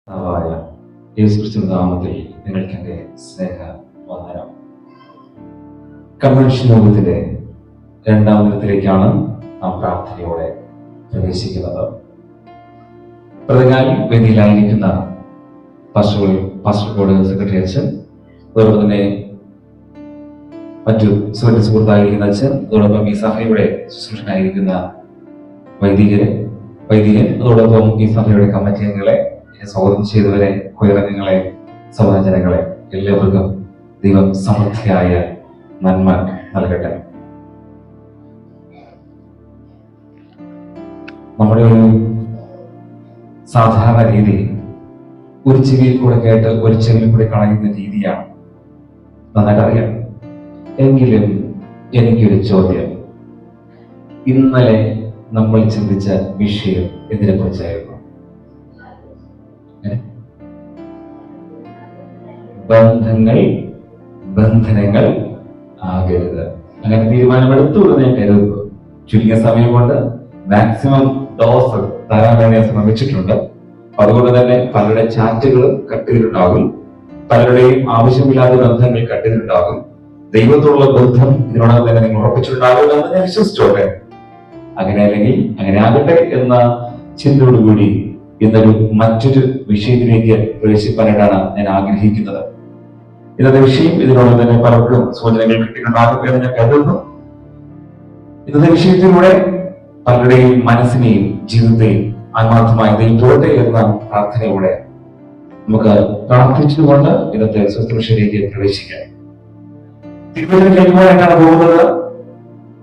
കർത്താവായ യേശുക്രിസ്തുവിന്റെ നാമത്തിൽ നിങ്ങൾക്ക് എൻ്റെ സ്നേഹ വന്ദനം. കൺവെൻഷൻ യോഗത്തിന്റെ രണ്ടാം ദിനത്തിലേക്കാണ് നാം പ്രാർത്ഥനയോടെ പ്രവേശിക്കുന്നത്. പ്രതികാൽ വേദിയിലായിരിക്കുന്ന പാസ്റ്റർ ബോർഡ് സെക്രട്ടറി അച്ഛൻ, അതോടൊപ്പം തന്നെ മറ്റു സുഹൃത്തായിരിക്കുന്ന അച്ഛൻ, അതോടൊപ്പം ഈ സഭയുടെ ശുശ്രൂഷനായിരിക്കുന്ന വൈദികൻ, അതോടൊപ്പം ഈ സഭയുടെ കമ്മിറ്റി അംഗങ്ങളെ, സ്വാഗതം ചെയ്തവരെ, കുയറങ്ങളെ, സഹോദരങ്ങളെ, എല്ലാവർക്കും ദൈവം സമൃദ്ധിയായ നന്മ നൽകട്ടെ. നമ്മുടെ ഒരു സാധാരണ രീതി ഒരു ചെവിയിൽ കൂടെ കേട്ട് ഒരു ചെവിയിൽ കൂടെ കളയുന്ന രീതിയാണ്, നന്നായിട്ട് അറിയാം. എങ്കിലും എനിക്കൊരു ചോദ്യം. ഇന്നലെ നമ്മൾ ചിന്തിച്ച വിഷയം ഇതിനെ കുറിച്ചായിരുന്നു. ബന്ധനങ്ങൾ ആകരുത്. അങ്ങനെ തീരുമാനമെടുത്തു എന്ന് ഞാൻ കരുതുന്നു. ചുരുങ്ങിയ സമയം കൊണ്ട് മാക്സിമം ഡോസ് തരാൻ വേണ്ടി ശ്രമിച്ചിട്ടുണ്ട്. അതുകൊണ്ട് തന്നെ പലരുടെ ചാറ്റുകളും കട്ടിലുണ്ടാകും, പലരുടെയും ആവശ്യമില്ലാത്ത ബന്ധങ്ങൾ കട്ടിലുണ്ടാകും. ദൈവത്തോടുള്ള ബന്ധം ഇതിനോടൊപ്പം തന്നെ നിങ്ങൾ ഉറപ്പിച്ചിട്ടുണ്ടാകും എന്ന് ഞാൻ വിശ്വസിച്ചോട്ടെ. അങ്ങനെ അല്ലെങ്കിൽ അങ്ങനെ ആകട്ടെ എന്ന ചിന്തയോടുകൂടി ഇന്നൊരു മറ്റൊരു വിഷയത്തിലേക്ക് പ്രവേശിക്കാനായിട്ടാണ് ഞാൻ ആഗ്രഹിക്കുന്നത്. ഇന്നത്തെ വിഷയം ഇതിനോട് തന്നെ പലർക്കും സൂചനകൾ കിട്ടിയിട്ടുണ്ടാകും എന്ന് ഞാൻ കരുതുന്നു. ഇന്നത്തെ വിഷയത്തിലൂടെ പലരുടെയും മനസ്സിനെയും ജീവിതത്തെയും ആത്മാർത്ഥമായി ദൈവത്തോടെ എന്ന പ്രാർത്ഥനയോടെ നമുക്ക് പ്രാർത്ഥിച്ചുകൊണ്ട് ഇന്നത്തെ ശുശ്രൂഷയിലേക്ക് പ്രവേശിക്കാം. തിരുവചനം കേൾക്കുവാനായിട്ടാണ് പോകുന്നത്.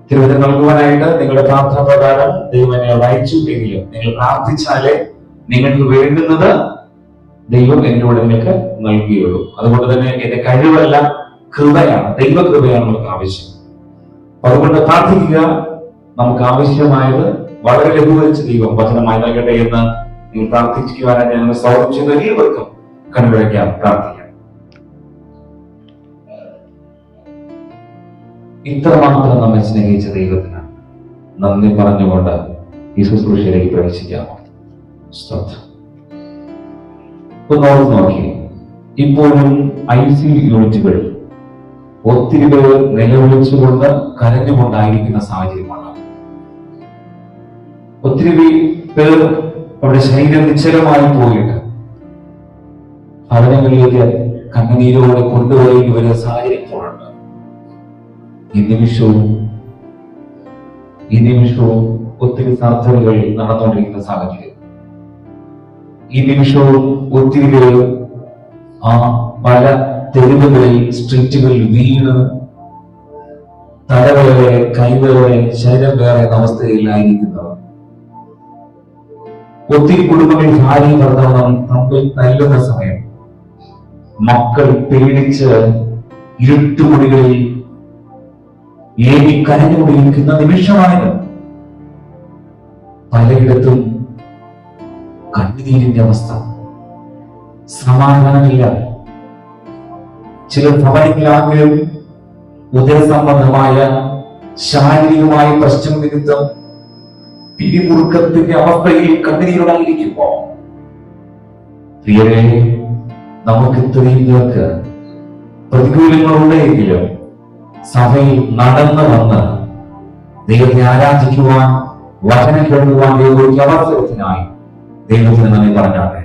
തിരുവചനം നൽകുവാനായിട്ട് നിങ്ങളുടെ പ്രാർത്ഥന പ്രകാരം ദൈവം എന്നെ വായിച്ചു എങ്കിലും നിങ്ങൾ പ്രാർത്ഥിച്ചാലേ നിങ്ങൾക്ക് വേണ്ടുന്നത് ദൈവം എന്നോട് നിങ്ങൾക്ക് നൽകുകയുള്ളൂ. അതുകൊണ്ട് തന്നെ എന്റെ കഴിവല്ല, കൃപയാണ്, ദൈവകൃപയാണ് നമുക്ക് ആവശ്യം. അതുകൊണ്ട് പ്രാർത്ഥിക്കുക. നമുക്ക് ആവശ്യമായത് വളരെ ലഘൂകരിച്ച് ദൈവം വചനമായി നൽകട്ടെ എന്ന് നിങ്ങൾ പ്രാർത്ഥിക്കുവാനായിട്ട് ഞങ്ങൾ സ്വാഗതം ചെയ്യുന്ന എല്ലാവർക്കും കണ്ണുടയ്ക്കാം, പ്രാർത്ഥിക്കാം. ഇത്രമാത്രം നമ്മെ സ്നേഹിച്ച ദൈവത്തിന് നന്ദി പറഞ്ഞുകൊണ്ട് ഈ ശുശ്രൂഷയിലേക്ക് പ്രവേശിക്കാം. നോക്കി, ഇപ്പോഴും ICU യൂണിറ്റുകൾ ഒത്തിരി പേർ നിലവിളിച്ചുകൊണ്ട് കരഞ്ഞുകൊണ്ടായിരിക്കുന്ന സാഹചര്യമാണ്. ഒത്തിരി പേർ അവരുടെ ശരീരം നിശ്ചലമായി പോയിട്ട് ഭവനങ്ങളിലേക്ക് കണ്ണുനീരോടെ കൊണ്ടുപോയി വരുന്ന സാഹചര്യം ഇപ്പോഴുണ്ട്. ഈ നിമിഷവും ഒത്തിരി സർജറികൾ നടന്നുകൊണ്ടിരിക്കുന്ന സാഹചര്യം. ഈ നിമിഷവും ഒത്തിരി പേര് പല തെരുവുകളിൽ, സ്ട്രീറ്റുകളിൽ വീണ് തലവേറെ, കൈവേറെ, ശരീരം വേറെ അവസ്ഥയിലായിരിക്കുന്നവർ. ഒത്തിരി കുടുംബങ്ങൾ ഭാര്യ ഭർത്താവ് തമ്മിൽ തല്ലുന്ന സമയം, മക്കൾ പേടിച്ച് ഇരുട്ടുമുറികളിൽ കരഞ്ഞുകൊണ്ടിരിക്കുന്ന നിമിഷമാണിത്. പലയിടത്തും കണ്ണുനീരിന്റെ അവസ്ഥ, സമാധാനമില്ല. ചില ഭവനങ്ങളാണെങ്കിലും ഉദരസംബന്ധമായ ശാരീരികമായ പ്രശ്നം നിമിത്തം പിരിമുറുക്കത്തിന്റെ അവസ്ഥയിൽ കണ്ണുനീരോടായിരിക്കുമ്പോ, പ്രിയരെ, നമുക്ക് ഇത്രയും പേർക്ക് പ്രതികൂലങ്ങളുണ്ടെങ്കിലും സഭയിൽ നടന്നു വന്ന് ദൈവത്തെ ആരാധിക്കുവാൻ, വചനം കേൾക്കുവാൻ ദൈവത്തിന്റെ അവസരത്തിനായി ദൈവത്തിന് നന്ദി പറഞ്ഞാട്ടെ.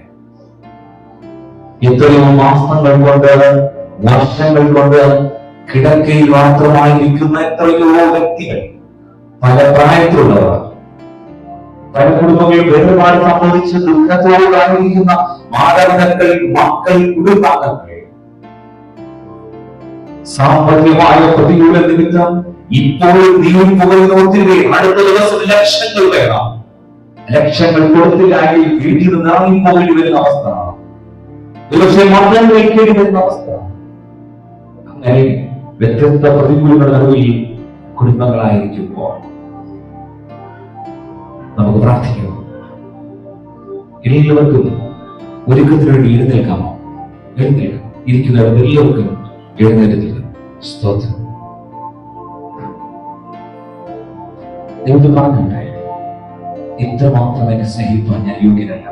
എത്രയോ മാസങ്ങൾ കൊണ്ട്, വർഷങ്ങൾ കൊണ്ട് കിടക്കയിൽ മാത്രമായിരിക്കുന്ന എത്രയോ വ്യക്തികൾ, പല പ്രായത്തിലുള്ളവർ, പല കുടുംബങ്ങളിൽ വേറുപാട് സംബന്ധിച്ച് ദുഃഖത്തോടായിരിക്കുന്ന മാതാപിതാക്കൾ, മക്കൾ, കുടുംബാംഗങ്ങൾ, സാമ്പത്തികമായ പ്രതികൂല നിമിത്തം ഇപ്പോൾ നീങ്ങി പോകുന്ന ഒത്തിരി, അടുത്ത ദിവസം ലക്ഷങ്ങൾ വേണം, ലക്ഷങ്ങൾ കൊടുത്തില്ലായി വീട്ടിൽ നിന്ന് ഇറങ്ങിപ്പോയി വരുന്ന അവസ്ഥ, ദിവസം മരണം കഴിക്കേണ്ടി വരുന്ന അവസ്ഥ. അങ്ങനെ വ്യത്യസ്ത പ്രതികൂലങ്ങളുടെ നടുവിൽ കുടുംബങ്ങളായിരിക്കുമ്പോൾ നമുക്ക് പ്രാർത്ഥിക്കാം. എല്ലാവർക്കും ഒരുക്കത്തിന് വേണ്ടി എഴുന്നേൽക്കാമോ? എഴുന്നേൽക്കാം. ഇരിക്കുന്നവർക്ക് എല്ലാവർക്കും എഴുന്നേൽക്കുക. സ്തോത്രം. ദൈവം പറഞ്ഞിട്ടുണ്ടായി, ഇത്രമാത്രം എന്നെ സ്നേഹിപ്പാൻ ഞാൻ യോഗ്യനല്ല.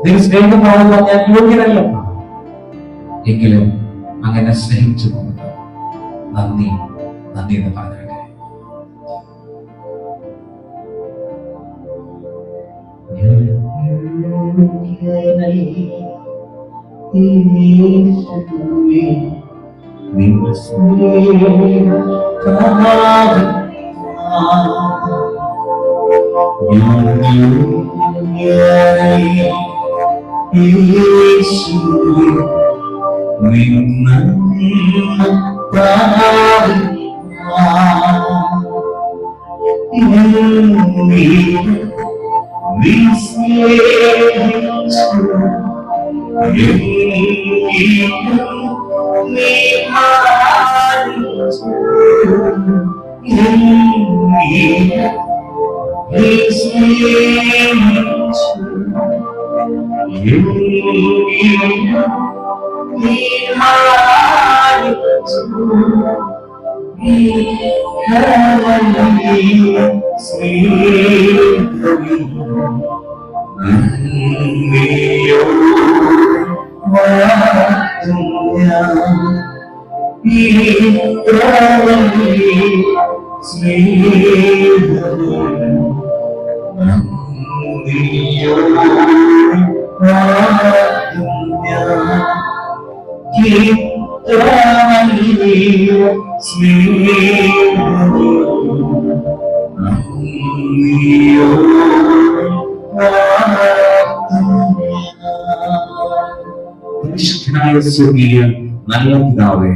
നിങ്ങൾ സ്നേഹം പാടുവാൻ ഞാൻ യോഗ്യനല്ല. എങ്കിലും അങ്ങനെ സ്നേഹിച്ചു പോകുന്നു. നന്ദി, നന്ദി എന്ന് പറഞ്ഞാൽ സ്വർഗീയ നല്ല പിതാവേ,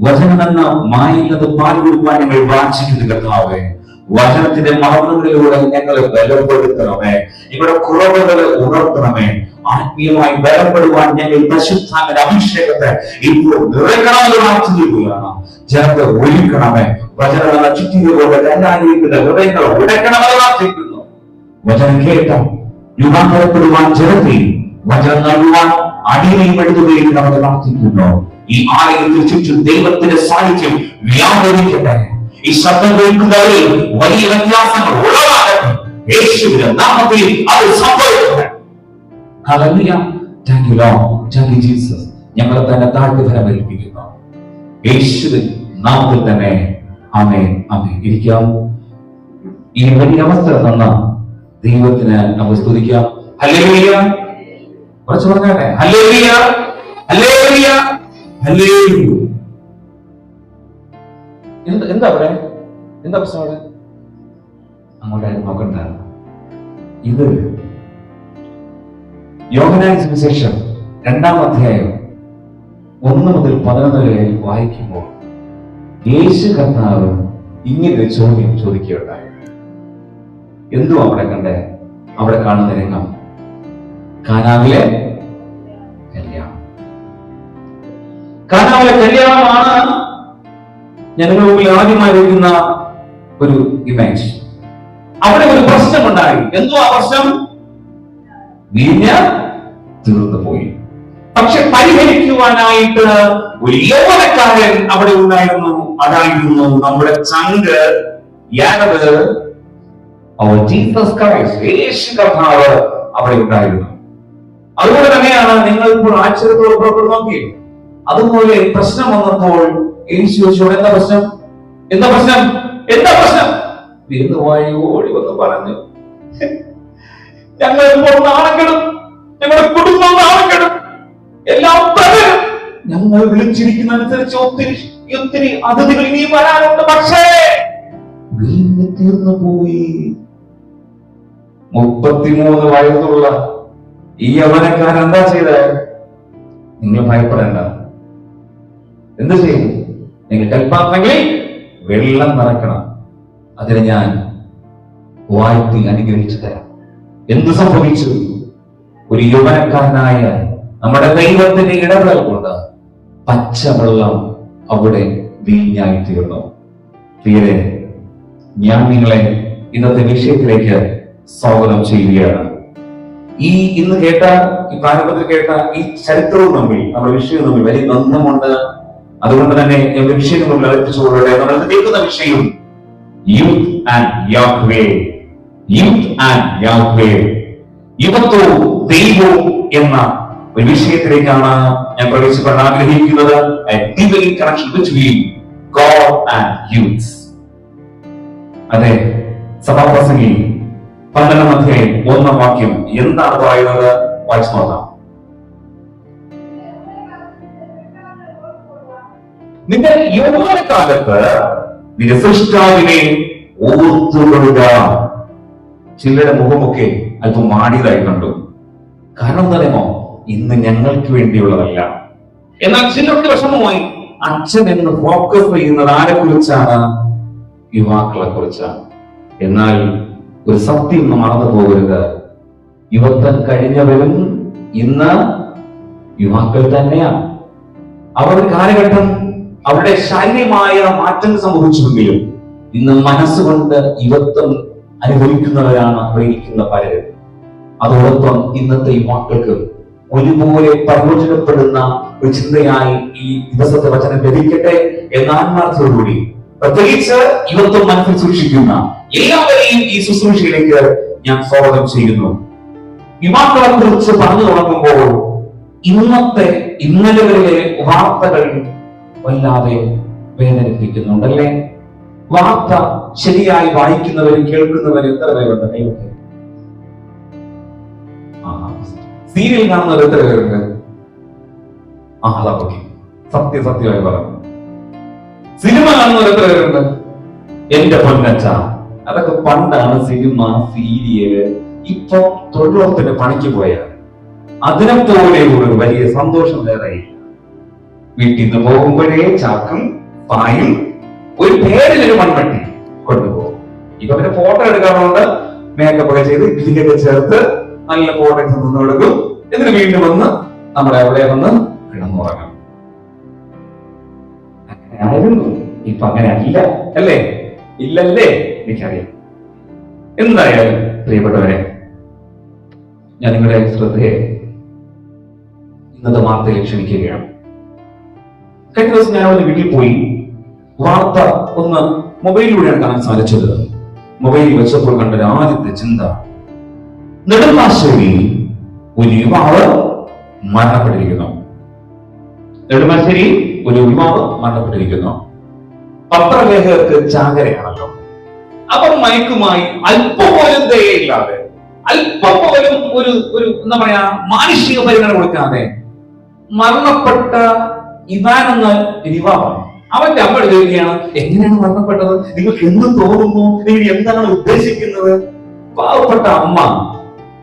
വചനമെന്ന മായില്ലത് പാൽ കൊടുക്കുവാൻ ഞങ്ങൾ വാഞ്ചിക്കുന്ന കർത്താവേ, വചനത്തിന്റെ മറന്നുകളിലൂടെ ഞങ്ങളെ ബലപ്പെടുത്തണമേ, ഞങ്ങളുടെ കുറവുകൾ ഉണർത്തണമേ. ആത്മീയമായി ബലപ്പെടുവാൻ ഞങ്ങൾ പരിശുദ്ധാത്മാവിന്റെ അഭിഷേകത്തെ ഇപ്പോൾ നിറയ്ക്കണമെന്ന് പ്രാർത്ഥിക്കുകയാണ്. ജനത്തെ ഒഴിക്കണമേ. വചനം എന്ന ചുറ്റികളുടെ കല്ലായിരിക്കുന്ന ഹൃദയങ്ങൾ ഉടയ്ക്കണമെന്ന് പ്രാർത്ഥിക്കുന്നു. വചനം കേട്ട രൂപാന്തരപ്പെടുവാൻ ജനത്തെ വചനം നൽകുവാൻ അടിയനെയും എടുക്കുകയും നമ്മൾ പ്രാർത്ഥിക്കുന്നു. ഈ ആലയത്തിൽ ചുറ്റും ദൈവത്തിന്റെ സാന്നിധ്യം വ്യാപരിക്കട്ടെ. ഈ ശബ്ദം കേൾക്കുന്നവരിൽ വലിയ വ്യത്യാസങ്ങൾ ഉളവാകട്ടെ. യേശുവിന്റെ നാമത്തിൽ അത് സംഭവിക്കട്ടെ. Hallelujah. Thank you Lord. Thank you Jesus. ഞങ്ങളെ തന്നെ താഴ്ത്തി ഫലമേൽപ്പിക്കുന്നു യേശുവിൻ നാമത്തിൽ തന്നെ. ആമേൻ, ആമേൻ. ഇരിക്കാം. ഈ വലിയ അവസരം തന്ന ദൈവത്തിന് നമുക്ക് സ്തുതിക്കാം. ഹല്ലേലൂയ. കുറച്ച് പറഞ്ഞാട്ടെ. Hallelujah, hallelujah, hallelujah. എന്താ പറയാ? എന്താ പ്രശ്നം അവിടെ? അങ്ങോട്ട് നോക്കണ്ട. ഇത് യോഹന്നാന്റെ സുവിശേഷം 2-ാം അധ്യായം 1 മുതൽ 11 വരെ വായിക്കുമ്പോൾ യേശു കർത്താവ് ഇങ്ങനെ ചോദ്യം ചോദിക്കുകയുണ്ടായി. എന്തും അവിടെ കണ്ടേ? അവിടെ കാണുന്ന രംഗം കാനാവിലെ കല്യാണം. കാനാവിലെ കല്യാണമാണ് ഞങ്ങളുടെ മുമ്പിൽ ആദ്യമായി വരുന്ന ഒരു ഇമേജ്. അവിടെ ഒരു പ്രശ്നമുണ്ടായി. എന്തോ ആ പ്രശ്നം? വീഞ്ഞ് തീർന്നു പോയി. പക്ഷെ പരിഹരിക്കുവാനായിട്ട് ഒരു യൗവനക്കാരൻ അവിടെ ഉണ്ടായിരുന്നു. അതായിരുന്നു നമ്മുടെ ചങ്ക് യാനത് ജീസസ് ക്രൈസ്റ്റ്, യേശു കർത്താവ് അവിടെ ഉണ്ടായിരുന്നു. അതുപോലെ തന്നെയാണ് നിങ്ങൾ ഇപ്പോൾ ആശ്ചര്യത്തോടെ പുറപ്പെട്ടു നോക്കിയത്. അതുപോലെ പ്രശ്നം വന്നപ്പോൾ യേശു ചോദിച്ചു, എന്താ പ്രശ്നം? എന്താ പ്രശ്നം? എന്താ പ്രശ്നം? വിരുന്ന് വാഴി ഓടി വന്ന് പറഞ്ഞു, ഞങ്ങൾ ഇപ്പോൾ നാണക്കെടും, ഞങ്ങളുടെ കുടുംബം നാണക്കെടും, എല്ലാം തകരും. ഞങ്ങൾ വിളിച്ചിരിക്കുന്നതനുസരിച്ച് ഒത്തിരി അതിഥികൾ ഇനിയും വരാനുണ്ട്, പക്ഷേ വീണ്ടും തീർന്നു പോയി. 33 വയസ്സുള്ള ഈ യൗവനക്കാരൻ എന്താ ചെയ്തത്? നിങ്ങൾ ഭയപ്പെടേണ്ട. എന്ത് ചെയ്യും? നിങ്ങൾ കൽപ്പാണെങ്കിൽ വെള്ളം നിറക്കണം, അതിന് ഞാൻ വാഴ്ത്തി അനുഗ്രഹിച്ചു തരാം. എന്ത് സംഭവിച്ചു? ഒരു യൗവനക്കാരനായ നമ്മുടെ ദൈവത്തിന്റെ ഇടപെടൽ കൊണ്ട് പച്ചവെള്ളം അവിടെ വീഞ്ഞായി തീർന്നു. പ്രിയരെ, ഞാൻ നിങ്ങളെ ഇന്നത്തെ വിഷയത്തിലേക്ക് സ്വാഗതം ചെയ്യുകയാണ്. ഇന്ന് കേട്ട, ഈ പ്രാരംഭത്തിൽ കേട്ട ഈ ചരിത്രവും തമ്മിൽ, നമ്മുടെ വിഷയവും തമ്മിൽ വലിയ ബന്ധമുണ്ട്. അതുകൊണ്ട് തന്നെ വിഷയം നമ്മൾ അലട്ടിച്ചുകൊള്ളട്ടെ. നമ്മൾ കേൾക്കുന്ന വിഷയം youth and Yahweh. Youth and Yahweh. യുവത്വവും ദൈവവും എന്ന ഒരു വിഷയത്തിലേക്കാണ് ഞാൻ പ്രവേശിക്കാൻ ആഗ്രഹിക്കുന്നത്. Connection between God and youth. അതെ, സഭാപ്രസംഗി 12-ാം അധ്യായം 1-ാം വാക്യം എന്താണ് പറയുന്നത്? വായിച്ചു നോക്കാം. നിന്റെ യൗവനകാലത്ത് നിന്റെ സൃഷ്ടാവിനെ ഓർത്തുകൊള്ളുക. ചിലരുടെ മുഖമൊക്കെ അല്പം മാടിയതായി കണ്ടു. കാരണം എന്താണെന്നോ, ഇന്ന് ഞങ്ങൾക്ക് വേണ്ടിയുള്ളതല്ല. എന്നാൽ ചിലർക്ക് വിഷമമായി. അച്ഛൻ എന്ന് ഫോക്കസ് ചെയ്യുന്നത് ആരെ കുറിച്ചാണ്? യുവാക്കളെ കുറിച്ചാണ്. എന്നാൽ ഒരു സത്യം ഒന്നും മറന്നു പോകരുത്. യുവത്വം കഴിഞ്ഞവരും ഇന്ന് യുവാക്കൾ തന്നെയാണ്. അവർ കാലഘട്ടം അവരുടെ ശാരീരികമായ മാറ്റം സംഭവിച്ചുവെങ്കിലും ഇന്ന് മനസ്സുകൊണ്ട് യുവത്വം അനുഭവിക്കുന്നവരാണ് ഇരിക്കുന്ന പലരും. അതോടൊപ്പം ഇന്നത്തെ യുവാക്കൾക്ക് ഒരുപോലെ പ്രയോജനപ്പെടുന്ന ഒരു ചിന്തയായി ഈ ദിവസത്തെ വചനം ലഭിക്കട്ടെ എന്ന ആത്മാർത്ഥതയോടുകൂടി പ്രത്യേകിച്ച് യുവത്വം മനസ്സിൽ സൂക്ഷിക്കുന്ന എല്ലാവരെയും ഈ ശുശ്രൂഷയിലേക്ക് ഞാൻ സ്വാഗതം ചെയ്യുന്നു. യുവാക്കളെ കുറിച്ച് പറഞ്ഞു തുടങ്ങുമ്പോൾ ഇന്നലകളിലെ വാർത്തകൾ വല്ലാതെ വേദനിപ്പിക്കുന്നുണ്ടല്ലേ? വാർത്ത ശരിയായി വായിക്കുന്നവരും കേൾക്കുന്നവരും എത്ര പേരുണ്ട്? കൈവക്കെ. സീരിയൽ കാണുന്നവർ എത്ര പേരുണ്ട്? അതാ ഓക്കെ, സത്യമായി പറഞ്ഞു. സിനിമ കാണുന്നവർ എത്ര പേരുണ്ട്? എന്റെ പൊന്നച്ച, അതൊക്കെ പണ്ടാണ് സിനിമ, സീരിയല്. ഇപ്പൊ തൊഴിലുറപ്പിന്റെ പണിക്ക് പോയാൽ അതിനെപ്പോലെ ഒരു വലിയ സന്തോഷം വേറെയില്ല. വീട്ടിൽ നിന്ന് പോകുമ്പോഴേ ചാക്കും പായും ഒരു പേരിലൊരു മൺവട്ടി കൊണ്ടുപോകും. ഇപ്പൊ പിന്നെ ഫോട്ടോ എടുക്കാറുണ്ട്, മേക്കപ്പ് ഒക്കെ ചെയ്ത് ഇതിലൊക്കെ ചേർത്ത് നല്ല ഫോട്ടോ നിന്ന് കൊടുക്കും. എന്നിട്ട് വീണ്ടും വന്ന് നമ്മുടെ അവിടെ വന്ന് കിടന്നുറങ്ങും. അങ്ങനെ ആയിരുന്നു. ഇപ്പൊ അങ്ങനെ അല്ല, അല്ലേ? ഇല്ലല്ലേ? എനിക്കറിയാം. എന്തായാലും പ്രിയപ്പെട്ടവരെ, ഞാൻ നിങ്ങളുടെ ശ്രദ്ധയെ ഇന്നത്തെ വാർത്തയിൽ ക്ഷണിക്കുകയാണ്. കഴിഞ്ഞ ദിവസം ഞാൻ ഒരു വീട്ടിൽ പോയി വാർത്ത ഒന്ന് മൊബൈലിലൂടെയാണ് കാണാൻ സാധിച്ചത്. മൊബൈലിൽ വെച്ചപ്പോൾ കണ്ട ആദ്യത്തെ ചിന്ത, നെടുമ്പാശ്ശേരി ഒരു യുവാവ് മരണപ്പെട്ടിരിക്കുന്നു. നെടുമ്പാശ്ശേരി ഒരു യുവാവ് മരണപ്പെട്ടിരിക്കുന്നു. പത്രലേഖകർക്ക് ചാകരയാണല്ലോ. അവർ മയക്കുമായി അല്പം പോലും ദയയില്ലാതെ, അല്പം പോലും ഒരു എന്താ പറയാ മാനുഷിക പരിഗണന കൊടുക്കാതെ മരണപ്പെട്ട ഇവാൻ എന്ന യുവാവാണ്. അവന്റെ അമ്മ ചോദിക്കുകയാണ്, എങ്ങനെയാണ് മരണപ്പെട്ടത്? നിങ്ങൾക്ക് എന്ത് തോന്നുന്നു? നിങ്ങൾ എന്താണ് ഉദ്ദേശിക്കുന്നത്? പാവപ്പെട്ട അമ്മ,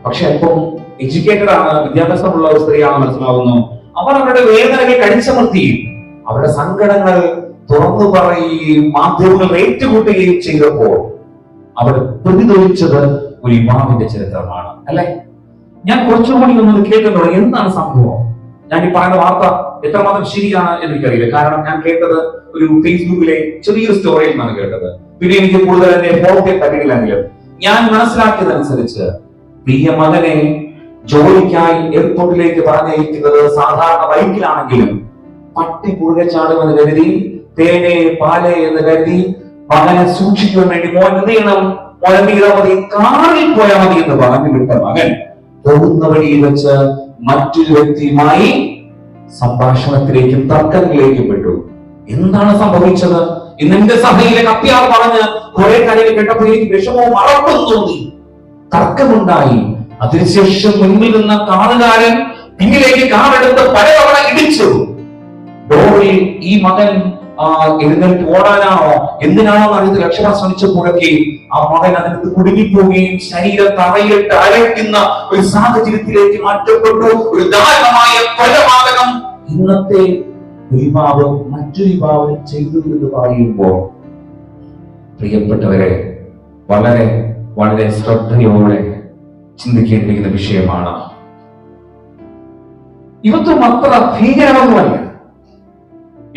പക്ഷെ അല്പം എഡ്യൂക്കേറ്റഡ് ആണ്, വിദ്യാഭ്യാസമുള്ള ഒരു സ്ത്രീയാണ് മനസ്സിലാവുന്നു. അവർ അവരുടെ വേദനകൾ കടിച്ചമർത്തി അവരുടെ സങ്കടങ്ങൾ തുറന്നു പറയുകയും മാധ്യമങ്ങൾ ഏറ്റുകൂട്ടുകയും ചെയ്തപ്പോൾ അവർ പ്രതിരോധിച്ചത് ഒരു യുവാവിന്റെ ചരിത്രമാണ്, അല്ലെ? ഞാൻ കുറച്ചുകൂടി ഒന്ന് കേൾക്കുന്നുള്ളൂ. എന്താണ് സംഭവം? ഞാൻ ഈ പറയുന്ന വാർത്ത എത്രമാത്രം ശരിയാണ് എന്ന് എനിക്കറിയില്ല. കാരണം ഞാൻ കേട്ടത് ഒരു ഫേസ്ബുക്കിലെ ചെറിയൊരു സ്റ്റോറിയിൽ നിന്നാണ് കേട്ടത്. പിന്നെ എനിക്ക് കൂടുതൽ എന്നെ ഫോർത്തെ പറ്റിയില്ലെങ്കിലും ഞാൻ മനസ്സിലാക്കിയതനുസരിച്ച് പ്രിയ മകനെ ജോലിക്കായി എയർപോർട്ടിലേക്ക് പറഞ്ഞയക്കുന്നത് സാധാരണ ബൈക്കിലാണെങ്കിലും പട്ടി പുഴ ചാടുമെന്ന് കരുതി, തേനെ പാലെ എന്ന് കരുതി മകനെ സൂക്ഷിക്കുവാൻ വേണ്ടി മോൻ നീണം മതി, കാറിൽ പോയാൽ മതി എന്ന് പറഞ്ഞു വിട്ട മകൻ പോകുന്ന വഴിയിൽ വെച്ച് മറ്റൊരു വ്യക്തിയുമായി സംഭാഷണത്തിലേക്കും തർക്കങ്ങളിലേക്കും പെട്ടു. എന്താണ് സംഭവിച്ചത്? ഇന്ന് എന്റെ സഭയിലെ കപ്പ്യാർ പറഞ്ഞ് കുറെ കാര്യങ്ങൾ കേട്ടപ്പോൾ എനിക്ക് വിഷമവും അറപ്പും തോന്നി. തർക്കമുണ്ടായി. അതിനുശേഷം മുൻപിൽ നിന്ന കാറുകാരൻ പിന്നിലേക്ക് കാറെടുത്ത് പലതവണ ഇടിച്ചു. ഡോറിൽ ഈ മകൻ എഴുന്നേറ്റ് ഓടാനാണോ എന്തിനാണോ അറിയത് രക്ഷപ്പെടാൻ ശ്രമിച്ചപ്പോഴൊക്കെ ആ മകൻ അതിനകത്ത് കുടുങ്ങിപ്പോവുകയും ശരീരം തറയിട്ട് അരയ്ക്കുന്ന ഒരു സാഹചര്യത്തിലേക്ക് മാറ്റപ്പെട്ടു. ഒരു ദാരുണമായ കൊലപാതകം ഇന്നത്തെ യുവാവ് മറ്റൊരു യുവാവിനെ ചെയ്തു എന്ന് പറയുമ്പോൾ പ്രിയപ്പെട്ടവരെ, വളരെ വളരെ ശ്രദ്ധയോടെ ചിന്തിക്കേണ്ടിയിരിക്കുന്ന വിഷയമാണ്. യുവത്വം അത്ര ഭീകരമൊന്നുമല്ല.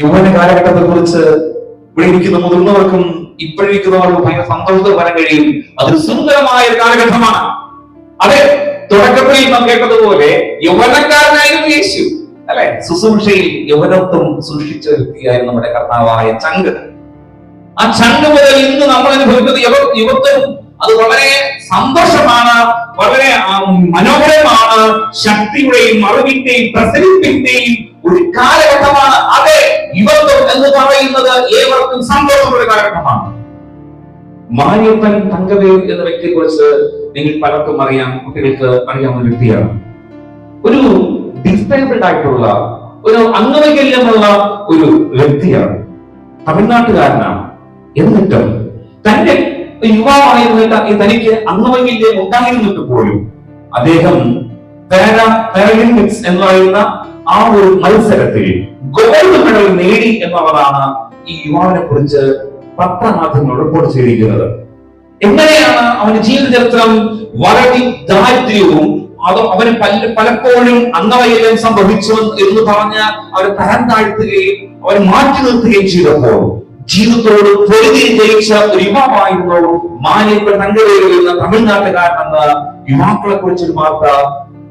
യൗവന കാലഘട്ടത്തെ കുറിച്ച് ഇവിടെ ഇരിക്കുന്ന മുതിർന്നവർക്കും ഇപ്പോഴിരിക്കുന്നവർക്കും ഭയങ്കര സന്തോഷത്തിൽ വരാൻ കഴിയും. അതൊരു സുന്ദരമായ ഒരു കാലഘട്ടമാണ്. അതെ, തുടക്കത്തിൽ നാം കേട്ടതുപോലെ യൗവനക്കാരനായിരുന്നു യേശു, അല്ലെ? ശുശ്രൂഷയിൽ യൗവനത്വം സൂക്ഷിച്ച വ്യക്തിയായിരുന്നു നമ്മുടെ കർത്താവായ ചങ്ക്. ആ ചങ്ക് മുതൽ ഇന്ന് നമ്മൾ അനുഭവിക്കുന്ന യുവത്വം അത് വളരെ സന്തോഷമാണ്, വളരെ മനോഹരമാണ്. ശക്തിയുടെയും അറിവിന്റെയും പ്രസരിപ്പിന്റെയും ഒരു കാലഘട്ടമാണ്. അതെ, യുവത്വം എന്ന് പറയുന്നത് ഏവർക്കും സന്തോഷമുള്ള കാലഘട്ടമാണ്. മാരിയപ്പൻ തങ്കവേൽ എന്ന വ്യക്തിയെ കുറിച്ച് നിങ്ങൾ പലർക്കും അറിയാം, കുട്ടികൾക്ക് അറിയാവുന്ന വ്യക്തിയാണ്. ഒരു ഡിസേബിൾഡ് ആയിട്ടുള്ള, ഒരു അംഗവൈകല്യമുള്ള ഒരു വ്യക്തിയാണ്. തമിഴ്നാട്ടുകാരനാണ്. എന്നിട്ടും തന്റെ യുവാവായിരുന്നിട്ട് തനിക്ക് അംഗവൈകല്യം ഉണ്ടായിരുന്നിട്ട് പോലും അദ്ദേഹം പാരാലിമ്പിക്സ് എന്ന് പറയുന്ന ആ ഒരു മത്സരത്തിൽ ഗോൾഡ് മെഡൽ നേടി എന്നുള്ളതാണ് ഈ യുവാവിനെ കുറിച്ച് പത്രമാധ്യമങ്ങൾ റിപ്പോർട്ട് ചെയ്തിരിക്കുന്നത്. എങ്ങനെയാണ് അവന്റെ ജീവിത ചരിത്രം? വളരെ ദാരിദ്ര്യവും അവന് പലപ്പോഴും അംഗവൈകല്യം സംഭവിച്ചു എന്ന് പറഞ്ഞ് അവരെ തരം താഴ്ത്തുകയും അവരെ മാറ്റി നിർത്തുകയും ചെയ്തപ്പോൾ ജീവിതത്തോട് പൊരുതി ജയിച്ച ഒരു യുവാവായിരുന്നു മാരിയപ്പൻ തങ്കവേൽ എന്ന തമിഴ്നാട്ടുകാരനെന്ന യുവാക്കളെ കുറിച്ചൊരു വാർത്ത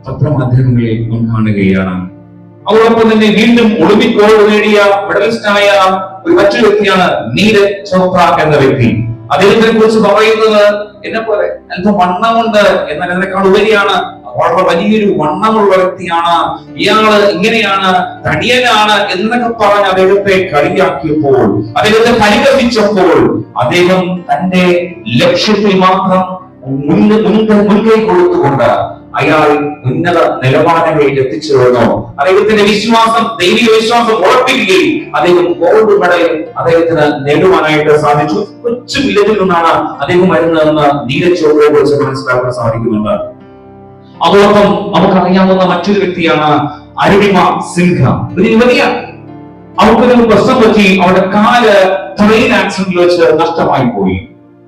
പത്രമാധ്യമങ്ങളിൽ കാണുകയാണ്. അതോടൊപ്പം തന്നെ വീണ്ടും ഒളിമ്പിക് ഗോൾഡ് നേടിയ മെഡലിസ്റ്റായ ഒരു മറ്റൊരു വ്യക്തിയാണ് നീരജ് ചോപ്ര എന്ന വ്യക്തി. അദ്ദേഹത്തിനെ കുറിച്ച് പറയുന്നത് എന്നെ പോലെ അല്പം വണ്ണമുണ്ട് എന്നാൽ അതിനേക്കാൾ ഉപരിയാണ് വളരെ വലിയൊരു വണ്ണമുള്ള വ്യക്തിയാണ്, ഇയാള് ഇങ്ങനെയാണ്, തടിയനാണ് എന്നൊക്കെ പറഞ്ഞ് അദ്ദേഹത്തെ കളിയാക്കിയപ്പോൾ, അദ്ദേഹത്തെ പരിഹസിച്ചപ്പോൾ അദ്ദേഹം തന്റെ ലക്ഷ്യത്തിൽ മാത്രം മുൻകൈ കൊടുത്തുകൊണ്ട് അയാൾ ഉന്നത നിലവാരങ്ങളിൽ എത്തിച്ചേർന്നു. അദ്ദേഹത്തിന്റെ വിശ്വാസം, ദൈവിക വിശ്വാസം ഉറപ്പിക്കുകയും അദ്ദേഹം ഗോൾഡ് മെഡൽ അദ്ദേഹത്തിന് നേടുവാനായിട്ട് സാധിച്ചു. കൊച്ചു വില്ലേജിൽ നിന്നാണ് അദ്ദേഹം വരുന്നതെന്ന് നീരജ് ചോപ്രയെ കുറിച്ച് മനസ്സിലാക്കാൻ സാധിക്കുന്നുണ്ട്. അതോടൊപ്പം നമുക്കറിയാവുന്ന മറ്റൊരു വ്യക്തിയാണ് അരുണിമ സിൻഹ. ഒരു യുവതിയാണ്. അവർക്കൊരു പ്രശ്നം പറ്റി, അവരുടെ കാല് ട്രെയിൻ ആക്സിഡന്റിൽ വെച്ച് നഷ്ടമായി പോയി.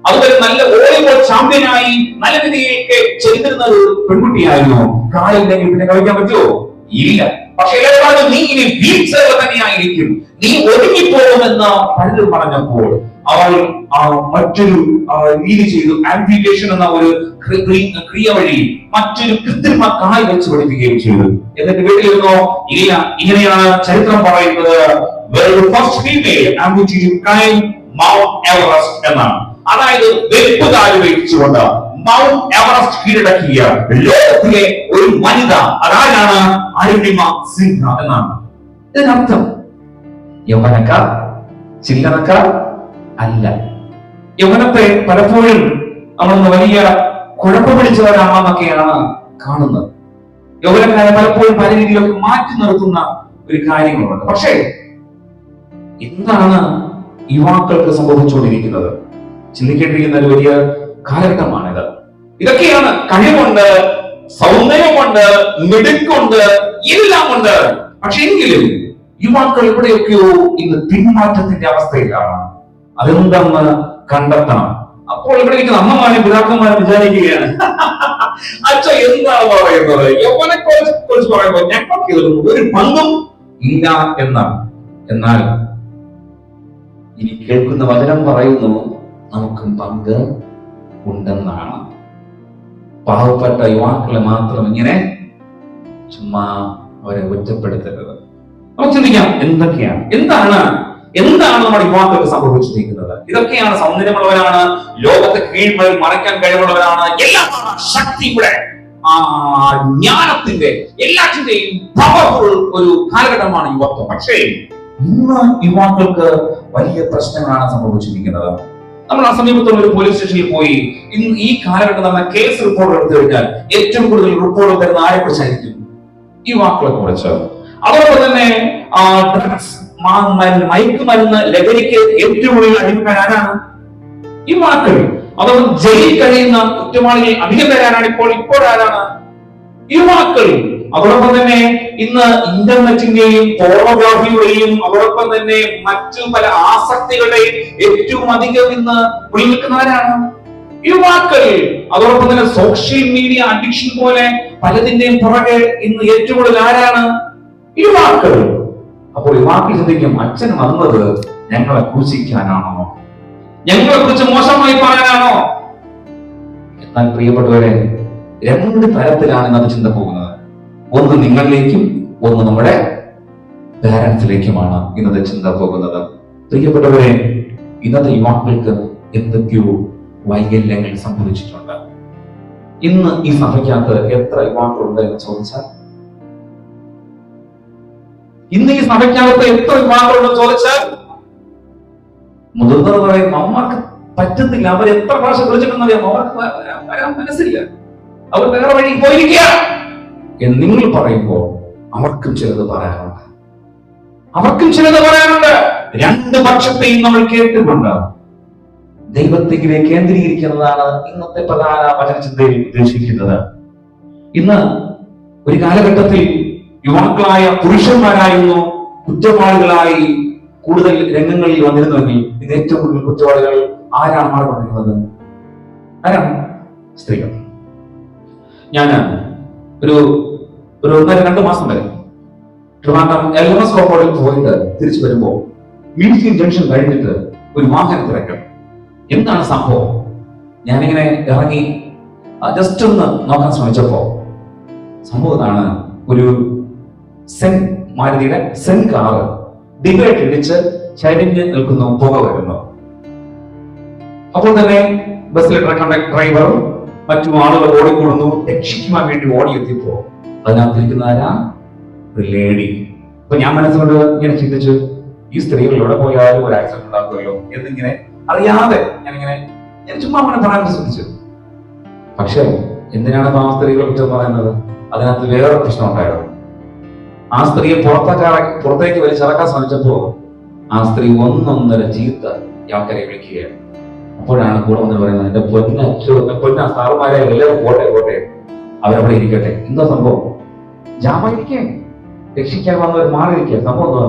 അതുപോലെ നല്ല വോളിബോൾ ചാമ്പ്യനായി നല്ല രീതിയിലേക്ക് ചെയ്തിരുന്ന ഒരു പെൺകുട്ടിയായിരുന്നു. കാലില്ലെങ്കിൽ പിന്നെ കളിക്കാൻ പറ്റുമോ? ഇല്ല. പക്ഷെ നീ ഇനി വീൽ ചെയർ തന്നെയായിരിക്കും, നീ ഒതുങ്ങിപ്പോകുമെന്ന് പലരും പറഞ്ഞപ്പോൾ അവൾ മറ്റൊരു രീതി ചെയ്തു. ആംപ്യൂട്ടേഷൻ എന്ന ഒരു ക്രിയ വഴി മറ്റൊരു കൃത്രിമ കാൽ വെച്ച് പഠിപ്പിക്കുകയും ചെയ്തു. എന്നിട്ട് വീട്ടിലിരുന്നോ? ഇല്ല. ഇങ്ങനെയാണ് ചരിത്രം പറയുന്നത്, first female amputation climb mount Everest എന്നാണ്. അതായത് വെപ്പുകാല് ഉപയോഗിച്ചുകൊണ്ട് മൗണ്ട് എവറസ്റ്റ് കീഴടക്കിയ ലോകത്തിലെ ഒരു വനിത അതാരാണ്? അരുണിമ സിൻഹ എന്നാണ്. ഇതിനർത്ഥം യൗവനക്കാർ ചില്ലറക്കാർ അല്ല. യൗവനത്തെ പലപ്പോഴും നമ്മൾ വലിയ കുഴപ്പം പിടിച്ചവരാണെന്നൊക്കെയാണ് കാണുന്നത്. യൗവനക്കാരെ പലപ്പോഴും പല രീതിയിലൊക്കെ മാറ്റി നിർത്തുന്ന ഒരു കാര്യങ്ങളുണ്ട്. പക്ഷേ എന്താണ് യുവാക്കൾക്ക് സംഭവിച്ചുകൊണ്ടിരിക്കുന്നത്? ചിന്തിക്കേണ്ടിയിരിക്കുന്ന ഒരു വലിയ കാലഘട്ടമാണിത്. ഇതൊക്കെയാണ് കഴിവുണ്ട്, സൗന്ദര്യമുണ്ട്, മിടുക്കുണ്ട്, എല്ലാം ഉണ്ട്. പക്ഷെ എങ്കിലും യുവാക്കൾ എവിടെയൊക്കെയോ ഇന്ന് പിന്മാറ്റത്തിന്റെ അവസ്ഥയിലാണ്. അതെന്തെന്ന് കണ്ടെത്തണം. അപ്പോൾ ഇവിടെ ഇരിക്കുന്ന അമ്മമാരും പിതാക്കന്മാരും വിചാരിക്കുകയാണ്, അച്ഛ എന്താണ് പറയുന്നത്? യൗവനെ കുറിച്ച് പറയുമ്പോൾ ഞങ്ങൾക്ക് ഒരു പങ്കും ഇല്ല എന്നാണ്. എന്നാൽ ഇനി കേൾക്കുന്ന വചനം പറയുന്നു, നമുക്കും പങ്ക് ഉണ്ടെന്നാണ്. പാവപ്പെട്ട യുവാക്കളെ മാത്രം ഇങ്ങനെ ചുമ്മാ അവരെ ഒറ്റപ്പെടുത്തരുത്. നമുക്ക് ചിന്തിക്കാം, എന്താണ് നമ്മുടെ യുവാക്കൾക്ക് സംഭവിച്ചിരിക്കുന്നത്? ഇതൊക്കെയാണ് സൗന്ദര്യമുള്ളവരാണ്, ലോകത്തെ കീഴ്മേൽ മറയ്ക്കാൻ കഴിവുള്ളവരാണ്, എല്ലാമാണ് ശക്തിയുടെ ജ്ഞാനത്തിന്റെ എല്ലാറ്റിന്റെയും പവർഫുൾ ഒരു കാലഘട്ടമാണ് യുവത്വം. പക്ഷേ ഇന്ന് യുവാക്കൾക്ക് വലിയ പ്രശ്നങ്ങളാണ് സംഭവിച്ചിരിക്കുന്നത്. നമ്മൾ ആ സമീപത്തുള്ള ഒരു പോലീസ് സ്റ്റേഷനിൽ പോയി ഇന്ന് ഈ കാലഘട്ടം നമ്മൾ കേസ് റിപ്പോർട്ട് എടുത്തു കഴിഞ്ഞാൽ ഏറ്റവും കൂടുതൽ റിപ്പോർട്ട് തരുന്ന ആരെ കുറിച്ചായിരിക്കും? യുവാക്കളെ കുറിച്ച്. അതോടൊപ്പം തന്നെ ഡ്രഗ്സ്, മയക്കുമരുന്ന്, ലഹരിക്ക് ഏറ്റവും കൂടുതൽ അടിമക്കാരാണ് യുവാക്കൾ. അതോടൊപ്പം ജയിലിൽ കഴിയുന്ന കുറ്റവാളികൾ അധികം പേരാണ് ഇപ്പോൾ ആരാണ്? യുവാക്കൾ. അതോടൊപ്പം തന്നെ ഇന്ന് ഇന്റർനെറ്റിന്റെയും ഫോട്ടോഗ്രാഫിയുടെയും അതോടൊപ്പം തന്നെ മറ്റു പല ആസക്തികളുടെയും ഏറ്റവും അധികം ഇന്ന് നിൽക്കുന്നവരാണ് യുവാക്കൾ. അതോടൊപ്പം തന്നെ സോഷ്യൽ മീഡിയ അഡിക്ഷൻ പോലെ പലതിന്റെയും പുറകെ ഇന്ന് ഏറ്റവും കൂടുതൽ ആരാണ്? യുവാക്കൾ. അപ്പോൾ യുവാക്കൾ ചിന്തിക്കും, അച്ഛൻ വന്നത് ഞങ്ങളെ ക്രൂശിക്കാനാണോ? ഞങ്ങളെ കുറിച്ച് മോശമായി പറയാനാണോ? എന്നാൽ പ്രിയപ്പെട്ടവരെ, രണ്ട് തരത്തിലാണ് ഇന്നത്തെ ചിന്ത പോകുന്നത്. ഒന്ന് നിങ്ങളിലേക്കും ഒന്ന് നമ്മുടെ പാരന്റ്സിലേക്കുമാണ് ഇന്നത്തെ ചിന്ത പോകുന്നത്. പ്രിയപ്പെട്ടവരെ, ഇന്നത്തെ യുവാക്കൾക്ക് എന്തൊക്കെയോ വൈകല്യങ്ങൾ സംഭവിച്ചിട്ടുണ്ട്. ഇന്ന് ഈ സഭയ്ക്കകത്ത് എത്ര യുവാക്കളുണ്ട് എന്ന് ചോദിച്ചാൽ, ഇന്ന് ഈ സഭയ്ക്കകത്ത് എത്ര യുവാക്കളുണ്ടെന്ന് ചോദിച്ചാൽ, മുതിർന്നവർ പറയും നമ്മൾക്ക് പറ്റുന്നില്ല, അവർ എത്ര പ്രാവശ്യം വിളിച്ചിട്ടുണ്ടെന്നറിയാം, അവർക്ക് വരാൻ മനസ്സില്ല, അവർ വേറെ വഴി പോയിരിക്കുക എന്ന് നിങ്ങൾ പറയുമ്പോൾ അവർക്കും ചിലത് പറയാനുണ്ട്. രണ്ട് പക്ഷത്തെയും നമ്മൾ കേട്ടുകൊണ്ട് ദൈവത്തിലേക്ക് കേന്ദ്രീകരിക്കുന്നതാണ് ഇന്നത്തെ പ്രധാന വചനചിന്തയിൽ ഉദ്ദേശിക്കുന്നത്. ഇന്ന് ഒരു കാലഘട്ടത്തിൽ യുവാക്കളായ പുരുഷന്മാരായിരുന്നു കുറ്റവാളികളായി കൂടുതൽ രംഗങ്ങളിൽ വന്നിരുന്നുവെങ്കിൽ ഇത് ഏറ്റവും കൂടുതൽ കുറ്റവാളികൾ ആരാണ് മാറിക്കൊണ്ടിരുന്നത്? ആരാണ്? സ്ത്രീകൾ. ഞാൻ ഒരു 1-2 മാസം വരെ ട്രിവാൻഡ്രം LMS കോമ്പൗണ്ടിൽ പോയിട്ട് തിരിച്ചു വരുമ്പോൾ മീൻസിൻ ജംഗ്ഷൻ കഴിഞ്ഞിട്ട് ഒരു വാഹന തിരക്കും. എന്താണ് സംഭവം? ഞാനിങ്ങനെ ഇറങ്ങി ജസ്റ്റ് ഒന്ന് നോക്കാൻ ശ്രമിച്ചപ്പോ സംഭവം ഇതാണ്. ഒരു മാരുതിയുടെ സെൻ കാറ് ഡിവൈഡ് ഇടിച്ച് ചരിഞ്ഞ് നിൽക്കുന്നു, പുക വരുന്നു. അപ്പോൾ തന്നെ ബസ്സിലെ ഡ്രൈവറും മറ്റു ആളുകൾ ഓടിക്കൂടുന്നു. രക്ഷിക്കുവാൻ വേണ്ടി ഓടിയെത്തിയപ്പോ അതിനകത്തിരിക്കുന്ന ആരാ? ഒരു ലേഡി. അപ്പൊ ഞാൻ മനസ്സുകൊണ്ട് ഇങ്ങനെ ചിന്തിച്ചു, ഈ സ്ത്രീകൾ എവിടെ പോയാലും ഒരു ആക്സിഡന്റ് ഉണ്ടാക്കുമല്ലോ എന്നിങ്ങനെ അറിയാതെ ഞാൻ ചുമ്മാ അങ്ങനെ പറയാൻ ശ്രമിച്ചു. പക്ഷെ എന്തിനാണ് ആ സ്ത്രീകളെ കുറ്റം പറയുന്നത്? അതിനകത്ത് വേറെ പ്രശ്നം ഉണ്ടായിരുന്നു. ആ സ്ത്രീയെ പുറത്തേക്ക് വലിച്ചിറക്കാൻ ശ്രമിച്ചപ്പോ ആ സ്ത്രീ ഒന്നൊന്നര ചീത്ത ആൾക്കാരെ വിളിക്കുകയാണ്. അപ്പോഴാണ് കൂടെ വന്ന് പറയുന്നത്, എന്റെ പൊന്ന സാറുമാരെ എല്ലാവരും പോട്ടെ, അവരവിടെ ഇരിക്കട്ടെ. എന്താ സംഭവം? ജാമായിരിക്കേ, രക്ഷിക്കാൻ വന്നവർ മാറിയിരിക്കുക. സംഭവം എന്താ?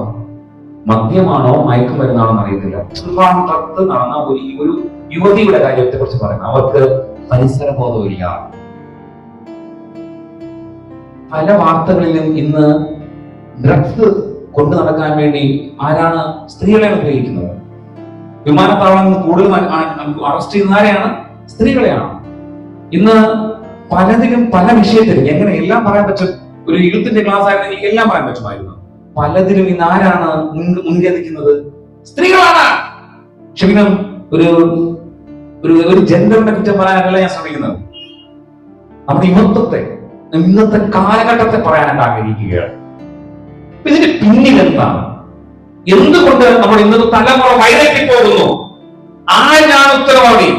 മദ്യമാണോ മയക്കുമരുന്നാണോ അറിയത്തില്ല. ട്രിവാൻഡ്രത്ത് നടന്ന ഒരു യുവതിയുടെ കാര്യത്തെ കുറിച്ച് പറയുന്നത്, അവർക്ക് പരിസരബോധമില്ല. പല വാർത്തകളിലും ഇന്ന് ഡ്രഗ്സ് കൊണ്ടു നടക്കാൻ വേണ്ടി ആരാണ്? സ്ത്രീകളെയാണ് ഉപയോഗിക്കുന്നത്. വിമാനത്താവളങ്ങളിൽ നിന്ന് കൂടുതൽ അറസ്റ്റ് ചെയ്യുന്ന ആരെയാണ്? സ്ത്രീകളെയാണ്. ഇന്ന് പലതിലും പല വിഷയത്തിലും എങ്ങനെ എല്ലാം പറയാൻ പറ്റും? ഒരു യൂത്തിന്റെ ക്ലാസ് ആയിരുന്നു, എനിക്ക് എല്ലാം പറയാൻ പറ്റുമായിരുന്നു. പലതിലും ഇന്ന് ആരാണ് മുൻകൈ നിൽക്കുന്നത്? സ്ത്രീകളാണ്. ക്ഷമിക്കണം, ഒരു ജെൻഡറിനെ കുറ്റം പറയാനല്ല ഞാൻ ശ്രമിക്കുന്നത്. നമ്മുടെ ഇന്നത്തെ കാലഘട്ടത്തെ പറയാനായിട്ട് ആഗ്രഹിക്കുകയാണ്. ഇതിന്റെ പിന്നിൽ എന്താണ്? എന്തുകൊണ്ട് നമ്മൾ ഇന്നത്തെ തലമുറ വഴിതെറ്റി പോകുന്നു? ആരാണ് ഉത്തരവാദി?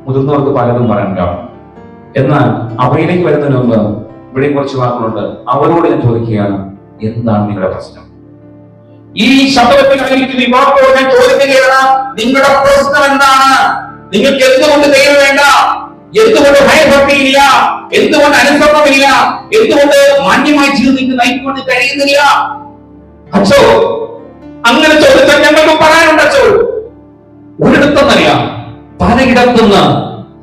മുതിർന്നവർക്ക് പലതും പറയാൻ കാണും. എന്നാൽ അവയിലേക്ക് വരുന്നതിന് മുമ്പ് ഇവിടെ കുറച്ച് വാക്കുകളുണ്ട്, അവരോട് ഞാൻ ചോദിക്കുകയാണ്, എന്താണ് നിങ്ങളുടെ പ്രശ്നം? ഈ ശബ്ദത്തിലായിരിക്കുന്ന യുവാക്കളോട് ഞാൻ ചോദിക്കുകയാണ്, നിങ്ങളുടെ പ്രശ്നം എന്താണ്? നിങ്ങൾക്ക് എന്തുകൊണ്ട് ദൈവം വേണ്ട? എന്തുകൊണ്ട് ഭയഭക്തിയില്ല? എന്തുകൊണ്ട് അനുസരണമില്ല? എന്തുകൊണ്ട് മാന്യമായി ജീവിതത്തിൽ നയിക്കൊണ്ട് കഴിയുന്നില്ല? അച്ചോ, അങ്ങനെ ചോദിച്ചാൽ ഞങ്ങൾക്ക് പറയാനുണ്ട്. അച്ചോ, ഒരിടത്തെന്നറിയാം, പലയിടത്തുനിന്ന്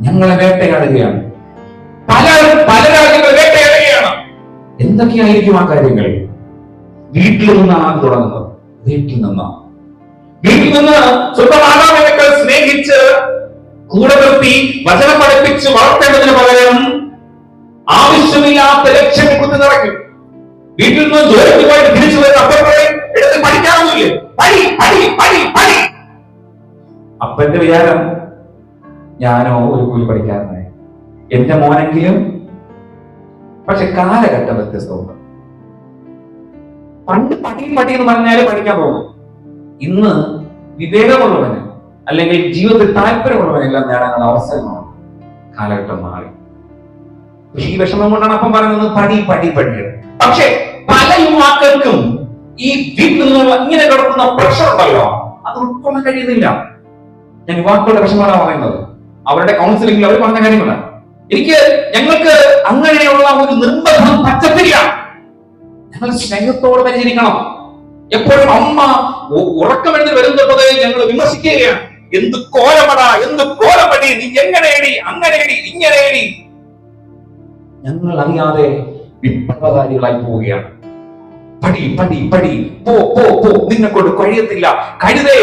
ഞങ്ങളെ വേട്ടയാടുകയാണ്. പല രാജ്യങ്ങൾ വേട്ടയാടുകയാണ്. എന്തൊക്കെയായിരിക്കും ആ കാര്യങ്ങൾ? വീട്ടിൽ നിന്നാണ് തുടങ്ങുന്നത്. വീട്ടിൽ നിന്ന് സ്വന്തം മാതാപിതാക്കൾ സ്നേഹിച്ച് കൂടെ നിർത്തി വചനം പഠിപ്പിച്ച് വളർത്തേണ്ടതിന് പകരം ആവശ്യമില്ലാത്ത ലക്ഷ്യങ്ങൾ കുത്തി നിറയ്ക്കും. വീട്ടിൽ നിന്ന് ജോലിക്ക് പോയിട്ട് തിരിച്ചു വരുന്ന അപ്പനെ എടുത്ത് പഠിക്കാവുന്നില്ലേ? അപ്പന്റെ വിചാരം ഞാനോ ഒരു കൂലി പഠിക്കാരനായി, എന്റെ മോനെങ്കിലും. പക്ഷെ കാലഘട്ടം വ്യത്യസ്തമുണ്ട്. പണ്ട് പടി എന്ന് പറഞ്ഞാല് പഠിക്കാൻ പോകും. ഇന്ന് വിവേകമുള്ളവന് അല്ലെങ്കിൽ ജീവിതത്തിൽ താല്പര്യമുള്ളവനെല്ലാം നേടാനുള്ള അവസരമാണ്. കാലഘട്ടം മാറി. ഈ വിഷമം കൊണ്ടാണ് അപ്പം പറയുന്നത് പടി. പക്ഷെ പല യുവാക്കൾക്കും ഈ വീട്ടിൽ നിന്നുള്ള ഇങ്ങനെ കിടക്കുന്ന പ്രഷർ ഉണ്ടല്ലോ, അത് ഉൾക്കൊള്ളാൻ കഴിയുന്നില്ല. ഞാൻ യുവാക്കളുടെ വിഷമമാണ് പറയുന്നത്. അവരുടെ കൗൺസിലിംഗിൽ അവർ പറഞ്ഞ കാര്യങ്ങളാണ്. ഞങ്ങൾക്ക് അങ്ങനെയുള്ള ഒരു നിർബന്ധം പറ്റത്തില്ല. ഞങ്ങൾ സ്നേഹത്തോടെ പരിചരിക്കണം. എപ്പോഴും അമ്മ ഉറക്കമെന്ന് വരുന്നത് ഞങ്ങൾ വിമർശിക്കുകയാണ്. എന്ത് കോലമടി, നീ എങ്ങനെയടി, അങ്ങനെയടി, ഇങ്ങനെയടി. ഞങ്ങൾ അറിയാതെ വിപ്ലവകാരികളായി പോവുകയാണ്. പടി പോ, നിന്നെ കൊണ്ട് കഴിയത്തില്ല, കഴുതേ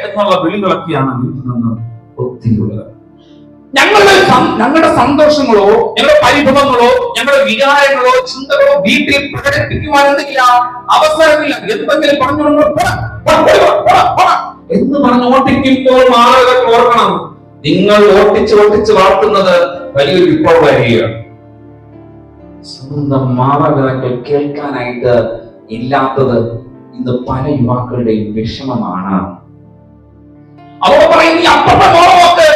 എന്നുള്ള വിളികളൊക്കെയാണ് വീട്ടിൽ നിന്ന് ഒത്തിരി ഉള്ളത്. ഞങ്ങളുടെ സന്തോഷങ്ങളോ ഞങ്ങളുടെ പരിഭവങ്ങളോ ഞങ്ങളുടെ വികാരങ്ങളോ ചിന്തകളോ വീട്ടിൽ പ്രകടിപ്പിക്കുവാനെന്തെങ്കില അവസരമില്ല. എന്തെങ്കിലും പറഞ്ഞു എന്ന് പറഞ്ഞ് ഓട്ടിക്കുമ്പോൾ ആളുകൾ ഓർക്കണം, നിങ്ങൾ ഓട്ടിച്ച് വളർത്തുന്നത് വലിയൊരു വിപ്ലവകാരിയാണ്. സ്വന്തം മാതാപിതാക്കൾ കേൾക്കാനായിട്ട് ഇല്ലാത്തത് ഇന്ന് പല യുവാക്കളുടെയും വിഷമമാണ്. അവർ പറയും, നീ അപ്പുറത്തെ മോളെ നോക്ക്,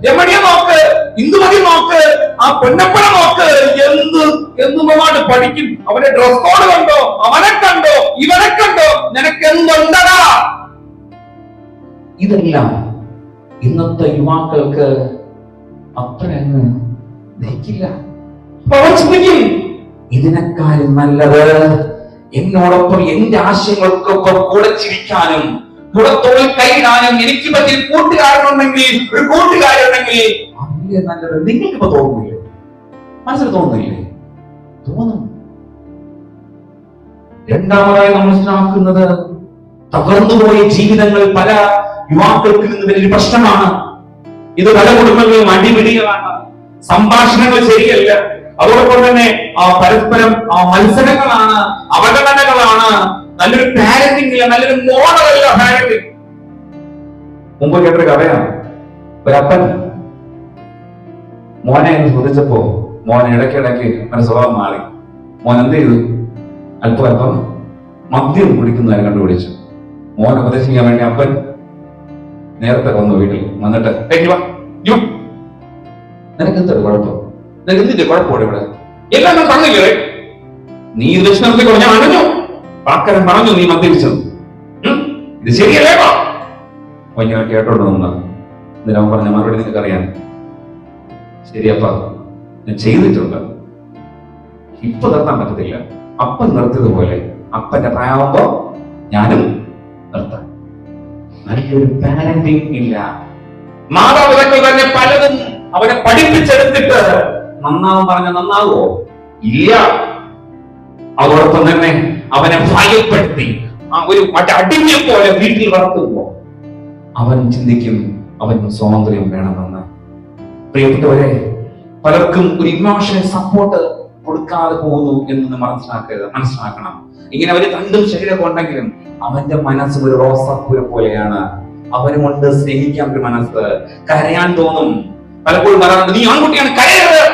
രമണിയെ നോക്ക്, ഇന്ദുമതി നോക്ക്, ആ പൊന്നപ്പനെ നോക്ക്, എന്തുമായിട്ട് പഠിക്കും, അവന്റെ ഡ്രസ് കോഡ് കണ്ടോ, അവനെ കണ്ടോ, ഇവനെ കണ്ടോ, നിനക്ക് എന്തുണ്ടടാ? ഇതെല്ലാം ഇന്നത്തെ യുവാക്കൾക്ക് അത്ര അങ്ങ് ദഹിക്കില്ല. ചിന്തിക്കും, ഇതിനേക്കാളും നല്ലത് എന്നോടൊപ്പം എന്റെ ആശയങ്ങൾക്കൊപ്പം കൂടെ ചിരിക്കാനും കൂടെ തോളിൽ കൈയിടാനും എനിക്ക് പറ്റിയ കൂട്ടുകാരനുണ്ടെങ്കിൽ, ഒരു കൂട്ടുകാരുണ്ടെങ്കിൽ അതിലെ നല്ലത് നിങ്ങൾക്കിപ്പോ തോന്നുന്നില്ലേ? മനസ്സിൽ തോന്നുന്നില്ലേ? തോന്നും. രണ്ടാമതായി നമ്മൾ മനസ്സിലാക്കുന്നത്, തകർന്നുപോയ ജീവിതങ്ങൾ പല യുവാക്കൾക്ക് നിന്ന് വലിയൊരു പ്രശ്നമാണ്. ഇത് പല കുടുംബങ്ങളിലും അടിപിടികളാണ്, സംഭാഷണങ്ങൾ ശരിയല്ല, അതോടൊപ്പം തന്നെ പരസ്പരം മത്സരങ്ങളാണ്, അവഗണനകളാണ്, നല്ലൊരു പാരന്റിംഗ് ഇല്ല, നല്ലൊരു മോഡലല്ല പാരന്റിംഗ്. മുമ്പ് കേട്ടൊരു കഥയാണ്. ഒരപ്പൻ മോനെ എന്ന് ചോദിച്ചപ്പോ മോൻ ഇടയ്ക്കിടയ്ക്ക് അവന്റെ സ്വഭാവം മാറി. മോൻ എന്ത് ചെയ്തു? അല്പം മദ്യം കുടിക്കുന്നതിനെ കണ്ടുപിടിച്ചു. മോനെ ഉപദേശിക്കാൻ വേണ്ടി അപ്പൻ നേരത്തെ വന്നു വീട്ടിൽ വന്നിട്ട്, നിനക്ക് എന്തൊരു കുഴപ്പം? നിനക്ക് എന്തിന്റെ കുഴപ്പമാണ് ഇവിടെ? എല്ലാം ഞാൻ പറഞ്ഞില്ലേ? നീ ദക്ഷിണത്തെ കുറഞ്ഞ അണഞ്ഞു, പാക്കരൻ പറഞ്ഞു നീ മദ്യപിച്ചത്, ഇത് ശരിയല്ലേട്ടോ? ഇങ്ങനെ കേട്ടോണ്ട് നിന്ന എന്തിനാ പറഞ്ഞ മറുപടി നിങ്ങൾക്ക് അറിയാൻ. ശരിയപ്പ, ഞാൻ ചെയ്തിട്ടുണ്ട്, ഇപ്പൊ നിർത്താൻ പറ്റത്തില്ല. അപ്പൻ നിർത്തിയതുപോലെ അപ്പന്റെ പ്രായമാകുമ്പോ ഞാനും നിർത്താം. നല്ലൊരു പാരന്റിംഗ് ഇല്ല. മാതാപിതാക്കൾ തന്നെ പലതും അവനെ പഠിപ്പിച്ചെടുത്തിട്ട് നന്നാവും പറഞ്ഞ നന്നാവോ? ഇല്ല. അതോടൊപ്പം തന്നെ അവനെ ഭയപ്പെടുത്തി ഒരു അടിമയെ പോലെ വീട്ടിൽ വളർത്തുമ്പോ അവൻ ചിന്തിക്കും അവൻ സ്വാതന്ത്ര്യം വേണമെന്ന്. പ്രിയപ്പെട്ടവരെ, പലർക്കും ഒരു ഇമോഷണൽ സപ്പോർട്ട് കൊടുക്കാതെ പോകുന്നു എന്ന് മനസ്സിലാക്കണം. ഇങ്ങനെ അവര് രണ്ടും ശരീരമൊക്കെ ഉണ്ടെങ്കിലും അവന്റെ മനസ്സ് ഒരു റോസാപ്പൂരം പോലെയാണ്. അവന് കൊണ്ട് സ്നേഹിക്കാൻ ഒരു മനസ്സ്, കരയാൻ തോന്നും. പലപ്പോഴും പറയാറുണ്ട്, നീ ആൺകുട്ടിയാണ്, കരയരുത്,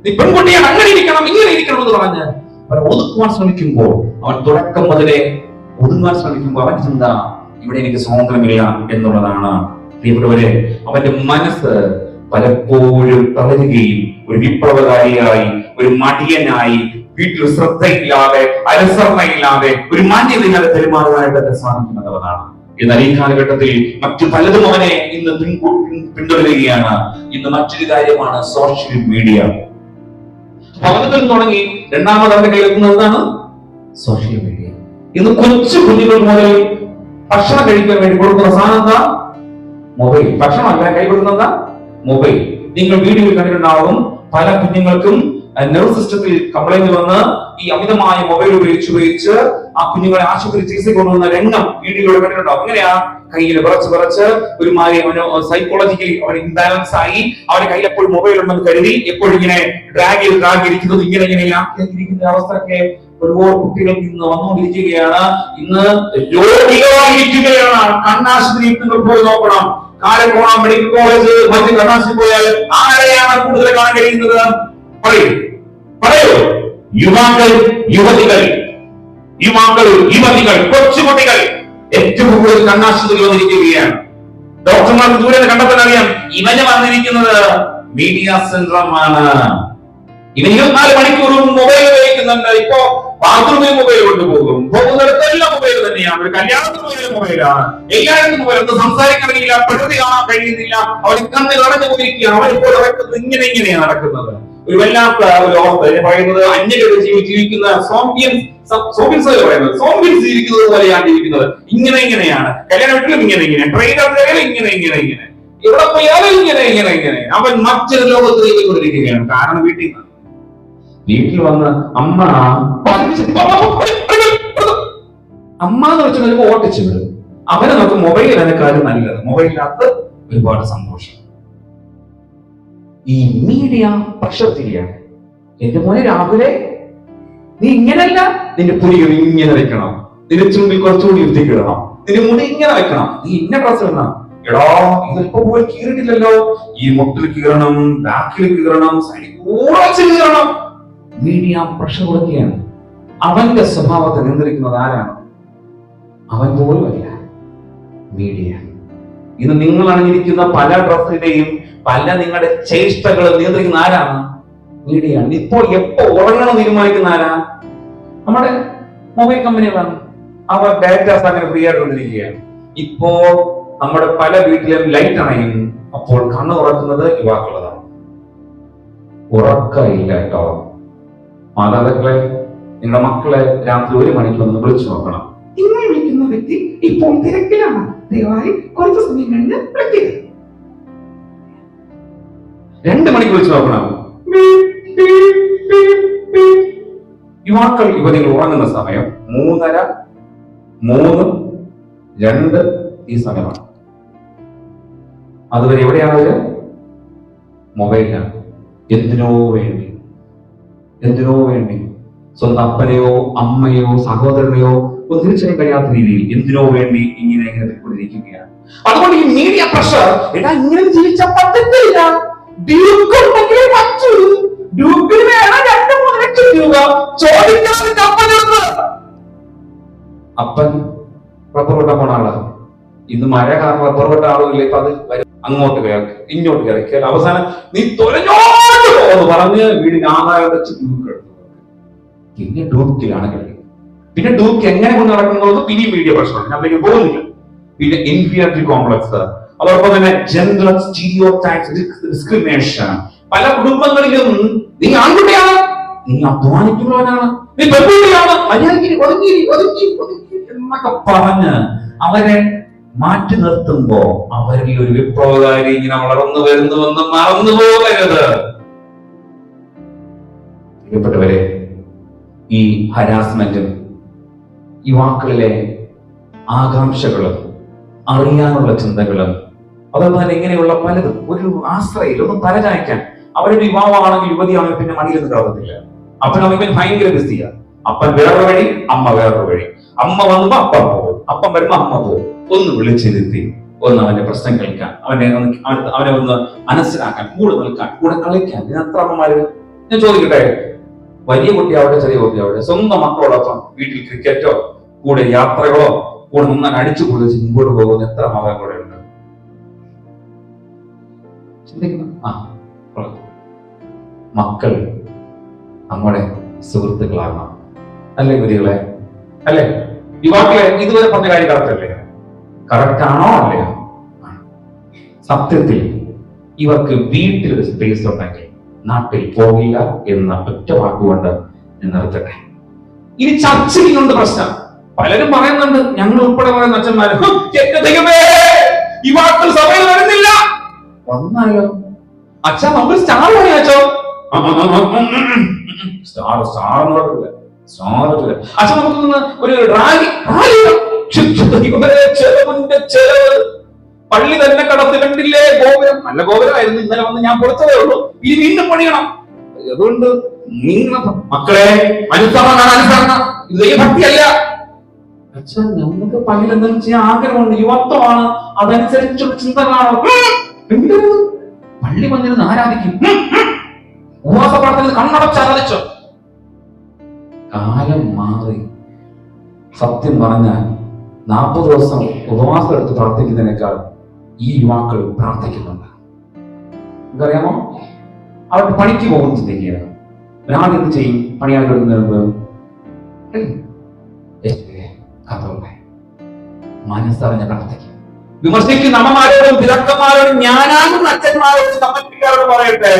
നീ പെൺകുട്ടിയാണ്, അങ്ങനെ ഇരിക്കണം ഇങ്ങനെ ഇരിക്കണം എന്ന് പറഞ്ഞ് അവൻ ഒതുക്കുവാൻ ശ്രമിക്കുമ്പോൾ, അവൻ തുടക്കം മുതലേ ഒതുങ്ങാൻ ശ്രമിക്കുമ്പോൾ അവൻ ചിന്ത ഇവിടെ എനിക്ക് സ്വാതന്ത്ര്യമില്ല എന്നുള്ളതാണ്. പ്രിയപ്പെട്ടവരെ, അവന്റെ മനസ്സ് പലപ്പോഴും തളരുകയും ഒരു വിപ്ലവകാരിയായി, ഒരു മടിയനായി, വീട്ടിൽ ശ്രദ്ധയില്ലാതെ, അനുസരണയില്ലാതെ, ഒരു മാന്യതയില്ലാതെ പെരുമാറുവാനായിട്ട് സാധിക്കുന്നതാണ്. എന്നാൽ ഈ കാലഘട്ടത്തിൽ മറ്റു പലതും അവനെ ഇന്ന് പിന്തുടരുകയാണ്. ഇന്ന് മറ്റൊരു കാര്യമാണ് സോഷ്യൽ മീഡിയ. ഭവനത്തിൽ തുടങ്ങി രണ്ടാമത് അവന്റെ കയ്യിലെത്തുന്നത് എന്താണ്? Social media. ഇന്ന് കൊച്ചു കുഞ്ഞുങ്ങൾ മുതൽ ഭക്ഷണം കഴിക്കാൻ വേണ്ടി കൊടുക്കുന്ന സാധനം എന്താ? മൊബൈൽ. ഭക്ഷണമല്ല, കൈ കൊടുക്കുന്ന മൊബൈൽ. നിങ്ങൾ വീഡിയോയിൽ കണ്ടിട്ടുണ്ടാവും, പല കുഞ്ഞുങ്ങൾക്കും നെർവ് സിസ്റ്റത്തിൽ കംപ്ലൈന്റ് വന്ന് ഈ അമിതമായ മൊബൈൽ ഉപയോഗിച്ച് ആ കുഞ്ഞുങ്ങളെ ആശുപത്രി ചികിത്സ കൊണ്ടുവന്ന രംഗം വീഡിയോയിൽ കണ്ടിട്ടുണ്ടാവും. എങ്ങനെയാ? കയ്യിൽ വിറച്ച് ഒരുമാതിരി അവന് സൈക്കോളജിക്കലി അവൻ ഇംബാലൻസ് ആയി, അവന്റെ കയ്യിൽ എപ്പോഴും മൊബൈൽ ഉണ്ടെന്ന് കരുതി എപ്പോഴും ഇങ്ങനെ ഡ്രാഗ് ഇരിക്കുന്നത്, ഇങ്ങനെ ഇരിക്കുന്ന അവസ്ഥയൊക്കെ ഒരുപാട് കുട്ടികൾ ഇന്ന് വന്നുകൊണ്ടിരിക്കുകയാണ്. ഇന്ന് രോഗികളായിരിക്കുകയാണ്. കണ്ണാശുപത്രിയിൽ നിങ്ങൾ പോയി നോക്കണം. കാലക്കോണം മെഡിക്കൽ കോളേജ്, മറ്റ് കണ്ണാശുപത്രി പോയാൽ ആരെയാണ് കൂടുതൽ കാണാൻ കഴിയുന്നത്? പറയൂ. യുവാക്കൾ, യുവതികൾ, കൊച്ചുകുട്ടികൾ ഏറ്റവും കൂടുതൽ കണ്ണാശുപത്രിയിൽ വന്നിരിക്കുകയാണ്. ഡോക്ടർമാർക്ക് ദൂരെ കണ്ടെത്താൻ അറിയാം, ഇവന് വന്നിരിക്കുന്നത് മീഡിയ സിൻഡ്രോമാണ്. ഇവൻ 24 മണിക്കൂറും മൊബൈൽ ഉപയോഗിക്കുന്നുണ്ട്. ഇപ്പോ ബാത്റൂമിൽ മൊബൈൽ കൊണ്ടുപോകും, പോകുന്നിടത്തെല്ലാം മൊബൈൽ തന്നെയാണ്. ഒരു കല്യാണത്തിന് പോയാലും മൊബൈലാണ്, എല്ലായിടത്തും മൊബൈൽ. സംസാരിക്കാൻ കഴിയില്ല, പ്രകൃതി കാണാൻ കഴിയുന്നില്ല, അവൻ കണ്ണിൽ അടഞ്ഞു പോയിരിക്കുകയാണ്. അവനിപ്പോൾ നടക്കുന്നത് ഇങ്ങനെയാണ് നടക്കുന്നത്. ഒരു വല്ലാത്ത ഒരു അവസ്ഥ. പറയുന്നത് അന്യരുടെ ജീവിക്കുന്ന സോംബിയൻസ് ജീവിക്കുന്നത് പോലെയാണ് ജീവിക്കുന്നത്. ഇങ്ങനെയാണ് കല്യാണ വീട്ടിലും ഇങ്ങനെ, ട്രെയിൻ ഇങ്ങനെ, എവിടെ പോയാലും ഇങ്ങനെ. അവൻ മറ്റൊരു ലോകത്തിലേക്ക് കൊണ്ടിരിക്കുകയാണ്. കാരണം വീട്ടിൽ വന്ന് അമ്മ എന്ന് വെച്ചാൽ ഓട്ടിച്ചു വിടും. അവനെ നമുക്ക് മൊബൈൽ അതിനെക്കാളും നല്ലത്. മൊബൈലിനകത്ത് ഒരുപാട് സന്തോഷം. ഈ മീഡിയ പ്രശ്നത്തിലാണ്. എന്റെ മോനെ, രാവിലെ നീ ഇങ്ങനല്ല, നിന്റെ പുലികൾ ഇങ്ങനെ വെക്കണം, നിന്റെ ചുണ്ടിൽ കുറച്ചുകൂടി ഉയർത്തിക്കിടണം, നിന്റെ മുടി ഇങ്ങനെ വെക്കണം, നീ ഇന്ന ഡ്രസ് ഇടണം. എടാ ഇതിപ്പോ പോയി കീറിട്ടില്ലല്ലോ, ഈ മുട്ടിൽ കീറണം, ബാക്കിൽ കീറണം, കീറണം. മീഡിയ പ്രഷർ കൊടുക്കുകയാണ്. അവന്റെ സ്വഭാവത്തെ നിയന്ത്രിക്കുന്നത് ആരാണ്? അവൻ പോലുമല്ല, മീഡിയ. ഇന്ന് നിങ്ങൾ അണിഞ്ഞിരിക്കുന്ന പല ഡ്രസ്സിന്റെയും പല നിങ്ങളുടെ ചേഷ്ടകളും നിയന്ത്രിക്കുന്ന ആരാണ്? മീഡിയ. ഇപ്പോൾ എപ്പോ ഉറങ്ങണം തീരുമാനിക്കുന്ന ആരാ? നമ്മുടെ മൊബൈൽ കമ്പനികളാണ്. അവർ ഡാറ്റാസ് അങ്ങനെ ഫ്രീ ആയിട്ട് കൊണ്ടിരിക്കുകയാണ്. ഇപ്പോ നമ്മുടെ പല വീട്ടിലും ലൈറ്റ് അണയും, അപ്പോൾ കണ്ണ് തുറക്കുന്നത് യുവാക്കളതാണ്. ഉറക്കമില്ല കേട്ടോ. മാതാപിതാക്കളെ, നിങ്ങളുടെ മക്കളെ രാത്രി 1 മണിക്ക് ഒന്ന് വിളിച്ചു നോക്കണം. നിങ്ങൾ വിളിക്കുന്ന വ്യക്തി ഇപ്പോൾ തിരക്കിലാണ്, ദയവായി കുറച്ച് സമയം കഴിഞ്ഞ് വിളിക്കുക. 2 മണിക്ക് വിളിച്ചു നോക്കണം. യുവാക്കൾ യുവതികൾ ഉറങ്ങുന്ന സമയം 3:30, 3, 2 ഈ സമയമാണ്. അതുവരെ എവിടെയാണ് അവര്? മൊബൈലിലാണ്. എന്തിനോ വേണ്ടി സ്വന്തം അപ്പനെയോ അമ്മയോ സഹോദരനെയോ തിരിച്ചറിയാൻ കഴിയാത്ത രീതിയിൽ എന്തിനോ വേണ്ടി ഇങ്ങനെ കൊണ്ടിരിക്കുകയാണ്. അതുകൊണ്ട് ഈ മീഡിയ പ്രഷർ, എടാ ഇങ്ങനെ ജീവിച്ച പറ്റത്തില്ല, ഡ്യൂക്കിന് വേണം 2-3 ലക്ഷം രൂപ ചോദിക്കാൻ. അപ്പൻ റബ്ബർ വെട്ടാൻ പോണ ആളാ. ഇന്ന് മഴ കാരണം റബ്ബർ വെട്ട ആളുകളില്ല. ഇപ്പൊ അത് വരും, അങ്ങോട്ട് കയറി ഇങ്ങോട്ട് കയറി അവസാനം നീ തൊലഞ്ഞോട്ട് പോകുന്നു പറഞ്ഞ് വീടിന് ആദായം വെച്ച് ഡ്യൂക്ക് എടുത്തു. പിന്നെ ഡ്യൂക്കിലാണ് കളി. പിന്നെ ഡ്യൂക്ക് എങ്ങനെ കൊണ്ട് നടക്കുന്നത് പിന്നെ മീഡിയ പ്രശ്നമാണ്. അതിലേക്ക് പോകുന്നില്ല. പിന്നെ ഇൻഫീരിയോറിറ്റി കോംപ്ലക്സ്, അതോടൊപ്പം തന്നെ ജെൻഡർ സ്റ്റീരിയോടൈപ്സ്, ഡിസ്ക്രിമിനേഷൻ. പല കുടുംബങ്ങളിലും നീ ആൺകുട്ടിയാണ്, നീ അധ്വാനിക്കുന്നവനാണ്, നീ പെൺകുട്ടിയാണ്, എന്നൊക്കെ പറഞ്ഞ് അവരെ മാറ്റി നിർത്തുമ്പോ അവരിൽ ഒരു വിപ്ലവകാരി ഇങ്ങനെ വളർന്നു വരുന്നുവെന്ന് മറന്നു പോകരുത്. പ്രിയപ്പെട്ടവരെ, ഈ ഹരാസ്മെന്റും യുവാക്കളിലെ ആകാംക്ഷകളും അറിയാനുള്ള ചിന്തകളും അതുപോലെ തന്നെ ഇങ്ങനെയുള്ള പലതും ഒരു ആശ്രയിൽ ഒന്ന് തലചായ്ക്കാൻ. അവരുടെ യുവാവാണെങ്കിൽ യുവതിയാണെങ്കിൽ പിന്നെ മടിയിലൊന്നും കിടക്കത്തില്ല. അപ്പനമ്മ ഭയങ്കര ബിസിയാണ്. അപ്പൻ വേറൊരു വഴി, അമ്മ വേറൊരു വഴി. അമ്മ വന്നുമ്പോ അപ്പം പോകും, അപ്പം വരുമ്പോ അമ്മ പോകും. ഒന്ന് വിളിച്ചിരുത്തി ഒന്ന് അവന്റെ പ്രശ്നം കേൾക്കാൻ, അവനെ ഒന്ന് മനസ്സിലാക്കാൻ, കൂടെ നിൽക്കാൻ, കൂടെ കളിക്കാൻ. ഇതിനത്ര അമ്മമാര്. ഞാൻ ചോദിക്കട്ടെ, വലിയ കുട്ടിയാവട്ടെ ചെറിയ കുട്ടിയാവട്ടെ, സ്വന്തം മക്കളോടൊപ്പം വീട്ടിൽ ക്രിക്കറ്റോ കൂടെ യാത്രകളോ കൂടെ നന്നാൻ അടിച്ചു കുളിച്ച് മുമ്പോട്ട് പോകുന്ന എത്ര അമ്മമാർ കൂടെ ഉണ്ട്? ചിന്തിക്കണം. മക്കൾ നമ്മുടെ സുഹൃത്തുക്കളാകണം, അല്ലേ കുട്ടികളെ? അല്ലേ യുവാക്കളെ? ഇതുവരെ പറഞ്ഞ കാര്യം കറക്റ്റ് അല്ലേ? കറക്റ്റ് ആണോ അല്ലയോ? സത്യത്തിൽ ഇവർക്ക് വീട്ടിലൊരു സ്പേസ് ഉണ്ടെങ്കിൽ നാട്ടിൽ പോകില്ല എന്ന ഒറ്റ വാക്കുകൊണ്ട് ഞാൻ നിർത്തട്ടെ. ഇനി ചർച്ചയ്ക്കുണ്ട് പ്രശ്നം. പലരും പറയുന്നുണ്ട്, ഞങ്ങൾ ഉൾപ്പെടെ പറയുന്ന അച്ഛന്മാര്, യുവാക്കൾ സഭയിൽ വരുന്നില്ല. വന്നാലോ അച്ഛൻ, നമുക്ക് സ്റ്റാർ പറയാ അച്ഛോ. അച്ഛൻ നമുക്ക് ഒരു റാലി, പള്ളി തന്നെ കടത്തി കണ്ടില്ലേ ഗോപുരം? നല്ല ഗോപുരമായിരുന്നു, ഇന്നലെ വന്ന് ഞാൻ പൊളിച്ചതേ ഉള്ളൂ, ഇനി വീണ്ടും പണിയണം. അതുകൊണ്ട് നിങ്ങൾ മക്കളെ അനുസരണ, ഇത് ദൈവഭക്തിയല്ല. അച്ഛൻ ഞങ്ങൾക്ക് പള്ളിയിൽ എന്തെങ്കിലും ചെയ്യാൻ ആഗ്രഹമുണ്ട്, യുവത്വമാണ്, അതനുസരിച്ചുള്ള ചിന്തകളാണോ? പള്ളി വന്നിരുന്ന് ആരാധിക്കും, ഉപവാസ പ്രാർത്ഥന കണ്ണടച്ച് ആരാധിച്ചോ? കാലം മാറി. സത്യം പറഞ്ഞാൽ 40 ദിവസം ഉപവാസം എടുത്ത് പ്രാർത്ഥിക്കുന്നതിനേക്കാൾ ഈ യുവാക്കൾ പ്രാർത്ഥിക്കുന്നുണ്ട്. എന്തറിയാമോ? അവർക്ക് പണിക്ക് പോകുന്ന ചിന്തിക്കുകയാണ്. ഒരാൾ എന്ത് ചെയ്യും? പണിയാൻ വരുന്നത് മനസ്സറിഞ്ഞ പ്രാർത്ഥിക്കും. വിമർശിക്കുന്ന അമ്മമാരോടും പിതാക്കന്മാരോടും ഞാനാകുന്ന അച്ഛന്മാരോടും കമന്റുകാരോട് പറയട്ടെ,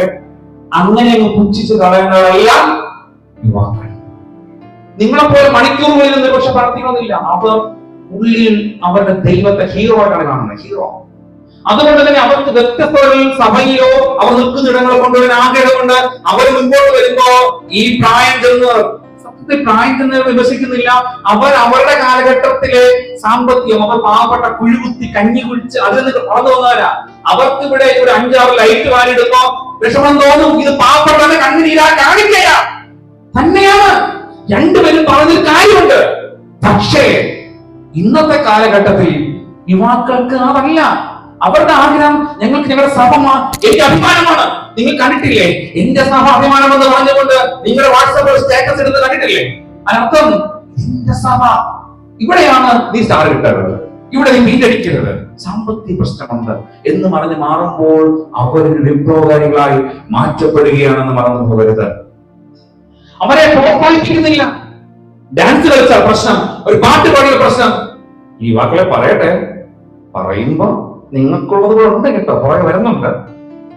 അങ്ങനെ അങ്ങ് പുച്ഛിച്ച് കളയുന്നവരെല്ലാം യുവാക്കൾ. നിങ്ങളെപ്പോലെ മണിക്കൂറുകളിൽ നിന്ന് പക്ഷെ പ്രാർത്ഥിക്കണമെന്നില്ല. അവർ ഉള്ളിൽ അവരുടെ ദൈവത്തെ ഹീറോ ആയിട്ടാണ് കാണുന്നത്, ഹീറോ. അതുകൊണ്ട് തന്നെ അവർക്ക് വ്യത്യസ്തകളിൽ സഭയിലോ അവർ നിൽക്കുന്ന ഇടങ്ങളെ കൊണ്ടുവരാൻ ആഗ്രഹമുണ്ട്. അവർ മുൻപോട്ട് വരുമ്പോ ഈ പ്രായം ചെന്ന് വിമർശിക്കുന്നില്ല. അവർ അവരുടെ കാലഘട്ടത്തിലെ സാമ്പത്തികം, അവർ പാവപ്പെട്ട കുഴികുത്തി കഞ്ഞി കുഴിച്ച് അതിൽ നിന്ന് വളർന്നു വന്നവരാ. അവർക്ക് ഇവിടെ ഒരു 5-6 ലൈറ്റ് വാരിടുമ്പോ വിഷമം തോന്നും. ഇത് പാവപ്പെട്ടവരുടെ കണ്ണുനീരാ കാണിക്കയാ തന്നെയാണ്. രണ്ടുപേരും പറഞ്ഞൊരു കാര്യമുണ്ട്. പക്ഷേ ഇന്നത്തെ കാലഘട്ടത്തിൽ യുവാക്കൾക്ക് അതല്ല. അവരുടെ ആഗ്രഹം ഞങ്ങൾക്ക് ഞങ്ങളുടെ സഭ എനിക്ക് അഭിമാനമാണ്. നിങ്ങൾ കണ്ടിട്ടില്ലേ എന്റെ സഭ അഭിമാനമെന്ന് പറഞ്ഞുകൊണ്ട് നിങ്ങളുടെ വാട്സാപ്പ് സ്റ്റാറ്റസ് എടുത്ത് കണ്ടിട്ടില്ലേ? അതിനർത്ഥം എന്റെ സഭ ഇവിടെയാണ് നീ സ്റ്റാർ കിട്ടരുത്, ഇവിടെ നീ വീണ്ടടിക്കരുത്, സാമ്പത്തിക പ്രശ്നമുണ്ട് എന്ന് പറഞ്ഞ് മാറുമ്പോൾ അവരൊരു വിപ്ലവകാരികളായി മാറ്റപ്പെടുകയാണെന്ന് മറന്നു പോകരുത്. അവരെ പ്രോത്സാഹിപ്പിക്കുന്നില്ല. ഡാൻസ് കളിച്ച പ്രശ്നം, ഒരു പാട്ട് പാടിയ പ്രശ്നം. ഈ വാക്കുകളെ പറയട്ടെ, പറയുമ്പോ നിങ്ങൾക്കുള്ളത് ഉണ്ട് കേട്ടോ, പുറകെ വരുന്നുണ്ട്.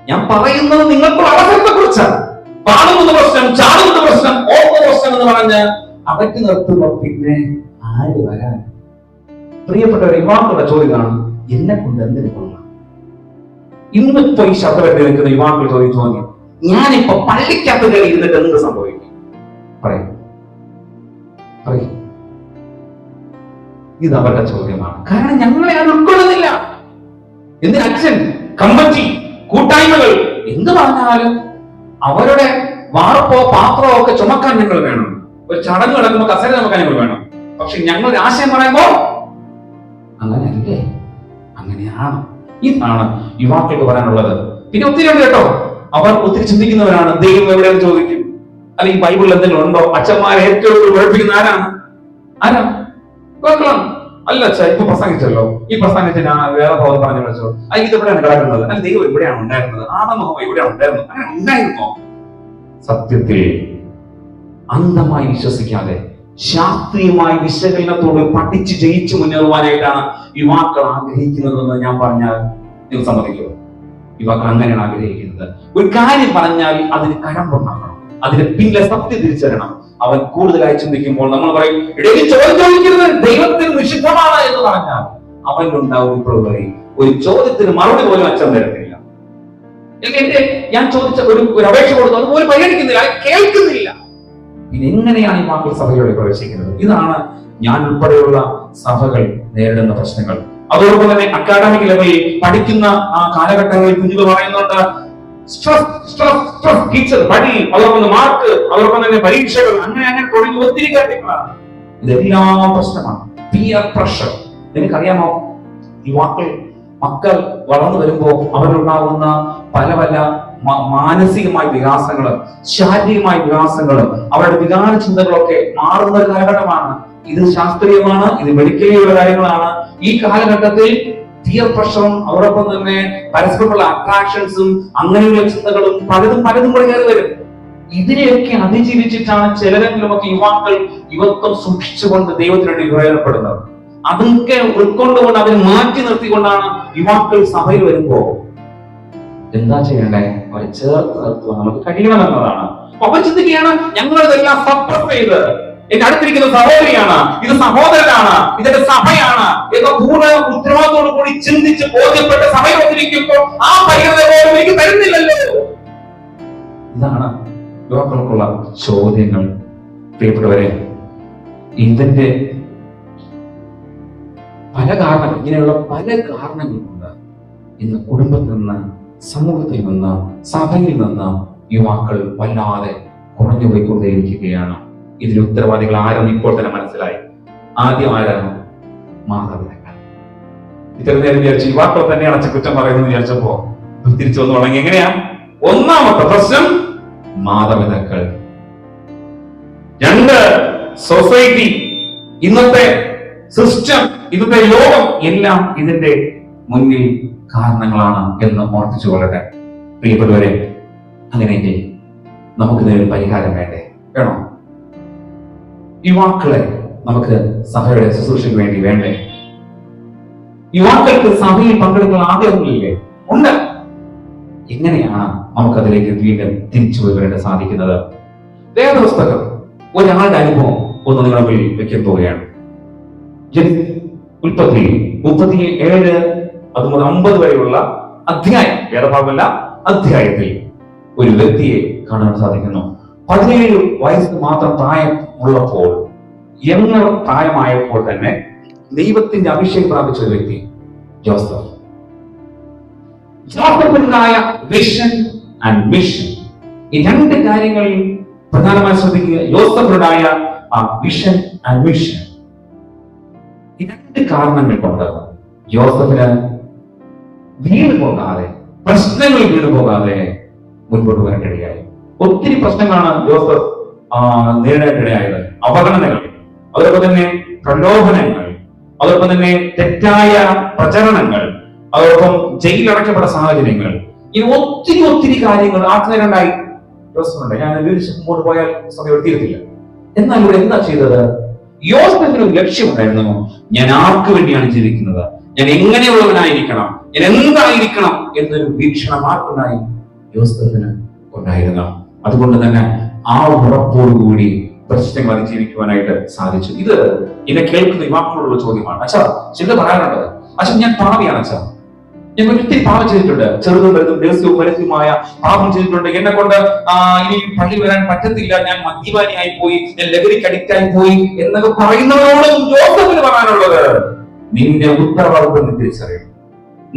ഞാൻ പറയുന്നത് നിങ്ങൾക്കുള്ള അവസരത്തെ കുറിച്ചാണ്. പാടുന്നത് പ്രശ്നം, ചാടുന്നത് പ്രശ്നം, ഓർമ്മ പ്രശ്നം എന്ന് പറഞ്ഞ് അകറ്റി നിർത്തുമ്പോ പിന്നെ ആര് വരാൻ? പ്രിയപ്പെട്ടവർ, യുവാക്കളുടെ ചോദ്യമാണ്, എന്നെ കൊണ്ട് എന്തിനു കൊള്ളാം? ഇന്നിപ്പോ ഈ ശബ്ദത്തിൽ നിൽക്കുന്ന യുവാക്കൾ ചോദ്യം, ഞാനിപ്പോ പള്ളിക്കകത്ത് കയറി ഇരുന്നിട്ട് എന്ത് സംഭവിക്കും? പറയും. ഇത് അവരുടെ ചോദ്യമാണ്. കാരണം ഞങ്ങളെ അത് ഉൾക്കൊള്ളുന്നില്ല. എന്തിന് അച്ഛൻ, കമ്മിറ്റി, കൂട്ടായ്മകൾ എന്ത് പറഞ്ഞാലും അവരുടെ വാർപ്പോ പാത്രമോ ഒക്കെ ചുമക്കാൻ ഞങ്ങൾ വേണം. ഒരു ചടങ്ങ് നടക്കുമ്പോൾ കസേര ചുമക്കാൻ ഞങ്ങൾ വേണം. പക്ഷെ ഞങ്ങൾ ഒരു ആശയം പറയുമ്പോ അങ്ങനെയല്ലേ, അങ്ങനെയാണ്. ഇതാണ് യുവാക്കൾക്ക് പറയാനുള്ളത്. പിന്നെ ഒത്തിരി ഉണ്ട് കേട്ടോ. അവർ ഒത്തിരി ചിന്തിക്കുന്നവരാണ്. ദൈവം എവിടെയെന്ന് ചോദിക്കും, അല്ലെങ്കിൽ ബൈബിളിൽ എന്തെങ്കിലും ഉണ്ടോ? അച്ഛന്മാരെ ഏറ്റവും കുഴപ്പിക്കുന്ന ആരാണ്? അല്ല അച്ഛാ, ഇപ്പൊ പ്രസംഗിച്ചല്ലോ, ഈ പ്രസംഗത്തിന് വേറെ ഭവൻ പറഞ്ഞു വിളിച്ചോ, ഇത് എവിടെയാണ് കിടക്കുന്നത്? അല്ല, ദൈവം എവിടെയാണ് ഉണ്ടായിരുന്നത്? ആദമഹം എവിടെയാണ് ഉണ്ടായിരുന്നത്? അങ്ങനെ ഉണ്ടായിരുന്നോ? സത്യത്തിൽ അന്ധമായി വിശ്വസിക്കാതെ ശാസ്ത്രീയമായി വിശകലനത്തോട് പഠിച്ച് ജയിച്ചു മുന്നേറുവാനായിട്ടാണ് യുവാക്കൾ ആഗ്രഹിക്കുന്നതെന്ന് ഞാൻ പറഞ്ഞാൽ നിങ്ങൾ സമ്മതിക്കുമോ? യുവാക്കൾ അങ്ങനെയാണ് ആഗ്രഹിക്കുന്നത്. ഒരു കാര്യം പറഞ്ഞാൽ അതിന് കഴമ്പുണ്ടാകണം, അതിന് പിന്നിലെ സത്യം തിരിച്ചറിയണം. അവൻ കൂടുതലായി ചിന്തിക്കുമ്പോൾ നമ്മൾ പറയും, ചോദിക്കുന്നത് ദൈവത്തിന് നിഷിദ്ധമാണ് എന്ന് പറഞ്ഞാൽ അവനുണ്ടാവും വിപ്ലവകാരി. ഒരു ചോദ്യത്തിന് മറുപടി പോലും അച്ഛൻ തരത്തില്ല. എന്റെ ഞാൻ ചോദിച്ച ഒരു അപേക്ഷ കൊടുത്തു, അതുപോലെ പരിഗണിക്കുന്നില്ല, കേൾക്കുന്നില്ല. പിന്നെ എങ്ങനെയാണ് ഈ വാക്കിൽ സഭയോടെ പ്രവേശിക്കുന്നത്? ഇതാണ് ഞാൻ ഉൾപ്പെടെയുള്ള സഭകൾ നേരിടുന്ന പ്രശ്നങ്ങൾ. അതോടൊപ്പം തന്നെ അക്കാഡമിക് ലെവലിൽ പഠിക്കുന്ന ആ കാലഘട്ടങ്ങളിൽ കുഞ്ഞുങ്ങൾ പറയുന്നുണ്ട്, പടി, അതോടൊപ്പം മാർക്ക്, അതോടൊപ്പം തന്നെ പരീക്ഷകൾ, അങ്ങനെ തുടങ്ങി ഒത്തിരി കാര്യങ്ങളാണ്. ഇതെല്ലാം പ്രശ്നമാണ്. Peer pressure. നിനക്കറിയാമോ, യുവാക്കൾ മക്കൾ വളർന്നു വരുമ്പോ അവരുണ്ടാകുന്ന പല പല മാനസികമായ വികാസങ്ങളും ശാരീരികമായ വികാസങ്ങളും അവരുടെ വികാര ചിന്തകളൊക്കെ മാറുന്ന ഒരു കാലഘട്ടമാണ്. ഇത് ശാസ്ത്രീയമാണ്, ഇത് മെഡിക്കലിയുള്ള കാര്യങ്ങളാണ്. ഈ കാലഘട്ടത്തിൽ പിയർ പ്രഷറും അതോടൊപ്പം തന്നെ പരസ്പരമുള്ള അട്രാക്ഷൻസും അങ്ങനെയുള്ള ചിന്തകളും പലതും കൂടെ കയറി വരും. ഇതിനെയൊക്കെ അതിജീവിച്ചിട്ടാണ് ചിലരെങ്കിലുമൊക്കെ യുവാക്കൾ യുവത്വം സൂക്ഷിച്ചുകൊണ്ട് ദൈവത്തിന് വേണ്ടി പ്രയോജനപ്പെടുന്നത്. അതൊക്കെ ഉൾക്കൊണ്ടുകൊണ്ട് അതിനെ മാറ്റി നിർത്തിക്കൊണ്ടാണ് യുവാക്കൾ സഭയിൽ വരുമ്പോ എന്താ ചെയ്യണ്ടേ? അവരെ ചേർത്ത് നിർത്തുവാൻ നമുക്ക് കഴിയണമെന്നതാണ്. അപ്പൊ ചിന്തിക്കുകയാണ്, ഞങ്ങളിതെല്ലാം സപ്രസ് ചെയ്ത് എന്റെ അടുത്തിരിക്കുന്ന സഹോദരിയാണ്, ഇത് സഹോദരനാണ്, ഇതെന്റെ സഭയാണ് എന്ന പൂർണ്ണ ഉത്തരവാദിത്തോടു കൂടി ചിന്തിച്ച് ബോധ്യപ്പെട്ട സഭയിൽ വന്നിരിക്കുമ്പോൾ ആ പരിഗണന പോലും എനിക്ക് തരുന്നില്ലല്ലോ. ഇതാണ് യുവാക്കൾക്കുള്ള ചോദ്യങ്ങൾ. പ്രിയപ്പെട്ടവരെ, ഇതിന്റെ പല കാരണങ്ങൾ, ഇങ്ങനെയുള്ള പല കാരണങ്ങളുണ്ട്. ഇന്ന് കുടുംബത്തിൽ നിന്ന്, സമൂഹത്തിൽ നിന്ന്, സഭയിൽ നിന്ന് യുവാക്കൾ വല്ലാതെ കുറഞ്ഞുപോയിക്കൊണ്ടേയിരിക്കുകയാണ്. ഇതിന് ഉത്തരവാദികൾ ആരെന്ന് ഇപ്പോൾ തന്നെ മനസ്സിലായി. ആദ്യം ആരാണ്? മാതാപിതാക്കൾ. ഇത്ര നേരം വിചാരിച്ചു യുവാക്കൾ തന്നെയാണ് അച്ഛൻ കുറ്റം പറയുന്നത് വിചാരിച്ചപ്പോ തിരിച്ചു വന്നു തുടങ്ങി. എങ്ങനെയാ? ഒന്നാമത്തെ പ്രശ്നം മാതാപിതാക്കൾ. രണ്ട്, സൊസൈറ്റി, ഇന്നത്തെ സിസ്റ്റം, ഇന്നത്തെ ലോകം എല്ലാം ഇതിന്റെ മുന്നിൽ കാരണങ്ങളാണ് എന്ന് ഓർത്തിച്ചു കൊള്ളട്ടെ. പ്രിയപ്പെട്ടവരെ, അങ്ങനെയെങ്കിൽ നമുക്ക് ഇതിനൊരു പരിഹാരം വേണോ? യുവാക്കളെ നമുക്ക് സഭയുടെ ശുശ്രൂഷയ്ക്ക് വേണ്ടി വേണ്ടേ? യുവാക്കൾക്ക് സഭയിൽ പങ്കെടുക്കുന്ന ആഗ്രഹങ്ങളില്ലേ? ഉണ്ട്. എങ്ങനെയാണ് നമുക്കതിലേക്ക് വീണ്ടും തിരിച്ചുപോയി വരേണ്ട സാധിക്കുന്നത്? വേദപുസ്തകം ഒരാളുടെ അനുഭവം ഒന്ന് നിങ്ങളുടെ മുന്നിൽ വെക്കാൻ പോവുകയാണ്. ഉൽപ്പത്തി 37 അതുമുതൽ 50 വരെയുള്ള അധ്യായം, വേദഭാഗമല്ല അധ്യായത്തിൽ ഒരു വ്യക്തിയെ കാണാൻ സാധിക്കുന്നു. 17 വയസ്സ് മാത്രം പ്രായമുള്ളപ്പോൾ, യങ്ങർ പ്രായമായപ്പോൾ തന്നെ ദൈവത്തിന്റെ അഭിഷേകം പ്രാപിച്ച ഒരു വ്യക്തി ജോസഫ്. ജോസഫിനുണ്ടായ വിഷൻ ആൻഡ് മിഷൻ, ഈ രണ്ട് കാര്യങ്ങൾ പ്രധാനമായി ശ്രദ്ധിക്കുക. ജോസഫിനുണ്ടായ ആ വിഷൻ ആൻഡ് മിഷൻ, ഈ രണ്ട് കാരണങ്ങൾ കൊണ്ട് ജോസഫിന് വീണ് പോകാതെ, പ്രശ്നങ്ങളിൽ വീണ് പോകാതെ മുൻപോട്ട് വരാൻ ഇടയായി. ഒത്തിരി പ്രശ്നങ്ങളാണ് ജോസഫ് നേരിടാനിടയായത്. അവഗണനകൾ, അതോടൊപ്പം തന്നെ പ്രലോഭനങ്ങൾ, അതോടൊപ്പം തന്നെ തെറ്റായ പ്രചരണങ്ങൾ, അതോടൊപ്പം ജയിലടക്കപ്പെട്ട സാഹചര്യങ്ങൾ, ഇനി ഒത്തിരി കാര്യങ്ങൾ ആത്മീയരുണ്ടായി ജോസഫുണ്ട്. ഞാൻ മുമ്പോട്ട് പോയാൽ സമയം എടുത്തിരുത്തില്ല. എന്നാൽ ഇവിടെ എന്താ ചെയ്തത്? യോസഫിന് ഒരു ലക്ഷ്യമുണ്ടായിരുന്നു. ഞാൻ ആർക്ക് വേണ്ടിയാണ് ജീവിക്കുന്നത്, ഞാൻ എങ്ങനെയുള്ളവനായിരിക്കണം, ഞാൻ എന്തായിരിക്കണം എന്നൊരു വീക്ഷണം ആർക്കുണ്ടായി? യോസഫിന് ഉണ്ടായിരുന്നു. അതുകൊണ്ട് തന്നെ ആ ഉറപ്പോടുകൂടി പ്രശ്നങ്ങൾ അതിജീവിക്കുവാനായിട്ട് സാധിച്ചു. ഇത് എന്നെ കേൾക്കുന്ന യുവാക്കളോടുള്ള ചോദ്യമാണ്. അച്ഛാ, ചില പറയാനുണ്ട്, അച്ഛൻ ഞാൻ പാപിയാണ് അച്ഛാ, ഞാൻ ഒത്തിരി പാപം ചെയ്തിട്ടുണ്ട്, ചെറുതും വലുതും രഹസ്യവും പരസ്യവുമായ പാപം ചെയ്തിട്ടുണ്ട്, എന്നെ കൊണ്ട് ഇനി പള്ളി വരാൻ പറ്റത്തില്ല, ഞാൻ മദ്യപാനിയായി പോയി, ഞാൻ ലഹരിക്ക് അഡിക്റ്റായി പോയി എന്നൊക്കെ പറയുന്നവരോടും ജോസഫിന് പറയാനുള്ളത്, നിന്റെ ഉത്തരവാദിത്വം നീ തിരിച്ചറിയണം,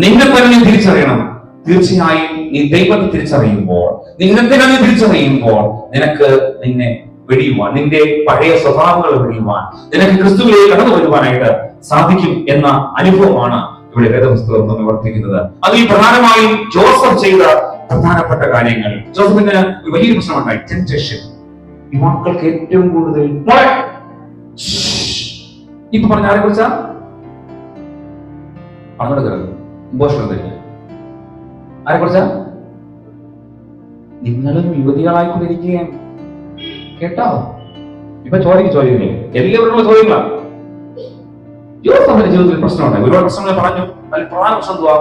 നിന്നെ തന്നെ നീ തിരിച്ചറിയണം. തീർച്ചയായും നീ ദൈവത്തെ തിരിച്ചറിയുമ്പോൾ, നിന്നെ തന്നെ തിരിച്ചറിയുമ്പോൾ നിനക്ക് നിന്നെ വെടിയുവാൻ, നിന്റെ പഴയ സ്വഭാവങ്ങൾ വെടിയുവാൻ, നിനക്ക് ക്രിസ്തുവിലേക്ക് കടന്നു വരുവാനായിട്ട് സാധിക്കും എന്ന അനുഭവമാണ് ഇവിടെ വേദപുസ്തകം നമ്മെ വർദ്ധിക്കുന്നത്. അതിൽ പ്രധാനമായും ജോസഫ് ചെയ്ത പ്രധാനപ്പെട്ട കാര്യങ്ങൾ. ജോസഫിന് ഒരു വലിയ പ്രശ്നമുണ്ടായി, ടെംപ്റ്റേഷൻ. യുവാക്കൾക്ക് ഏറ്റവും കൂടുതൽ ഇപ്പൊ പറഞ്ഞ ആരെ കുറിച്ചാ ആരെ കുറിച്ചാ? നിങ്ങളും യുവതികളായിക്കൊണ്ടിരിക്കുകയാണ് കേട്ടോ. ഇപ്പൊ ചോദിക്കില്ലേ, എല്ലാവരുള്ള ചോദ്യങ്ങളാണ്. ജോസഫിന്റെ ജീവിതത്തിൽ പ്രശ്നമുണ്ടായി, ഒരുപാട് പ്രശ്നങ്ങൾ പറഞ്ഞു. അതിൽ പ്രധാന പ്രശ്നം എന്തുവാ?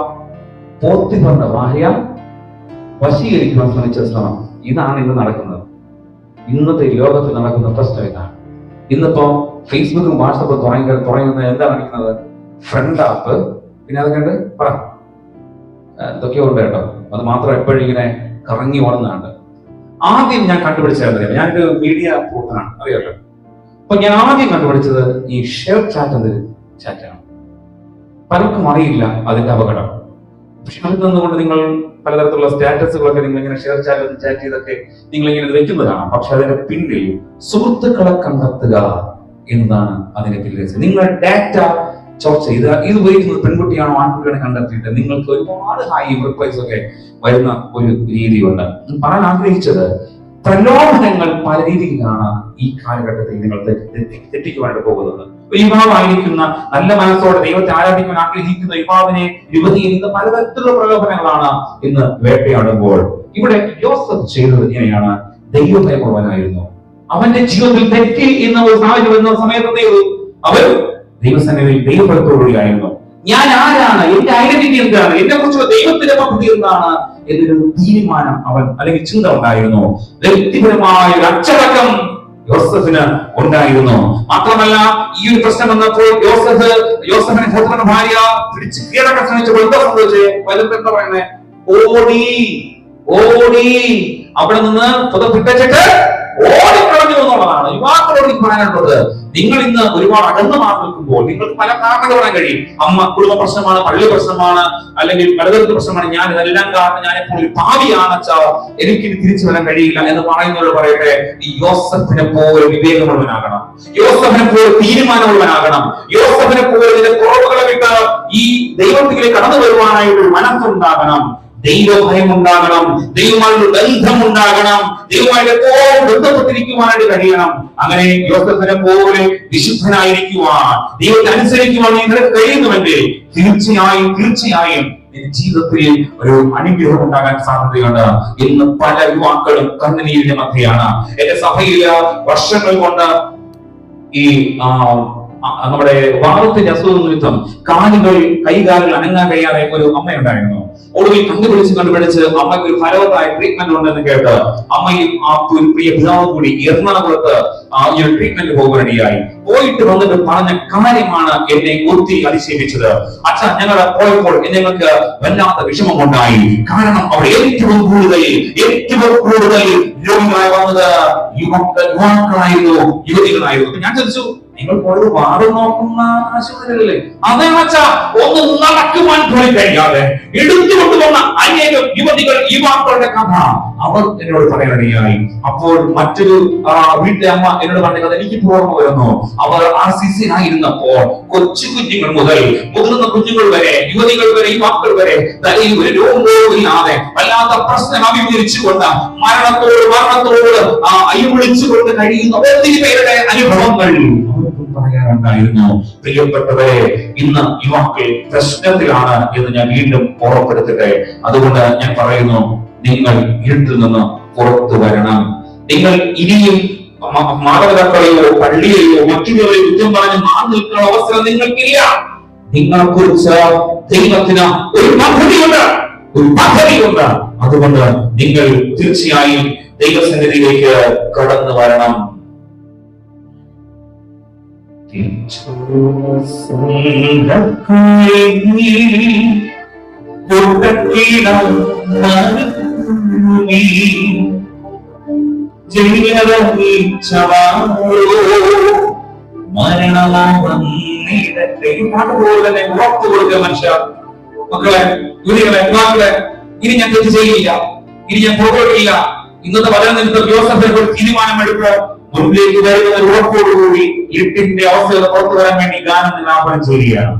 പോത്തിഫറിന്റെ ഭാര്യ വശീകരിക്കുവാൻ ശ്രമിച്ച ശ്രമം. ഇതാണ് ഇന്ന് നടക്കുന്നത്. ഇന്നത്തെ ലോകത്തിൽ നടക്കുന്ന പ്രശ്നം ഇതാണ്. ഇന്നിപ്പോ ഫേസ്ബുക്കും വാട്സപ്പും തുടങ്ങുന്നത് എന്താണ് കാണിക്കുന്നത്? ഫ്രണ്ട് ആപ്പ്, പിന്നെ അതൊക്കെ ഉണ്ട് പറ എന്തൊക്കെയോ ഉണ്ട് കേട്ടോ. അത് മാത്രം എപ്പോഴും ഇങ്ങനെ കറങ്ങി ഓടുന്നതാണ്. ആദ്യം ഞാൻ കണ്ടുപിടിച്ചത്, ഞാനൊരു മീഡിയ പ്രവർത്തനാണ്, അറിയാലോ. അപ്പൊ ഞാൻ ആദ്യം കണ്ടുപിടിച്ചത് ഈ ഷെയർ ചാറ്റ് എന്നൊരു ചാറ്റാണ്. പലർക്കും അറിയില്ല അതിന്റെ അപകടം. പക്ഷെ അതിൽ നിന്നുകൊണ്ട് നിങ്ങൾ പലതരത്തിലുള്ള സ്റ്റാറ്റസുകളൊക്കെ നിങ്ങൾ ഇങ്ങനെ ഷെയർ ചാറ്റ് ചെയ്തൊക്കെ നിങ്ങൾ ഇങ്ങനെ വെക്കുന്നതാണ്. പക്ഷെ അതിന്റെ പിന്നിൽ സുഹൃത്തുക്കളെ കണ്ടെത്തുക എന്നതാണ് അതിന്റെ പിന്നിൽ. നിങ്ങളുടെ ഡാറ്റ ചർച്ച ചെയ്ത് ഇത് ഉപയോഗിക്കുന്നത് പെൺകുട്ടിയാണോ ആൺകുട്ടിയാണോ കണ്ടെത്തിയിട്ട് നിങ്ങൾക്ക് ഒരുപാട് ഹായ് റിപ്ലൈസ് ഒക്കെ വരുന്ന ഒരു രീതിയുണ്ട്. പറയാൻ ആഗ്രഹിച്ചത്, പ്രലോഭനങ്ങൾ പല രീതിയിലാണ് ഈ കാലഘട്ടത്തിൽ നിങ്ങൾ തെറ്റിക്കുവാനായിട്ട് പോകുന്നത്. യുവാവായിരിക്കുന്ന നല്ല മനസ്സോടെ ദൈവത്തെ ആരാധിക്കാൻ ആഗ്രഹിക്കുന്ന യുവതിയെ ഇന്ന് പലതരത്തിലുള്ള പ്രലോഭനങ്ങളാണ് ഇന്ന് വേട്ടയാടുമ്പോൾ. ഇവിടെ യോസഫ് ചെയ്തത് ഇങ്ങനെയാണ്. ദൈവഭയമുള്ളവനായിരുന്നു. അവന്റെ ജീവിതത്തിൽ തെറ്റി എന്ന ഒരു സാഹചര്യം വരുന്ന സമയത്തേ അവൻ ദൈവസന്നിധിയിൽ ദൈവഭക്തോടുകൂടിയായിരുന്നു. ഞാൻ ആരാണ്, എന്റെ ഐഡന്റിറ്റി എന്താണ്, എന്നെ കുറിച്ചുള്ള ദൈവത്തിന്റെ പദ്ധതി എന്താണ് എന്നൊരു തീരുമാനം അവൻ അല്ലെങ്കിൽ ചിന്ത ഉണ്ടായിരുന്നു. വ്യക്തിപരമായ ഒരു അച്ചടക്കം യോസഫിന് ഉണ്ടായിരുന്നു. മാത്രമല്ല, ഈ ഒരു പ്രശ്നം വന്നപ്പോൾ യോസഫിനെ ഭാര്യ പിടിച്ച് കീഴടക്കാൻ ശ്രമിച്ചപ്പോൾ എന്താ സംഭവിച്ചേ? എന്താ പറയുന്നത്? ഓടി അവിടെ നിന്ന് പുതപ്പിട്ടിട്ട് ഓടിക്കളഞ്ഞു എന്നുള്ളതാണ്. യുവാക്കളോട് പറയാനുള്ളത്, നിങ്ങൾ ഇന്ന് ഒരുപാട് അകന്നു മാറിക്കുമ്പോൾ നിങ്ങൾക്ക് പല കാരണങ്ങൾ പറയാൻ കഴിയും. അമ്മ കുടുംബ പ്രശ്നമാണ്, പള്ളി പ്രശ്നമാണ്, അല്ലെങ്കിൽ പലതരത്തിൽ പ്രശ്നമാണ്, ഞാൻ ഇതെല്ലാം കാരണം ഞാൻ എപ്പോൾ ഒരു പാവിയാണ്, എനിക്ക് തിരിച്ചു വരാൻ കഴിയില്ല എന്ന് പറയുന്നവരോട് പറയട്ടെ, ഈ യോസഫിനെ പോലെ വിവേകമുള്ളവനാകണം, യോസഫിനെ പോലെ തീരുമാനമുള്ളവനാകണം, യോസഫിനെ പോലെ ഇതിന്റെ കുറവുകളെ വിട്ട് ഈ ദൈവത്തിലേക്ക് കടന്നു വരുവാനായിട്ടൊരു മനസ്സുണ്ടാകണം, ദൈവഭയം ഉണ്ടാകണം, ദൈവമായുള്ള ബന്ധമുണ്ടാകണം, ദൈവമായിട്ട് എപ്പോഴും ബന്ധപ്പെട്ടിരിക്കുവാനായിട്ട് കഴിയണം. അങ്ങനെ യോസഫിനെ പോലെ വിശുദ്ധനായിരിക്കുവാൻ, ദൈവത്തെ അനുസരിക്കുവാൻ നിങ്ങൾക്ക് കഴിയുന്നുവെങ്കിൽ തീർച്ചയായും ജീവിതത്തിൽ ഒരു അനുഗ്രഹം ഉണ്ടാകാൻ സാധ്യതയുണ്ട്. ഇന്ന് പല യുവാക്കളും കണ്ണുനീരിന്റെ മധ്യയാണ്. എന്റെ സഭയില് വർഷങ്ങൾ കൊണ്ട് ഈ നമ്മുടെ വാദത്തിന്റെ അസുഖ നിമിത്തം കൈകാലുകൾ അനങ്ങാൻ കഴിയാതെ ഒരു അമ്മയുണ്ടായിരുന്നു. ഒടുവിൽ കണ്ടുപിടിച്ച് അമ്മയ്ക്ക് ഒരു ഫലവത്തായ ട്രീറ്റ്മെന്റ് ഉണ്ടെന്ന് കേട്ട് അമ്മയും ആ പ്രിയ പിതാവും കൂടി എറണാകുളത്ത് ഈ ഒരു ട്രീറ്റ്മെന്റ് പോകാനിടയായി. പോയിട്ട് വന്നിട്ട് പറഞ്ഞ കാര്യമാണ് എന്നെ ഒത്തിരി അതിശയിപ്പിച്ചത്. അച്ഛാ, ഞങ്ങൾ പോയപ്പോൾ ഞങ്ങൾക്ക് വല്ലാത്ത വിഷമമുണ്ടായി. കാരണം അവിടെ ഏറ്റവും കൂടുതൽ രോഗികളായി വന്നത് യുവാക്കളായിരുന്നു, യുവതികളായിരുന്നു. ഞാൻ ചോദിച്ചു, നിങ്ങൾ പോയത് വാദം നോക്കുന്ന ആശുപത്രിയല്ലേ? അതേ വച്ചാ ഒന്ന് നടക്കുവാൻ പോയി കഴിയാതെ എടുത്തുകൊണ്ടുവന്ന അനേകം യുവതികളുടെ കഥ അവർ എന്നോട് പറയാനിടയായി. അപ്പോൾ മറ്റൊരു വീട്ടിലെ അമ്മ എന്നോട് പറഞ്ഞത് എനിക്ക് ഓർമ്മ വരുന്നു. അവർ RCC-ആയിരുന്നപ്പോൾ കൊച്ചു കുഞ്ഞുങ്ങൾ മുതൽ മുതിർന്ന കുഞ്ഞുങ്ങൾ വരെ, യുവതികൾ വരെ, യുവാക്കൾ വരെ തലയിൽ ഒരു രോഗവും ഇല്ലാതെ വല്ലാത്ത പ്രശ്നം അഭിമുഖീകരിച്ചുകൊണ്ട് മരണത്തോട് അയ്യുവിളിച്ചുകൊണ്ട് കഴിയുന്ന ഒത്തിരി പേരുടെ അനുഭവങ്ങൾ പറയാറുണ്ടായിരുന്നു. പ്രിയപ്പെട്ടവരെ, ഇന്ന് യുവാക്കൾ പ്രശ്നത്തിലാണ് എന്ന് ഞാൻ വീണ്ടും ഓർമ്മപ്പെടുത്തട്ടെ. അതുകൊണ്ട് ഞാൻ പറയുന്നു, നിങ്ങൾ ഇരുട്ടിൽ നിന്ന് പുറത്തു വരണം. നിങ്ങൾ ഇനിയും മാതാപിതാക്കളെയോ പള്ളിയെയോ മറ്റുള്ളവരെ കുറ്റം പറഞ്ഞ് മാറി നിൽക്കുന്ന അവസരം നിങ്ങൾക്കില്ല. നിങ്ങളെക്കുറിച്ച് ദൈവത്തിന് ഒരു പദ്ധതിയുണ്ട്. അതുകൊണ്ട് നിങ്ങൾ തീർച്ചയായും ദൈവസന്നിധിയിലേക്ക് കടന്നു വരണം. മനുഷ്യ മക്കളെ, യുവതികളെ, യുവാക്കളെ, ഇനി ഞാൻ തെറ്റ് ചെയ്യില്ല, ഇനി ഞാൻ പുറകോട്ടില്ല. ഇന്നത്തെ വചനം നിമിത്തം യോസേഫിനെ ഒരു തീരുമാനമെടുത്ത് മുൻപിലേക്ക് വരുന്ന ഉറപ്പോടുകൂടി ഇരുട്ടിന്റെ അവസ്ഥകൾ പുറത്തു വരാൻ വേണ്ടി ഗാനം നിലാപനം ചെയ്യുകയാണ്.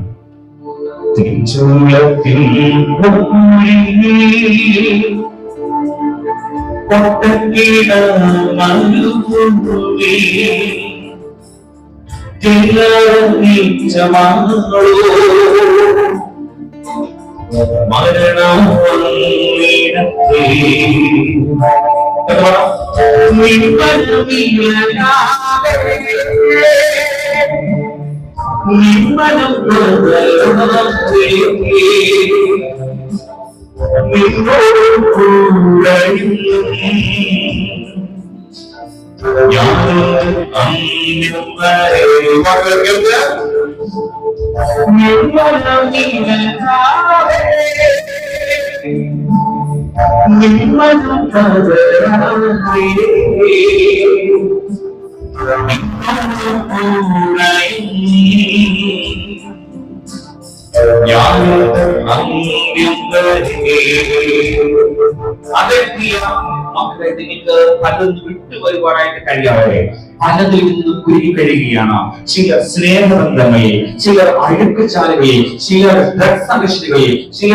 മക്കളെ, നിങ്ങൾക്ക് പലതും വിട്ടുവരുവാനായിട്ട് കഴിയാതെ പലതിൽ നിന്നും കുരുങ്ങി കഴിയുകയാണ്. ചിലർ സ്നേഹബന്ധങ്ങളിൽ, ചിലർ അഴുക്കുചാലുകളിൽ, ചിലർ ഡ്രഗ്സ് അഡിക്ഷനുകളിൽ, ചില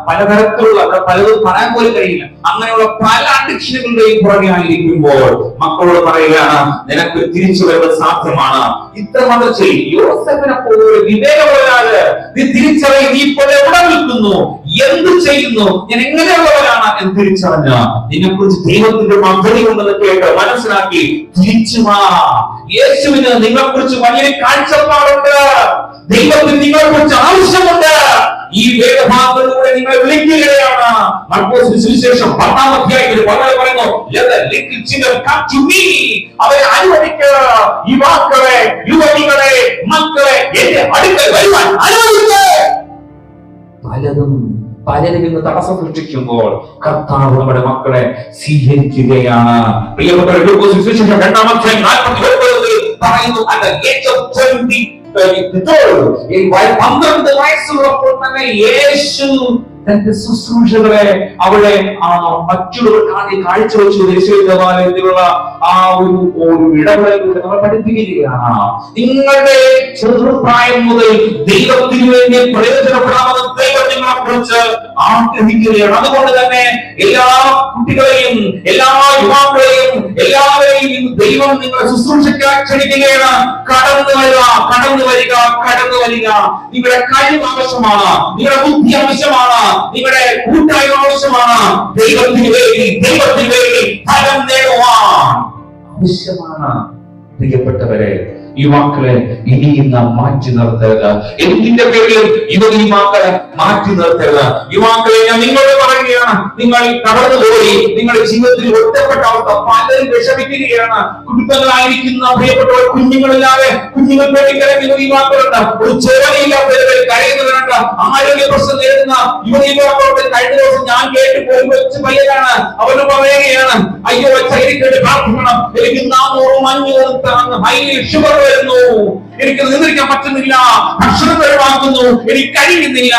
പലതരത്തിലുള്ള പലതും പറയാൻ പോലും കഴിയില്ല. അങ്ങനെയുള്ള പല അഡിക്ഷനുകളുടെയും പുറകെ ആയിരിക്കുമ്പോൾ മക്കളോട് പറയുകയാണ്, നിനക്ക് തിരിച്ചു വരുന്നത് സാധ്യമാണ്. ഇത്രമാത്രം ചെയ്യും. യോസേഫിനെ പോലെ വിവേകമുള്ളവരാണ്. നീ തിരിച്ചറിയും, നീ ഇപ്പോൾ എവിടെ നിൽക്കുന്നു, എന്ത് ചെയ്യുന്നു, ഞാൻ എങ്ങനെയുള്ളവരാണ് എന്ന് തിരിച്ചറിഞ്ഞ നിന്നെക്കുറിച്ച് ദൈവത്തിന്റെ പദ്ധതി ഉണ്ടെന്ന് കേട്ട് മനസ്സിലാക്കി തിരിച്ചു വാ. യേശുവിന് നിങ്ങളെക്കുറിച്ച് വലിയൊരു കാഴ്ചപ്പാടുണ്ട്. ദൈവത്തിന് നിങ്ങളെക്കുറിച്ച് ആവശ്യമുണ്ട്. ഈ വേദഭാഗങ്ങളിലൂടെ നിങ്ങളെ വിളിക്കുകയാണ്. മർക്കോസ് സുവിശേഷം 10-ാം അധ്യായത്തിൽ വളരെ പറയുന്നു, let the little children come to me. അവരെ അനുവദിക്കുക. യുവാക്കളെ, യുവതികളെ, മക്കളെ എന്റെ അടുക്കൽ വരുവാൻ അനുവദിക്കുക. പലരും ഇന്ന് തടസ്സം സൃഷ്ടിക്കുമ്പോൾ കർത്താവ് നമ്മുടെ മക്കളെ സ്വീകരിക്കുകയാണ്. പ്രിയപ്പെട്ടവരെ, 2-ാം അധ്യായം 41 പറയുന്നു, at the age of 12 വയസ്സുള്ളപ്പോൾ തന്നെ യേശു തന്റെ ശുശ്രൂഷകളെ അവിടെ മറ്റുള്ളവർക്ക് കാഴ്ചവെച്ചു. ദേശീയത്തിലുള്ള ആ ഒരു ഇടപെടലിലൂടെ നമ്മൾ പഠിപ്പിക്കുകയാണ്. നിങ്ങളുടെ ചെറുപ്രായം മുതൽ ദൈവത്തിന് വേണ്ടി പ്രയോജനപ്പെടാമെന്ന് ദൈവം നിങ്ങളെ കുറിച്ച് ആഗ്രഹിക്കുകയാണ്. അതുകൊണ്ട് തന്നെ എല്ലാ കുട്ടികളെയും, എല്ലാ യുവാക്കളെയും, എല്ലാവരെയും ദൈവം നിങ്ങളെ ശുശ്രൂഷയ്ക്കാൻ ക്ഷണിക്കുകയാണ്. കടന്നു വരിക, കടന്നു വരിക, കടന്നു വരിക. നിങ്ങളുടെ കഴിവ് ആവശ്യമാണ്, നിങ്ങളുടെ ബുദ്ധി ആവശ്യമാണ്, നിങ്ങളുടെ കൂട്ടായ്മ ആവശ്യമാണ്. ദൈവത്തിന് വേണ്ടി ഫലം നേടുവാൻ ആവശ്യമാണ്. പ്രിയപ്പെട്ടവരെ, യുവാക്കളെ ഇനിയും നാം മാറ്റി നിർത്തരുത്. എന്തിന്റെ പേരിലും യുവതിമാക്കളെ മാറ്റി നിർത്തരുത്. യുവാക്കളെ, ഞാൻ നിങ്ങളോട് പറയുകയാണ്, നിങ്ങൾ കടന്നുപോയി നിങ്ങളുടെ ജീവിതത്തിൽ ഒറ്റപ്പെട്ട അവസ്ഥ പലരും വിഷമിക്കുകയാണ്. കുടുംബങ്ങളായിരിക്കുന്ന പ്രിയപ്പെട്ടവർ, കുഞ്ഞുങ്ങളില്ലാതെ കുഞ്ഞുങ്ങൾ പേടിക്കലം യുവതിമാക്കളുണ്ട്. ഒരു ജോലിയില്ലാത്തവർ കഴിയുന്നവരുണ്ട്. ആരോഗ്യ പ്രശ്നം നേരിടുന്ന യുവതിമാക്കളുടെ കഴിഞ്ഞ ദിവസം ഞാൻ കേട്ട് പോയി വെച്ച് പയ്യനാണ്. അവര് പറയുകയാണ്, അയ്യോ ചൈരിക്കേണ്ടി പ്രാർത്ഥിക്കണം, എനിക്ക് 400-500 ഹൈ ഷുഗർ വരുന്നു, എനിക്ക് നിയന്ത്രിക്കാൻ പറ്റുന്നില്ല, ഭക്ഷണം കഴിവാക്കുന്നു, എനിക്ക് കഴിയുന്നില്ല.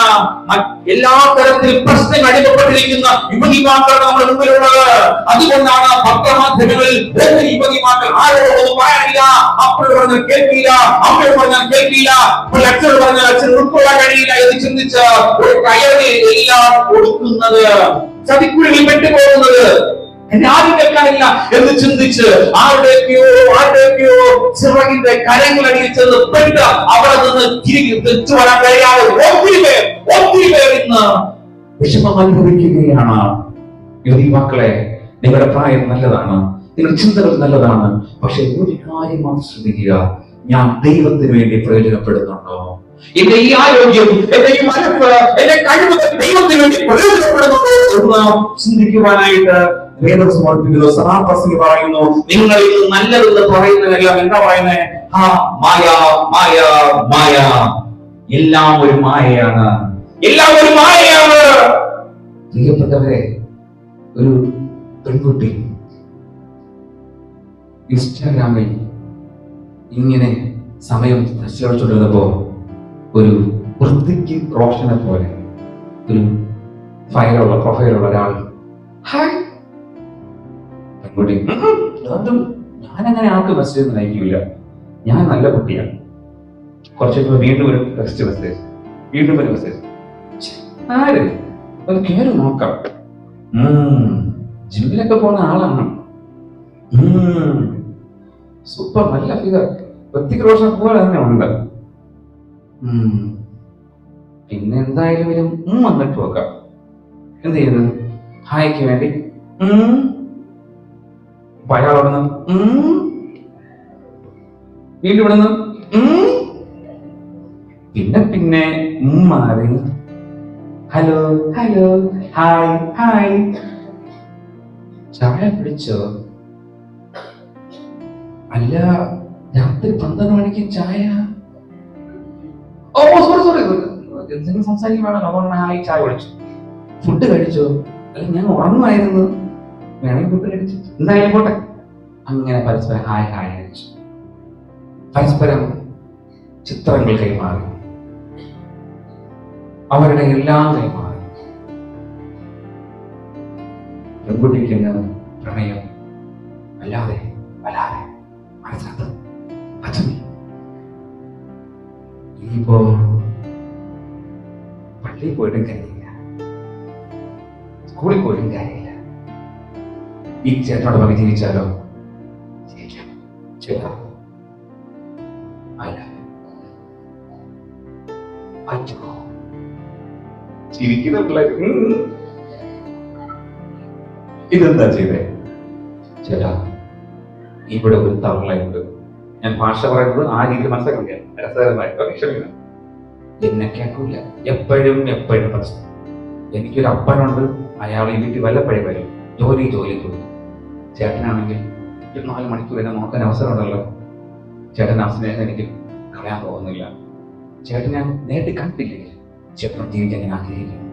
എല്ലാ തരത്തിൽ പ്രശ്നങ്ങൾ അനുഭവപ്പെട്ടിരിക്കുന്ന യുവതിമാക്കൾ നമ്മുടെ മുമ്പിലുള്ളത്. അതുകൊണ്ടാണ് പത്രമാധ്യമങ്ങളിൽ യുവതിമാക്കൾ ആരോടൊന്നും പറയാനില്ല, അപ്പോഴും പറഞ്ഞാൽ കേൾക്കില്ല, അമ്മയോട് പറഞ്ഞാൽ കേൾക്കില്ല, അച്ഛനോട് പറഞ്ഞാൽ അച്ഛൻ ഉൾക്കൊള്ളാൻ കഴിയില്ല എന്ന് ചിന്തിച്ച് ഒരു കയറി എല്ലാം കൊടുക്കുന്നത്, ചതിക്കുഴികളിൽ പെട്ടുപോകുന്നത്, എന്നെ ആരും കേൾക്കാനില്ല എന്ന് ചിന്തിച്ച് ആരുടെയൊക്കെയോ ചിറകിന്റെ കരങ്ങളടിയിൽ ചെന്ന് പെട്ട് അവിടെ നിന്ന് തിരിച്ചു വരാൻ കഴിയാതെ ഒത്തിരി പേർ ഇന്ന് വിഷമം അനുഭവിക്കുകയാണ്. യുവതിമക്കളെ, നിങ്ങളുടെ പ്രായം നല്ലതാണ്, നിങ്ങളുടെ ചിന്തകൾ നല്ലതാണ്, പക്ഷെ ഒരു കാര്യം മാത്രം ശ്രദ്ധിക്കുക, ഞാൻ ദൈവത്തിന് വേണ്ടി പ്രയോജനപ്പെടുന്നുണ്ടോ? എന്റെ ഈ ആരോഗ്യം, എന്റെ ഈ മനസ്സ്, എന്റെ കഴിവുകൾ ദൈവത്തിന് വേണ്ടി പ്രയോജനപ്പെടുന്നുണ്ടോ എന്ന് ചിന്തിക്കുവാനായിട്ട് വേദം സമർപ്പിക്കുന്നു. സഭാപ്രസംഗി പറയുന്നു, നിങ്ങൾ ഇന്ന് നല്ലതെന്ന് പറയുന്നതെല്ലാം എന്താ പറയുന്നത്? മായ, മായ, മായ. എല്ലാം ഒരു മായയാണ്, എല്ലാം ഒരു മായയാണ്. പ്രിയപ്പെട്ടവരെ, ഒരു പെൺകുട്ടി ഇൻസ്റ്റാഗ്രാമിൽ ഇങ്ങനെ സമയം നശിച്ചുകൊണ്ടിരുന്നപ്പോ ഒരു വൃത്തിക്ക് റോഷനെ പോലെ ഒരു പ്രൊഫൈലുള്ള ഒരാൾ ഹായ് പെൺകുട്ടി, ഞാനങ്ങനെ ആർക്ക് മെസ്സേജ് ഒന്നും അയക്കില്ല, ഞാൻ നല്ല കുട്ടിയാണ്. കുറച്ച് വീണ്ടും ഒരു ടെക്സ്റ്റ് മെസ്സേജ്, വീണ്ടും ഒരു മെസ്സേജ്, ആര് അത് കയറി നോക്കാം, ജിമ്മിലൊക്കെ പോകുന്ന ആളാണ്, സൂപ്പർ, നല്ല ഫിഗർ, വൃത്തിക്ക് റോഷൻ പോലെ തന്നെ ഉണ്ട്. പിന്നെ എന്തായാലും വരും വന്നിട്ട് നോക്കാം. എന്ത് ചെയ്യുന്നു? ഹായ്ക്ക് വേണ്ടി അയാളോട് വീണ്ടും ഇവിടുന്ന് പിന്നെ മാറി ഹലോ ഹലോ ഹായ് ഹായ്, ചായ പിടിച്ചോ? അല്ല, രാത്രി 12 മണിക്ക് ചായ? ഓ സോറി, എന്തെങ്കിലും സംസാരിക്കുവാണല്ലോ, അതുകൊണ്ട് ഹായ് ചായ കുടിച്ചു. ഫുഡ് കഴിച്ചോ? അല്ല, ഞാൻ ഉറങ്ങുമായിരുന്നു, വേണമെങ്കിൽ ഫുഡ് കഴിച്ചു, എന്തായാലും പോട്ടെ. അങ്ങനെ പരസ്പരം ഹായ് ഹായ് കഴിച്ചു, പരസ്പരം ചിത്രങ്ങൾ കൈമാറി, അവരുടെ എല്ലാം കൈമാറി. പെൺകുട്ടിക്ക് പ്രണയം അല്ലാതെ മനസ്സിനകത്ത് പച്ചമി. ഇനിയിപ്പോ പള്ളിയിൽ പോയിട്ടും കാര്യമില്ല, സ്കൂളിൽ പോയിട്ടും കാര്യമില്ല, ഈ ചേട്ടനോട് പറഞ്ഞ് ജീവിച്ചാലോ? ജീവിക്കാം. ചേട്ടാ അല്ല, ചിരിക്കുന്ന പിള്ളേർ ഇതെന്താ ചെയ്തേ? ചേട്ടാ, ഇവിടെ ഒരു തവളയുണ്ട്. ഞാൻ ഭാഷ പറയുന്നത് ആ രീതിയിൽ മനസ്സിലാക്കില്ല, രസകരമായി എന്നെ കേൾക്കൂല, എപ്പോഴും പ്രശ്നം. എനിക്കൊരു അപ്പനുണ്ട്, അയാൾ ഈ വീട്ടിൽ വല്ലപ്പോഴും വരും, ജോലി ചേട്ടനാണെങ്കിൽ 4 മണിക്കൂർ എന്നെ നോക്കാൻ അവസരമുണ്ടല്ലോ. ചേട്ടൻ അവസരം എനിക്ക് കളയാൻ തോന്നുന്നില്ല. ചേട്ടൻ ഞാൻ നേരിട്ട് കണ്ടില്ലേ, ചേട്ടൻ ജീവിക്കാൻ ഞാൻ ആഗ്രഹിക്കുന്നു.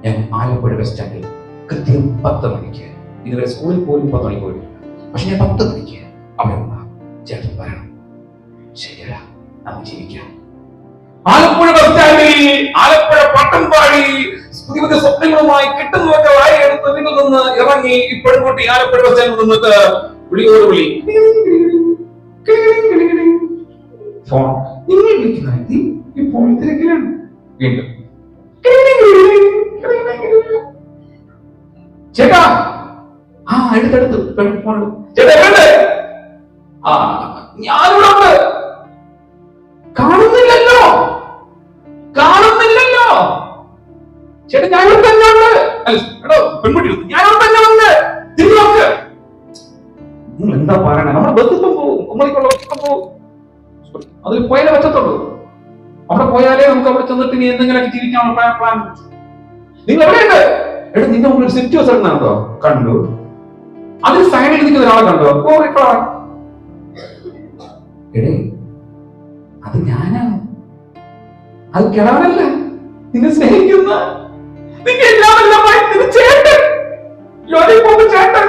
ഞാൻ ആലപ്പുഴ ബസ് സ്റ്റാൻഡിൽ കൃത്യം 10 മണിക്ക്, ഇതുവരെ സ്കൂളിൽ പോലും 10 മണിക്ക് പോയിട്ടില്ല, പക്ഷെ ഞാൻ 10 മണിക്ക് അവിടെ ഉണ്ടാകും. ചേട്ടൻ പറയണം, ശരിയല്ല, നമുക്ക് ജീവിക്കാം. ആലപ്പുഴ ബസ് സ്റ്റാൻഡിൽ, ആലപ്പുഴ പട്ടംപാടി പുതിയ സ്വപ്നങ്ങളുമായി കിട്ടുന്നതൊക്കെ വാരിയെടുത്ത് നിങ്ങൾ നിന്ന് ഇറങ്ങി ഈ പെൺകുട്ടി ആലപ്പുഴ ബസ് സ്റ്റാൻഡിൽ നിന്നിട്ട് വിളിയോട് വിളി. ഫോൺ നിങ്ങൾ വിളിക്കുന്ന വ്യക്തി ഇപ്പോൾ തിരക്കിലാണ്. വീണ്ടും ചേട്ടാ, എടുത്തെടുത്തു ചേട്ടാ, ഞാനിവിടെ ഉണ്ട്, കാണുന്നില്ലല്ലോ ചേട്ടാ, ഞാനിവിടെ തന്നെ ഉണ്ട്. എടോ പെൺകുട്ടി, ഞാനിവിടെ തന്നെ ഉണ്ട്, തിരിഞ്ഞു നോക്ക്. നിങ്ങൾ എന്താ പറയണേ? നമ്മുടെ ബസ്സിപ്പം പോവും, കുമ്മളിക്കുള്ള ബസ്സിപ്പം പോവും, അതിൽ പോയാലേ പറ്റത്തുള്ളൂ. അവിടെ പോയാലേ നമുക്ക് അവിടെ ചെന്നിട്ട് ഇനി എന്തെങ്കിലുമൊക്കെ ചിരിക്കാനുള്ള പ്ലാൻ. നിങ്ങൾ എവിടെയുണ്ട്? എടാ, നിന്റെ മുമ്പിൽ സെറ്റ് ബസ് ഇടുന്നുണ്ടോ? കണ്ടു. അതിൽ സൈഡിൽ നിൽക്കുന്ന ഒരാളെ കണ്ടോ? എടേ, അത് ഞാനാണ്, അത് കിടാനല്ല, നിന്നെ സ്നേഹിക്കുന്ന ചേട്ടൻ, ചേട്ടൻ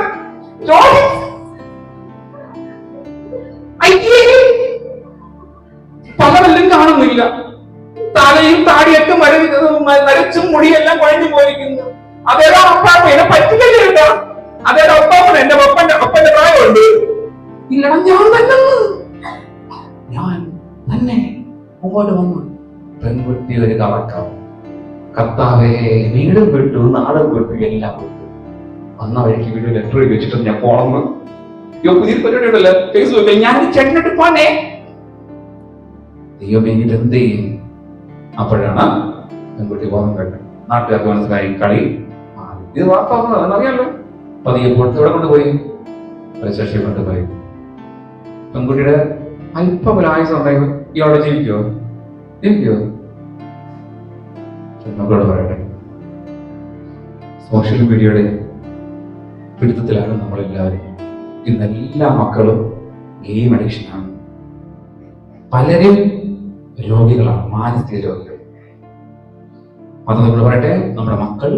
കാണുന്നില്ല. തലയും താടിയൊക്കെ നരച്ചും മുടിയെല്ലാം കുഴഞ്ഞു പോയിരിക്കുന്നു. അതേടാ അപ്പാപ്പ എന്നെ പറ്റിക്കല്ലേ കേട്ടോ. അതേടാ അപ്പാപ്പൻ എന്റെ ഒപ്പന്റെ പ്രായമുണ്ട്. ഇല്ലടാ ഞാൻ തന്നെ മുമ്പോട്ട് വന്നു. പെൺകുട്ടി ഒരു കറക്കം. കർത്താവേ, വീടും വിട്ടു, നാടും വിട്ടു, എല്ലാം വിട്ടു. വന്ന വഴിക്ക് വീട് ലെറ്റർ വെച്ചിട്ട് ഞാൻ പോണെന്ന്. പുതിയ പരിപാടി ഉണ്ടല്ലോ ഫേസ്ബുക്കിൽ, ഞാൻ ചേട്ടനിട്ട് പോണേ. ദൈവമേ, എന്ത് ചെയ്യും? അപ്പോഴാണ് പെൺകുട്ടി ബോധം കേട്ടത്. നാട്ടുകാർക്ക് മനസ്സിലായി, കളി മാറി. ഇത് വാർത്താവുന്നതെന്നറിയാലോ. പതിയെ പുറത്ത് എവിടെ കൊണ്ടുപോയി? പരിശേഷി കൊണ്ടുപോയി. പെൺകുട്ടിയുടെ അല്പം ഒരു ആയുസം ഉണ്ടായിരുന്നു. ഇയാളോട് ജീവിക്കോ? മക്കളോട് പറയട്ടെ, സോഷ്യൽ മീഡിയയുടെ പിടുത്തത്തിലാണ് നമ്മളെല്ലാവരും. ഇന്ന് എല്ലാ മക്കളും ഗെയിം അഡിക്ഷനാണ്. പലരും രോഗികളാണ്, മാനസിക രോഗികൾ. അത് നമ്മൾ പറയട്ടെ, നമ്മുടെ മക്കൾ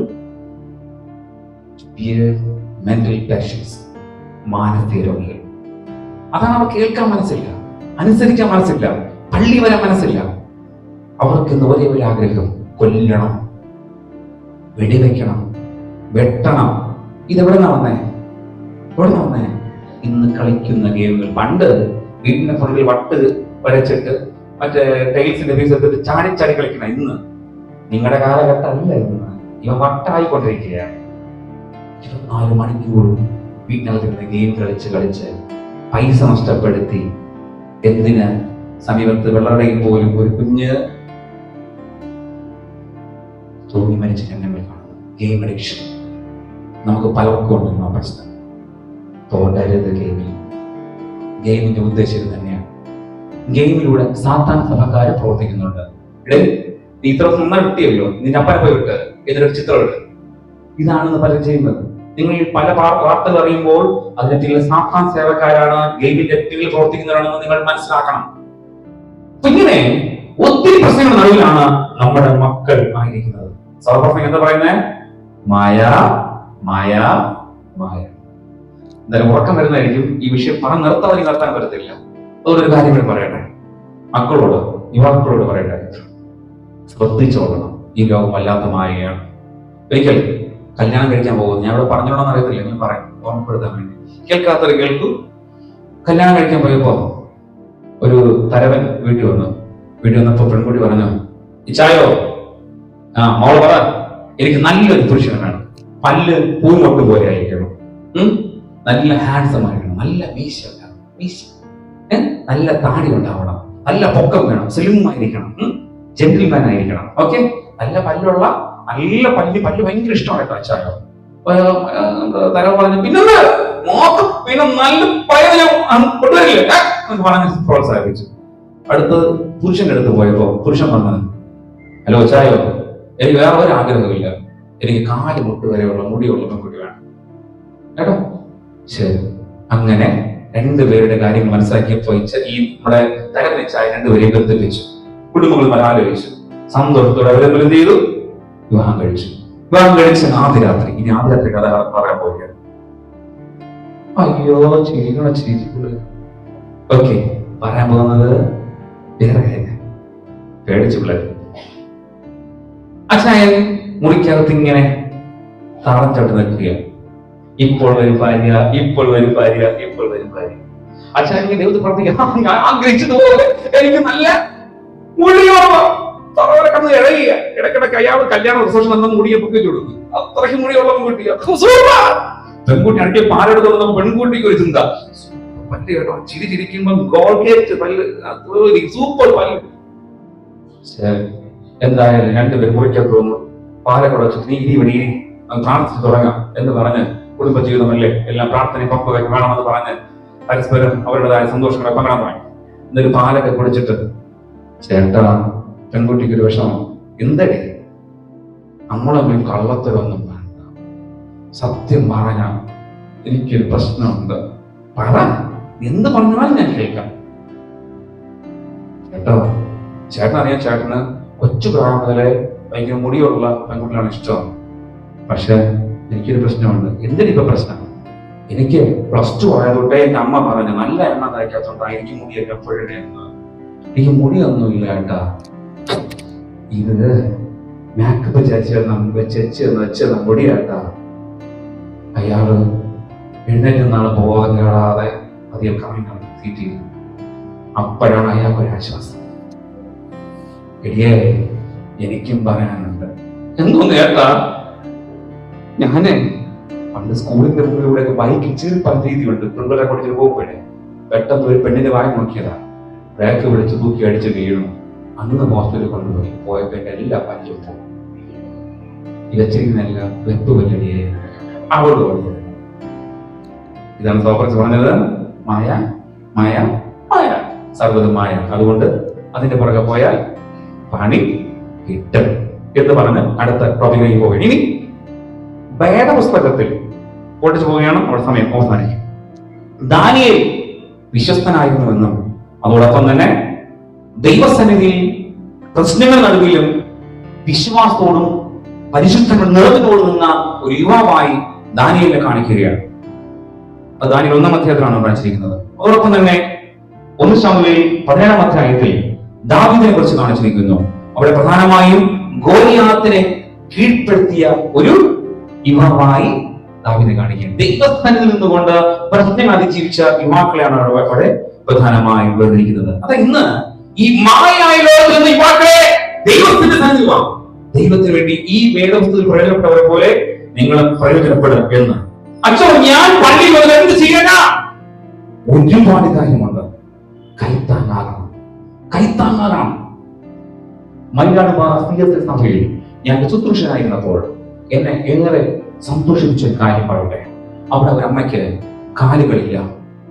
മെന്റൽ പേഷ്യൻസ്, മാനസിക രോഗികൾ. അതാണ് അവർ കേൾക്കാൻ മനസ്സില്ല, അനുസരിക്കാൻ മനസ്സില്ല, പള്ളി വരാൻ മനസ്സില്ല. അവർക്ക് ഇന്ന് ഒരേ ഒരു ആഗ്രഹം, കൊല്ലണം, വെടിവെക്കണം, വെട്ടണം. ഇതെവിടെന്നാ വന്നേ? ഇന്ന് കളിക്കുന്ന ഗെയിമുകൾ. പണ്ട് വീടിന്റെ ഫ്രണ്ടിൽ വട്ട് വരച്ചിട്ട് മറ്റേ ടൈൽസിന്റെ പീസ് എടുത്തിട്ട് ചാടി ചാടി കളിക്കണം. ഇന്ന് നിങ്ങളുടെ കാലഘട്ടം അല്ല. ഇന്ന് ഇവ വട്ടായിക്കൊണ്ടിരിക്കുകയാണ്. 24 മണിക്കൂറും വീട്ടിനകത്ത് ഗെയിം കളിച്ച് പൈസ നഷ്ടപ്പെടുത്തി. എന്തിന്? സമീപത്ത് വെള്ളറയിൽ പോലും ഒരു കുഞ്ഞ് തൂങ്ങി മരിച്ച ജനങ്ങൾ കാണുന്നു. ഗെയിം അഡിക്ഷൻ നമുക്ക് പലർക്കും ഉണ്ടെന്ന് ആ പ്രശ്നം. തോന്നരുത് ഗെയിമിൽ. ഗെയിമിന്റെ ഉദ്ദേശം തന്നെയാണ്. ഗെയിമിലൂടെ സാത്താൻ സഭക്കാരെ പ്രവർത്തിക്കുന്നുണ്ട്. നീ ഇത്ര നന്നായി വിട്ടിയല്ലോ, നിന്റെ അപ്പനെ പോയി വിട്ട് എന്നൊരു ചിത്രം ഇട്ട്. ഇതാണെന്ന് പലരും ചെയ്യുന്നത്. നിങ്ങൾ പല വാർത്തകൾ അറിയുമ്പോൾ അതിന്റെ സാത്താൻ സേവക്കാരാണ്, ഗെയിമിന്റെ പിന്നിൽ പ്രവർത്തിക്കുന്നവരാണെന്ന് നിങ്ങൾ മനസ്സിലാക്കണം. ഇങ്ങനെ ഒത്തിരി പ്രശ്നങ്ങളുടെ നടുവിലാണ് നമ്മുടെ മക്കൾ ആയിരിക്കുന്നത്. സർവപ്രശ്നം എന്താ പറയുന്നത്? മായ മായ മായ. എന്തായാലും ഉറക്കം വരുന്നതായിരിക്കും. ഈ വിഷയം പറഞ്ഞ് നിർത്താൻ പറ്റത്തില്ല. അതുകൊണ്ടൊരു കാര്യം കൂടി പറയട്ടെ, മക്കളോട്, യുവാക്കളോട് പറയട്ടെ, ശ്രദ്ധിച്ചോളണം. ഈ ലോകം വല്ലാത്ത മായയാണ്. ഒരിക്കൽ കല്യാണം കഴിക്കാൻ പോകുന്നത്, ഞാൻ ഇവിടെ പറഞ്ഞോളാന്ന് അറിയത്തില്ല, ഞാൻ പറയാം ഓർമ്മപ്പെടുത്താൻ വേണ്ടി. കേൾക്കാത്തവർ കേൾക്കൂ. കല്യാണം കഴിക്കാൻ പോയപ്പോ ഒരു തരവൻ വീട്ടിൽ വന്നപ്പോ പെൺകുട്ടി പറഞ്ഞു, ഇച്ചായോ, മോള് പറ, എനിക്ക് നല്ലൊരു പുരുഷനെ വേണം. പല്ല് പൂമൊട്ട് പോലെ ആയിരിക്കണം, നല്ല ഹാൻസം ആയിരിക്കണം, നല്ല മീശ നല്ല താടി ഉണ്ടാവണം, നല്ല പൊക്കം വേണം, സ്ലിം ആയിരിക്കണം, ജെന്റിൽമാൻ ആയിരിക്കണം. ഓക്കെ, നല്ല പല്ലുള്ള, നല്ല പല്ല് ഭയങ്കര ഇഷ്ടമാണ് കേട്ടോ അച്ചായോ. തരവ് പറഞ്ഞു, പിന്നെ നല്ല കൊണ്ടുവരില്ലേ പറഞ്ഞ് പ്രോത്സാഹിപ്പിച്ചു. അടുത്ത് പുരുഷന്റെ അടുത്ത് പോയപ്പോ പുരുഷൻ പറഞ്ഞത്, ഹലോ ചായോ, എനിക്ക് വേറെ ഒരു ആഗ്രഹമില്ല, എനിക്ക് 4 മുട്ട് വരെയുള്ള മുടിയുള്ള പെൺകുട്ടി വേണം കേട്ടോ. ശരി, അങ്ങനെ 2 പേരുടെ കാര്യങ്ങൾ മനസ്സിലാക്കിയപ്പോ ഈ നമ്മുടെ തരംതിരിച്ചായ 2 പേരെയും ബന്ധിപ്പിച്ചു. കുടുംബങ്ങൾ ആലോചിച്ചു, സന്തോഷത്തോടെ അവരെല്ലാം എന്ത് ചെയ്തു? വിവാഹം കഴിച്ചു. വിവാഹം കഴിച്ച ആദ്യ രാത്രി, ഇനി ആദ്യ രാത്രി കഥ പറയാൻ പോവുകയാണ്. അയ്യോ ചിരിക്കുള്ളൂ. ഓക്കെ, പറയാൻ പോകുന്നത് വേറെ കാര്യം. പേടിച്ചു പിള്ളേർ. അച്ഛൻ മുറിക്കകത്ത് ഇങ്ങനെ താളം ചവിട്ടി നിൽക്കുകയാണ്. ഇപ്പോൾ വരും ഭാര്യ, ഇപ്പോൾ വരും ഭാര്യ, ഇപ്പോൾ വരും ഭാര്യ. അച്ഛൻ ദൈവത്തിൽ പ്രാർത്ഥിക്കാം, ഞാൻ ആഗ്രഹിച്ചതുപോലെ എനിക്ക് നല്ല കടന്ന് ഇഴയുക. ഇടയ്ക്കിടയ്ക്ക് അയാൾ കല്യാണ റിസപ്ഷൻ എന്ന മുടിയെ പൊക്കി കൊടുക്കും. അത്രയ്ക്ക് മുടിയുള്ള പെൺകുട്ടിയാ. പെൺകുട്ടി അടിയ പാലെടുത്ത് വന്ന പെൺകുട്ടിക്ക് ഒരു ചിന്ത, പല്ല് കേട്ടോ, ചിരിക്കുമ്പോ ഗോൾഗേറ്റ് പല്ല്, സൂപ്പർ പല്ല്. ശരി, എന്തായാലും 2 പേര് മുറിക്കകത്ത് വന്നു. പാലക്കട വെച്ചിട്ട് നീ ഇവിടെ പ്രാർത്ഥിച്ചു തുടങ്ങാം എന്ന് പറഞ്ഞ്, കുടുംബജീവിതമല്ലേ, എല്ലാം പ്രാർത്ഥനയും പക്വതയൊക്കെ വേണമെന്ന് പറഞ്ഞ് പരസ്പരം അവരുടേതായ സന്തോഷങ്ങളെ പകരാൻ തുടങ്ങി. എന്നൊരു പാലൊക്കെ കുടിച്ചിട്ട്, ചേട്ടാ, പെൺകുട്ടിക്ക് ഒരു വിഷമം. എന്തേ? നമ്മളൊന്നും കള്ളത്തരൊന്നും വേണ്ട, സത്യം പറഞ്ഞാൽ എനിക്കൊരു പ്രശ്നമുണ്ട്, പറ, എന്ത് പറഞ്ഞാലും ഞാൻ കേൾക്കാം. കേട്ടോ, ചേട്ടനറിയാം, ചേട്ടന് കൊച്ചു പ്രായം മുതലേ ഭയങ്കര മുടിയുള്ള പെൺകുട്ടികളാണ് ഇഷ്ടം. പക്ഷെ എനിക്കൊരു പ്രശ്നമുണ്ട്. എന്തിനിപ്പോ പ്രശ്നം? എനിക്ക് +2 ആയതൊട്ടേ എന്റെ അമ്മ പറഞ്ഞു, നല്ല എണ്ണ തയ്ക്കാത്തോണ്ടാണ് എനിക്ക് മുടിയൊക്കെ എപ്പോഴും. ഈ മുടിയൊന്നുമില്ല കേട്ടാ, ഇത് മേക്കപ്പ് വെച്ച മുടിയാട്ടാ. അയാള് എഴുന്നേറ്റ് നാളെ ബോധം കേടാതെ അധികം കമ്മിങ് സീറ്റ് ചെയ്തു. അപ്പോഴാണ് അയാൾക്കൊരാശ്വാസം. എടിയേ, എനിക്കും പറയാനുണ്ട്. എന്തോന്ന് കേട്ടാ, ഞാന് പണ്ട് സ്കൂളിന്റെ മുമ്പിലൂടെ ബൈക്കിൽ ചീർപ്പാൻ രീതിയുണ്ട്. പിള്ളേരെ പഠിച്ചു പോകുമ്പോഴേ പെട്ടെന്ന് ഒരു പെണ്ണിന്റെ വായി നോക്കിയതാ. ബ്രേക്ക് വിളിച്ച് തൂക്കി അടിച്ച് വീണു. അന്ന് ഹോസ്പിറ്റലിൽ കൊണ്ടുപോയി. പോയപ്പോ എന്റെ എല്ലാ പല്ലും പോകും. ഇവച്ചിരിക്കുന്നെല്ലാം വെപ്പ് വല്ലടിയെ അവളോട് പറഞ്ഞു. ഇതാണ് സോക്രട്ടീസ് പറഞ്ഞത്, മായ മായ മായ, സർവ്വതും മായ. അതുകൊണ്ട് അതിന്റെ പുറകെ പോയാൽ പണി കിട്ടും എന്ന് പറഞ്ഞ് അടുത്ത ടോപ്പിക്കിലേക്ക് പോവുകയാണ്. ഇനി വേദപുസ്തകത്തിൽ ഓടിച്ചു പോവുകയാണ്. അവിടെ സമയം അവസാനിക്കും. ദാനിയേൽ വിശ്വസ്തനായിരുന്നുവെന്നും അതോടൊപ്പം തന്നെ ദൈവസന്നിധിയിൽ പ്രശ്നങ്ങൾ നടുവിലും വിശ്വാസത്തോടും പരിശുദ്ധ നിറവിനോട് നിന്ന ഒരു യുവാവായി ദാനിയേലിനെ കാണിക്കുകയാണ്. അത് ദാനിയേൽ 1-ാം അധ്യായത്തിലാണ് കാണിച്ചിരിക്കുന്നത്. അതോടൊപ്പം തന്നെ 1 ശമൂവേൽ 17-ാം അധ്യായത്തിൽ ദാവീദിനെ കുറിച്ച് കാണിച്ചിരിക്കുന്നു. അവിടെ പ്രധാനമായും ഗോലിയാത്തിനെ കീഴ്പ്പെടുത്തിയ ഒരു യുവാവായി ദാവീദിനെ കാണിക്കുകയാണ്. ദൈവസ്ഥാനത്തിൽ നിന്നുകൊണ്ട് പ്രശ്നങ്ങൾ അതിജീവിച്ച യുവാക്കളെയാണ് അവിടെ പ്രധാനമായും വേർതിരിക്കുന്നത്. അത് ഇന്ന് ഈ മായായ ലോകത്തിൽ നിന്ന് യുവാക്കളെ ദൈവത്തിന്റെ സന്നിധിവാ, ദൈവത്തിന് വേണ്ടി ഈ വേദപുസ്തകത്തിൽ പ്രയോജനപ്പെട്ടവരെ പോലെ നിങ്ങൾ പ്രയോജനപ്പെടും എന്ന്. അച്ഛോ, ഞാൻ പള്ളിയിൽ വന്ന് എന്ത് ചെയ്യണ? ഒരുപാട് കാര്യമുണ്ട്. കൈത്താങ്ങാകണം, കൈത്താങ്ങാകണം. മൈലാടുപാറ CSS സഭയിൽ ഞാൻ ശുശ്രൂഷനായിരുന്നപ്പോൾ എന്നെ ഏറെ സന്തോഷിപ്പിച്ച കാര്യം പറയട്ടെ. അവിടെ ഒരു അമ്മയ്ക്ക് കാലുകളില്ല,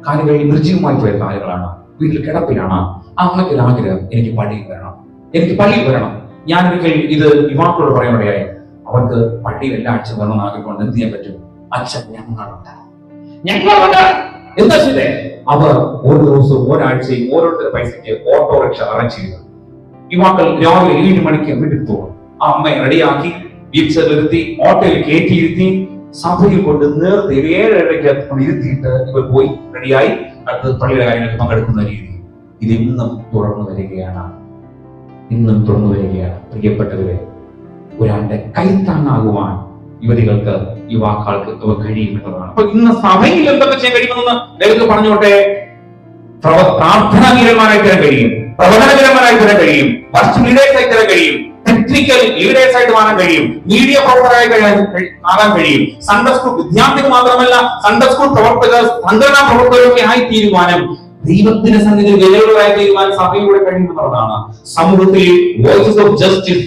കാലുകളിൽ നിർജീവമായി പോയ കാലുകളാണ്, വീട്ടിൽ കിടപ്പിലാണ്. ആ അമ്മയ്ക്ക് ഒരു ആഗ്രഹം, എനിക്ക് പള്ളിയിൽ വരണം, എനിക്ക് പള്ളിയിൽ വരണം. ഞാൻ ഒരിക്കൽ ഇത് യുവാക്കളോട് പറയാനിടയായി. അവർക്ക് പള്ളിയിൽ എല്ലാ ആഴ്ച വരണം ആഗ്രഹമുണ്ട്. എന്ത് ചെയ്യാൻ പറ്റും? അച്ഛൻ, ഞങ്ങളുണ്ട്. എന്താ ചെയ്തേ? അവർ ഓരോ ദിവസവും ഒരാഴ്ചയും ഓരോരുത്തരുടെ പൈസയ്ക്ക് ഓട്ടോറിക്ഷ അറേഞ്ച് ചെയ്തു. യുവാക്കൾ രാവിലെ 7 മണിക്ക് വീട്ടിൽ പോകും. ആ അമ്മയെ റെഡിയാക്കി വീൽചെയറിലിരുത്തി ഓട്ടോയിൽ കയറ്റിയിരുത്തി സഭയിൽ കൊണ്ട് നേരത്തെ 7:30 ഇരുത്തിയിട്ട് ഇവർ പോയി റെഡിയായി അടുത്ത് പള്ളിയുടെ കാര്യങ്ങൾക്ക് പങ്കെടുക്കുന്ന രീതി. ഇത് ഇന്നും തുടർന്നു വരികയാണ്, ഇന്നും തുടർന്നു വരികയാണ്. പ്രിയപ്പെട്ടവരെ, ഒരാളുടെ കൈത്താങ്ങാകുവാൻ യുവതികൾക്ക്, യുവാക്കൾക്ക് ഇവ കഴിയുമെന്നതാണ്. അപ്പൊ ഇന്ന് സഭയിൽ എന്തൊക്കെ ചെയ്യാൻ കഴിയുമെന്ന് ദൈവത്തിൽ പറഞ്ഞോട്ടെ. പ്രാർത്ഥനാവീരന്മാരായി തരാൻ കഴിയും, പ്രവചനകരന്മാരായി തരാൻ കഴിയും, വർഷ ലീഡേഴ്സായി തരാൻ കഴിയും, ടെക്നിക്കൽ ലീഡേഴ്സ് ആയിട്ട് മാറാൻ കഴിയും, മീഡിയ പ്രവർത്തകരായി ആകാൻ കഴിയും. സൺഡേ സ്കൂൾ വിദ്യാർത്ഥികൾ മാത്രമല്ല, സൺഡേ സ്കൂൾ പ്രവർത്തകർ, സംഘടനാ പ്രവർത്തകരൊക്കെ ആയി തീരുമാനം, ദൈവത്തിന്റെ സന്നിധിയിൽ വിലയുള്ളതായി തീരുമാനം സഭയിലൂടെ കഴിയുമെന്നുള്ളതാണ്. സമൂഹത്തിൽ വോയിസസ് ഓഫ് ജസ്റ്റിസ്,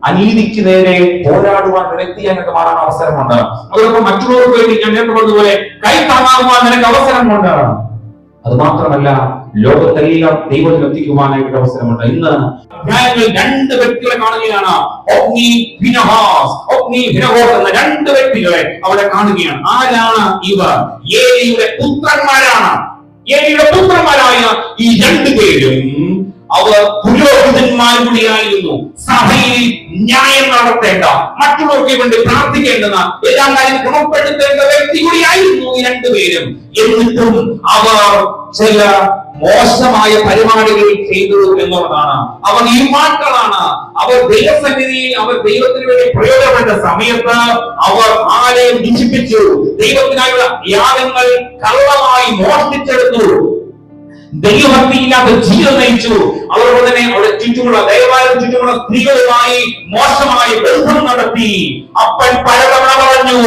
അനീതിക്ക് നേരെ പോരാടുവാൻ വ്യക്തിയായിട്ട് മാറാൻ അവസരമുണ്ട്. അതോടൊപ്പം മറ്റുള്ളവർക്ക് വേണ്ടി ഞാൻ നേരത്തെ പറഞ്ഞതുപോലെ കൈ താങ്ങാകുവാൻ നിനക്ക് അവസരമുണ്ട്. അത് മാത്രമല്ല, ലോകത്തെല്ലാം ദൈവത്തിൽ എത്തിക്കുവാനായിട്ട് അവസരമുണ്ട്. ഇന്ന് അധ്യായങ്ങളിൽ 2 വ്യക്തികളെ കാണുകയാണ്. ഒഗ്നി ഫിനഹാസ് എന്ന 2 വ്യക്തികളെ അവിടെ കാണുകയാണ്. ആരാണ് ഇവർ? ഏലിയുടെ പുത്രന്മാരാണ്. ഏലിയുടെ പുത്രന്മാരായ ഈ 2 പേരും അവർ പുരോഹിതന്മാർ കൂടിയായിരുന്നു. സഭയിൽ ന്യായം നടത്തേണ്ട, മറ്റുള്ളവർക്ക് വേണ്ടി പ്രാർത്ഥിക്കേണ്ടെന്ന എല്ലാ കാര്യം ക്രമപ്പെടുത്തേണ്ട വ്യക്തി കൂടിയായിരുന്നു ഈ 2 പേരും. എന്നിട്ടും അവർ ചില മോശമായ പരിപാടികൾ ചെയ്തു എന്നുള്ളതാണ്. അവർ യുവാക്കളാണ്. അവർ ദൈവസന്നിധിയിൽ, അവർ ദൈവത്തിന് വേണ്ടി പ്രയോജനപ്പെട്ട സമയത്ത് അവർ ആലയം നശിപ്പിച്ചു. ദൈവത്തിനായുള്ള യാഗങ്ങൾ കള്ളമായി മോഷ്ടിച്ചെടുത്തു. ദൈവഭക്തിയില്ലാത്ത ജീവിതം നയിച്ചു. അതോടൊപ്പം തന്നെ അവിടെ ചുറ്റുമുള്ള ദേവാലയം ചുറ്റുമുള്ള സ്ത്രീകളുമായി മോശമായ ബന്ധം നടത്തി. അപ്പൻ പലതവണ പറഞ്ഞു,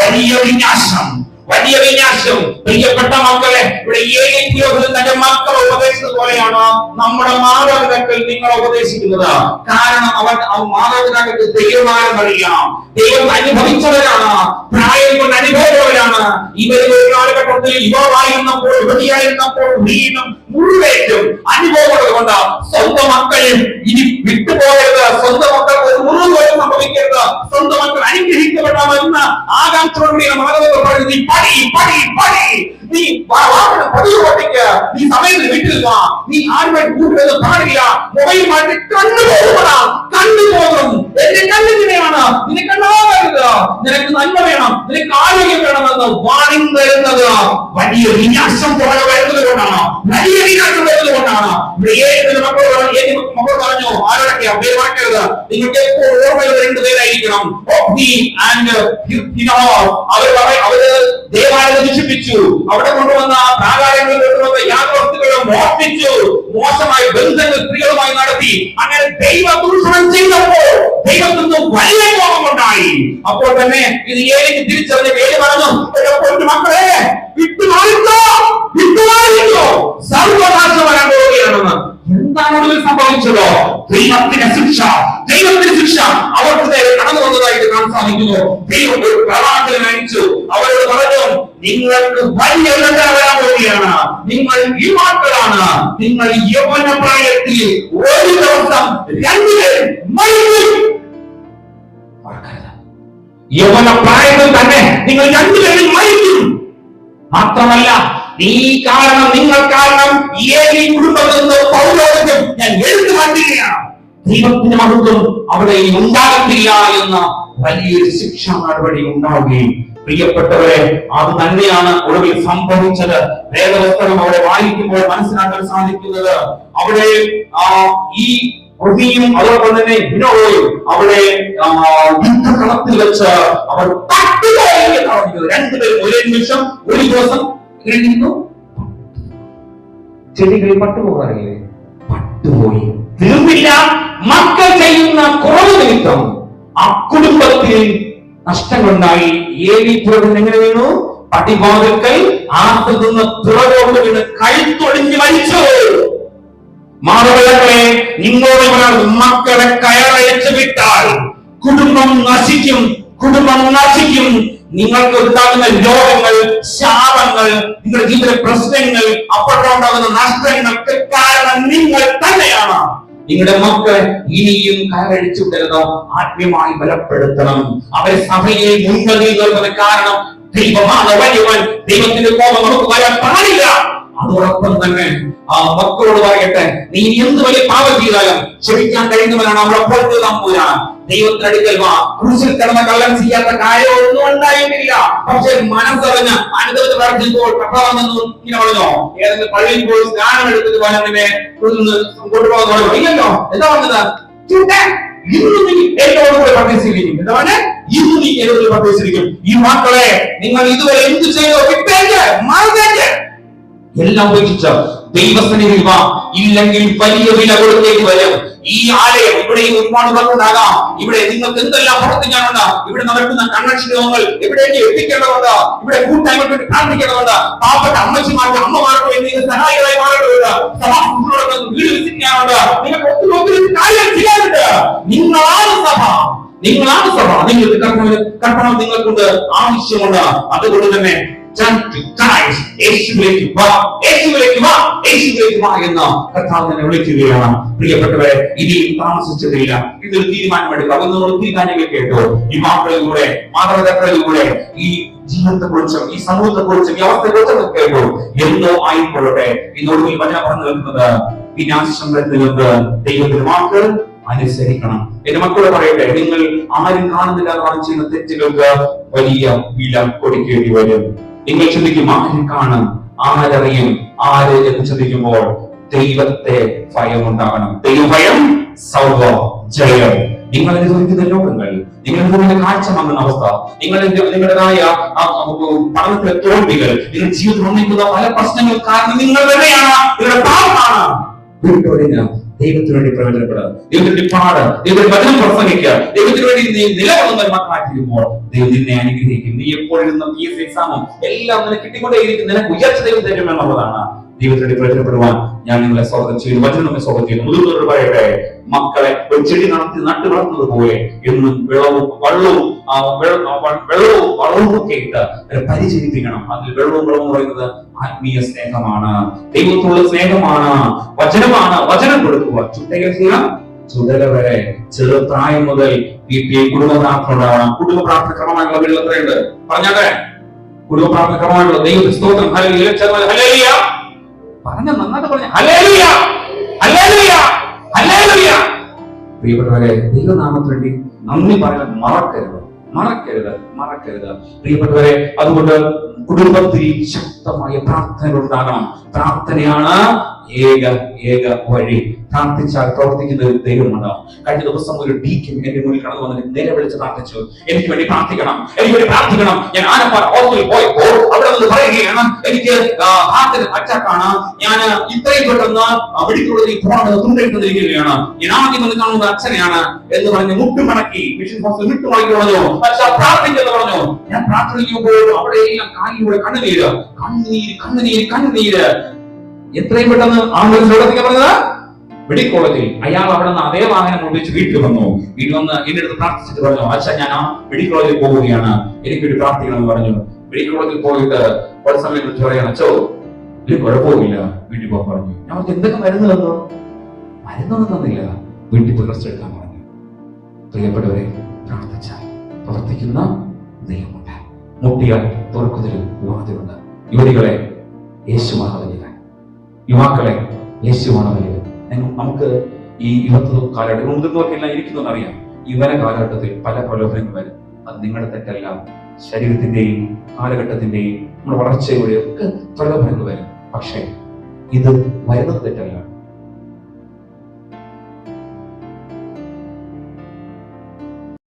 വലിയ വിനാശം, വലിയ വിനാശം. പ്രിയപ്പെട്ട മക്കളെ, ഇവിടെ ഏകീകൃതം തന്റെ മക്കളെ ഉപദേശിച്ചത് പോലെയാണ് നമ്മുടെ മാതാപിതാക്കൾ നിങ്ങളെ ഉപദേശിക്കുന്നത്. കാരണം അവർ മാതാപിതാക്കൾക്ക് ദൈവമാനം അറിയാം, ദൈവം അനുഭവിച്ചവരാണ്, പ്രായം കൊണ്ട് അനുഭവമുള്ളവരാണ്. ഇവർ ഒരു കാലഘട്ടത്തിൽ യുവാവായിരുന്നപ്പോൾ, യുവതിയായിരുന്നപ്പോൾ വീണ്ടും മുഴുവേറ്റും അനുഭവമുള്ളത് കൊണ്ട് സ്വന്തം മക്കൾ ഇനി വിട്ടുപോകരുത്, സ്വന്തം മക്കൾക്ക് ഒരു മുറിവ് സംഭവിക്കരുത്, സ്വന്തം മക്കൾ അനുഗ്രഹിക്കപ്പെടാമെന്ന ആകാംക്ഷയോടുകൂടിയാണ് മാതാപിതാക്കൾ പറയുന്നത്. നീ സമയത്ത് വീട്ടിൽ വാ, നീ ആരുമായി കൂട്ടുന്നത് പാടില്ല, മൊബൈൽ മാറ്റി കണ്ടുപോകണം, കണ്ടുപോകും. എന്റെ കണ്ണിനെയാണ് നിനക്ക് കണ്ടാകരുത്, നിനക്ക് നന്മ വേണം, നിനക്ക് ആരോഗ്യം വേണമെന്ന് വാണിംഗ് തരുന്നത് വലിയ വിനാശം പുറകെ വരുന്നത് കൊണ്ടാണ്, വലിയ വിനാശം വരുന്നത് കൊണ്ടാണ്. ഇവിടെ 7 മക്കൾ പറഞ്ഞു ആരോടൊക്കെയാ പേര് മാറ്റരുത്. നിങ്ങൾക്ക് എപ്പോൾ ഓർമ്മയുള്ള 2 പേരായിരിക്കണം. അവര് ദേവാലയം നശിപ്പിച്ചു, അവിടെ കൊണ്ടുവന്ന പ്രാകാരങ്ങളിൽ കൊണ്ടുവന്ന യാതൊരുത്തരും മോഷ്ടിച്ചു, മോശമായ ബന്ധങ്ങൾ സ്ത്രീകളുമായി നടത്തി. അങ്ങനെ ദൈവ ദൂഷണം ചെയ്തപ്പോൾ ദൈവത്തിൽ നിന്ന് വലിയ കോപമുണ്ടായി. അപ്പോൾ തന്നെ ഇത് ഏലിക്ക് തിരിച്ചറിഞ്ഞ ഏലി പറഞ്ഞു, മക്കളെ വിട്ടുമാറിക്കോ, സർവനാശം വരാൻ പോവുകയാണെന്ന്. എന്താണ് ഒടുവിൽ സംഭവിച്ചതോ? ദൈവത്തിന്റെ ശിക്ഷ അവർക്ക് നേരെ കടന്നു വന്നതായിട്ട് കാണാൻ സാധിക്കുന്നു. ദൈവം ഒരു പ്രവാചകനെ അയച്ചു, അവരോട് പറഞ്ഞു, നിങ്ങൾക്ക് വലിയ വരാൻ പോവുകയാണ്, നിങ്ങൾ യുവാക്കളാണ്, നിങ്ങൾ യൗവന പ്രായത്തിൽ ഒരു ദിവസം 2 പേർ മരിക്കും. യൗവന പ്രായത്തിൽ തന്നെ നിങ്ങൾ 2 പേരും മരിക്കും. മാത്രമല്ല, നിങ്ങൾ കാരണം ഏലി കുടുംബത്തിൽ നിന്ന് പൗരോഹിത്യം ഞാൻ എടുത്തു മാറ്റുകയാണ്. ദൈവത്തിന്റെ മഹത്വം അവിടെ ഉണ്ടാകത്തില്ല എന്ന വലിയൊരു ശിക്ഷാ നടപടി ഉണ്ടാവുകയും, പ്രിയപ്പെട്ടവരെ, അത് തന്നെയാണ് ഒടുവിൽ സംഭവിച്ചത്. വേദപുസ്തകം അവിടെ വായിക്കുമ്പോൾ മനസ്സിലാക്കാൻ സാധിക്കുന്നത്, അവിടെ ഈ അതോടൊപ്പം തന്നെ വിനോയും അവിടെ യുദ്ധകളത്തിൽ വെച്ച് അവർ പട്ടുപോയി. 2 പേരും ഒരേ നിമിഷം ഒരു ദിവസം ചെടികളിൽ പട്ടുപോകാറില്ലേ? പട്ടുപോയി. തീർന്നില്ല, മക്കൾ ചെയ്യുന്ന കുറവ് നിമിത്തം ആ കുടുംബത്തിൽ നഷ്ടങ്ങളുണ്ടായി. ഏലി പുറത്ത് എങ്ങനെ വീണു? പടിവാതിൽക്കൽ ആർത്തിൽ നിന്ന് തുറകോട്ട് വീണ് കഴുത്തൊടിഞ്ഞ് മരിച്ചു. മാതാപിതാക്കളെ, നിങ്ങളുടെ മക്കളെ കയറയച്ചു വിട്ടാൽ കുടുംബം നശിക്കും. നിങ്ങൾക്ക് ഉണ്ടാകുന്ന രോഗങ്ങൾ, ശാപങ്ങൾ, നിങ്ങളുടെ ജീവിത പ്രശ്നങ്ങൾ, അപ്പോഴുണ്ടാകുന്ന നഷ്ടങ്ങൾക്ക് കാരണം നിങ്ങൾ തന്നെയാണ്. നിങ്ങളുടെ മക്കളെ ഇനിയും കയറഴിച്ചു വിടരുത്, ആത്മീയമായി ബലപ്പെടുത്തണം. അവരെ സഭയെ മുൻപന്തിയിൽ നിർത്തുന്ന കാരണം ദൈവമാണ് വലിയവൻ. ദൈവത്തിന്റെ കോപം നമുക്ക് വരാൻ പാടില്ല. അതോടൊപ്പം തന്നെ ആ മക്കളോട് പറയട്ടെ, നീ എന്ത് വലിയ പാപം ചെയ്താലും ക്ഷമിക്കാൻ കഴിയുന്നവനാണ് അവിടെ പോയിട്ട് നമ്പൂരാൻ. ദൈവത്തിനടുക്കൽ വാ. ക്രൂശിൽ കിടന്ന കള്ളൻ ചെയ്യാത്ത കാര്യമൊന്നും ഉണ്ടായിട്ടില്ല. പക്ഷെ മനസ്സറിഞ്ഞ് അനുദവിച്ച് പ്രാർത്ഥിക്കുമ്പോൾ കർത്താവെന്ന് ഇങ്ങനെ പറഞ്ഞോ, ഏതെങ്കിലും പള്ളിയിൽ പോയി സ്നാനം എടുത്തിട്ട് വനവിനെ കൊണ്ടുപോകുന്ന ഇല്ലല്ലോ. എന്താ പറഞ്ഞത്? ഇന്ന് നീ എന്നോട് കൂടെ പ്രവേശിക്കും. എന്താണ്? ഇന്ന് നീ എന്നോട് പ്രവേശിക്കും. ഈ മക്കളെ നിങ്ങൾ ഇതുവരെ എന്ത് ചെയ്തോ വിട്ടേക്ക്, മറന്നേക്ക്, എല്ലാം ഉപേക്ഷിച്ച ദൈവസന്നിധിയിൽ വാ. ഇല്ലെങ്കിൽ വലിയ വില കൊടുത്തേക്ക് വരും. ഈ ആലയം ഇവിടെ ഒരുപാട് ഭക്തനാകാം. ഇവിടെ നിങ്ങൾക്ക് എന്തെല്ലാം പ്രവർത്തിക്കാനുണ്ട്. ഇവിടെ നടക്കുന്ന കൺവെൻഷൻ യോഗങ്ങൾ എവിടേക്ക് എത്തിക്കേണ്ടതുണ്ട്. ഇവിടെ കൂട്ടായ്മയ്ക്ക് വേണ്ടി പ്രാർത്ഥിക്കേണ്ടതുണ്ട്. പാവപ്പെട്ട അമ്മച്ചിമാർക്ക്, അമ്മമാർക്ക് വേണ്ടി സഹായികളായി മാറേണ്ടതുണ്ട്. സഭാ വീട് വിസിറ്റാനുണ്ട്. നിങ്ങൾക്ക് ഒത്തിരി കാര്യം ചെയ്യാനുണ്ട്. നിങ്ങളാണ് സഭ. നിങ്ങൾക്ക് കർത്താവ് നിങ്ങൾക്കൊണ്ട് ആവശ്യമുണ്ട്. അതുകൊണ്ട് തന്നെ വിളിക്കുകയാണ്. പ്രിയപ്പെട്ടവരെ, ഇനി താമസിച്ചതില്ല. ഇതൊരു തീരുമാനമെടുക്കുക. ഒത്തിരി കാര്യങ്ങൾ കേട്ടു. ഈ മക്കളിലൂടെ, മാതാപിതാക്കളിലൂടെ ഈ ജീവിതത്തെക്കുറിച്ചും ഈ സമൂഹത്തെക്കുറിച്ചും ഈ അവസ്ഥയെക്കുറിച്ചും കേട്ടു. എന്തോ ആയിക്കൊള്ളട്ടെ. ഇന്നൊടുവിൽ വചനം പറഞ്ഞു വെക്കുന്നത്, വിനാശത്തിൽ നിന്ന് ദൈവത്തിന്റെ വാക്ക് അനുസരിക്കണം. എന്റെ മക്കളോട് പറയട്ടെ, നിങ്ങൾ ആരും കാണുന്നില്ല എന്ന് ചെയ്യുന്ന തെറ്റുകൾക്ക് വലിയ വില കൊടുക്കേണ്ടി വരും. നിങ്ങൾ ചിന്തിക്കും, ആരും കാണും, ആരറിയും, ആര് എന്ന് ചിന്തിക്കുമ്പോൾ ദൈവത്തെ ഭയം ഉണ്ടാകണം. ദൈവഭയം സർവ ജയം. നിങ്ങൾ അനുഭവിക്കുന്ന രോഗങ്ങൾ, നിങ്ങൾ അനുഭവിക്കുന്ന കാഴ്ച വാങ്ങുന്ന അവസ്ഥ, നിങ്ങളുടേതായ പഠനത്തിലെ തോൽവികൾ, നിങ്ങൾ ജീവിതത്തിൽ ഒന്നിക്കുന്ന പല പ്രശ്നങ്ങൾ കാരണം നിങ്ങൾ തന്നെയാണ്, നിങ്ങളുടെ പാപമാണ്. ദൈവത്തിന് വേണ്ടി പ്രയോജനപ്പെടുക, ദൈവത്തിന്റെ പാട്, ദൈവത്തിന്റെ വചനം പ്രസംഗിക്കുക, ദൈവത്തിന് വേണ്ടി നീ നിലകൊള്ളുന്ന മക്കളാക്കിയിരിക്കുമ്പോൾ ദൈവം നിന്നെ അനുഗ്രഹിക്കും. നീ എപ്പോഴും PSC എക്സാമും എല്ലാം നിനക്ക് കിട്ടിക്കൊണ്ടേയിരിക്കും. നിനക്ക് ഉയർച്ച ദൈവം തരും എന്നുള്ളതാണ്. ദൈവത്തിന് പ്രയോജനപ്പെടുവാൻ ഞാൻ നിങ്ങളെ സ്വാഗതം ചെയ്യുന്നു. വചനം നമ്മെ സ്വാഗതം ചെയ്യുന്നു. മുതിർന്നവരോട് പറയട്ടെ, മക്കളെ ഒരു ചെടി നട്ടു വളർന്നത് പോലെ എന്നും വെള്ളവും ഒക്കെ ഇട്ട് പരിചരിപ്പിക്കണം. അതിൽ വെള്ളവും പറയുന്നത് ആത്മീയ സ്നേഹമാണ്, ദൈവത്തോടുള്ള സ്നേഹമാണ്, വചനമാണ്. വചനം കൊടുക്കുക. ചുടല വരെ ചെറുപ്രായം മുതൽ കുടുംബ പ്രാർത്ഥന ഉണ്ടാവണം. കുടുംബ പ്രാർത്ഥന ക്രമമായിട്ടുള്ള വീട്ടിൽ എത്രയുണ്ട് പറഞ്ഞാട്ടെ? കുടുംബ പ്രാർത്ഥന ക്രമമായിട്ടുള്ള ദൈവ സ്തോത്രം ഹല്ലേലൂയ പറഞ്ഞ നന്നായിട്ട് പറഞ്ഞ ഹല്ലേലൂയ ഹല്ലേലൂയ ഹല്ലേലൂയ. പ്രിയപ്പെട്ടവരെ, ദൈവനാമത്തിന് വേണ്ടി നന്ദി പറയാൻ മറക്കരുത്. പ്രിയപ്പെട്ടവരെ, അതുകൊണ്ട് കുടുംബത്തിൽ ശക്തമായ പ്രാർത്ഥന ഉണ്ടാകണം. പ്രാർത്ഥനയാണ് ഏക വഴി. പ്രാർത്ഥിച്ചാൽ പ്രവർത്തിക്കുന്ന ഒരു ദൈവമാണ്. കഴിഞ്ഞ ദിവസം ഒരു ഡീക്കൻ എന്റെ മുന്നിൽ കടന്നു വന്നിട്ട് നിലവിളിച്ച് പ്രാർത്ഥിച്ചു, എനിക്ക് വേണ്ടി പ്രാർത്ഥിക്കണം, എനിക്ക് വേണ്ടി പ്രാർത്ഥിക്കണം. ഞാൻ ആനപ്പാറ ഹോസ്പിറ്റലിൽ പോയപ്പോൾ അവിടെ നിന്ന് പറയുകയാണ്, എനിക്ക് ഹാർട്ടിന് അറ്റാക്കാണ്, ഞാൻ ഇത്രയും പെട്ടെന്ന് മെഡിക്കൽ പോകണമെന്ന് തുണ്ടിരിക്കുകയാണ്, ഞാൻ ആദ്യം വന്ന് കാണുന്നത് അച്ഛനെയാണ് എന്ന് പറഞ്ഞ് മുട്ടുമടക്കി മിഷൻ ഹോസ്പിറ്റൽ മുട്ടുമടക്കി പറഞ്ഞു, അച്ഛ പ്രാർത്ഥിക്കെന്ന് പറഞ്ഞു. ഞാൻ പ്രാർത്ഥിക്കുമ്പോൾ അവിടെയെല്ലാം കാലിലൂടെ കണ്ണുനീര്. എത്രയും പെട്ടെന്ന് ആംബുലൻസ് എവിടെത്തിക്കാൻ പറഞ്ഞത്? മെഡിക്കൽ കോളേജിൽ. അയാൾ അവിടെ നിന്ന് അതേ വാഹനം കൊണ്ടുവച്ച് വീട്ടിൽ വന്ന് എന്റെ അടുത്ത് പ്രാർത്ഥിച്ചിട്ട് പറഞ്ഞു, അച്ഛാ ഞാൻ ആ മെഡിക്കൽ കോളേജിൽ പോവുകയാണ്, എനിക്ക് വേണ്ടി പ്രാർത്ഥിക്കണം എന്ന് പറഞ്ഞു. മെഡിക്കൽ കോളേജിൽ പോയിട്ട് ഒരു സമയം വിളിച്ച് പറയാൻ, അച്ഛോ ഒരു കുഴപ്പമില്ല, വീട്ടിൽ പോകാൻ പറഞ്ഞു. ഞാൻ എന്തൊക്കെ മരുന്ന് തന്നു? മരുന്നൊന്നും തന്നില്ല, വീട്ടിൽ പോയി റെസ്റ്റ് എടുക്കാൻ പറഞ്ഞു. പ്രിയപ്പെട്ടവരെ, പ്രാർത്ഥിച്ചാൽ പ്രവർത്തിക്കുന്ന ദൈവമുണ്ട്. മുട്ടിയാൽ തുറക്കുന്നൊരു വാതിലുണ്ട്. യുവതികളെ, യേശുവാണ് വലിയവൻ. യുവാക്കളെ, യേശുവാണ് വലിയവൻ. നമുക്ക് ഈ യുവത്വ കാലഘട്ടം മുതിർന്നവർക്കെല്ലാം ഇരിക്കുന്നതെന്ന് അറിയാം. യുവന കാലഘട്ടത്തിൽ പല പ്രലോഭനങ്ങൾ വരും. അത് നിങ്ങളുടെ തെറ്റല്ല, ശരീരത്തിന്റെയും കാലഘട്ടത്തിന്റെയും നമ്മുടെ വളർച്ചയുടെ ഒക്കെ പ്രലോഭനങ്ങൾ വരും. പക്ഷേ ഇത് വരുന്നത് തെറ്റല്ല.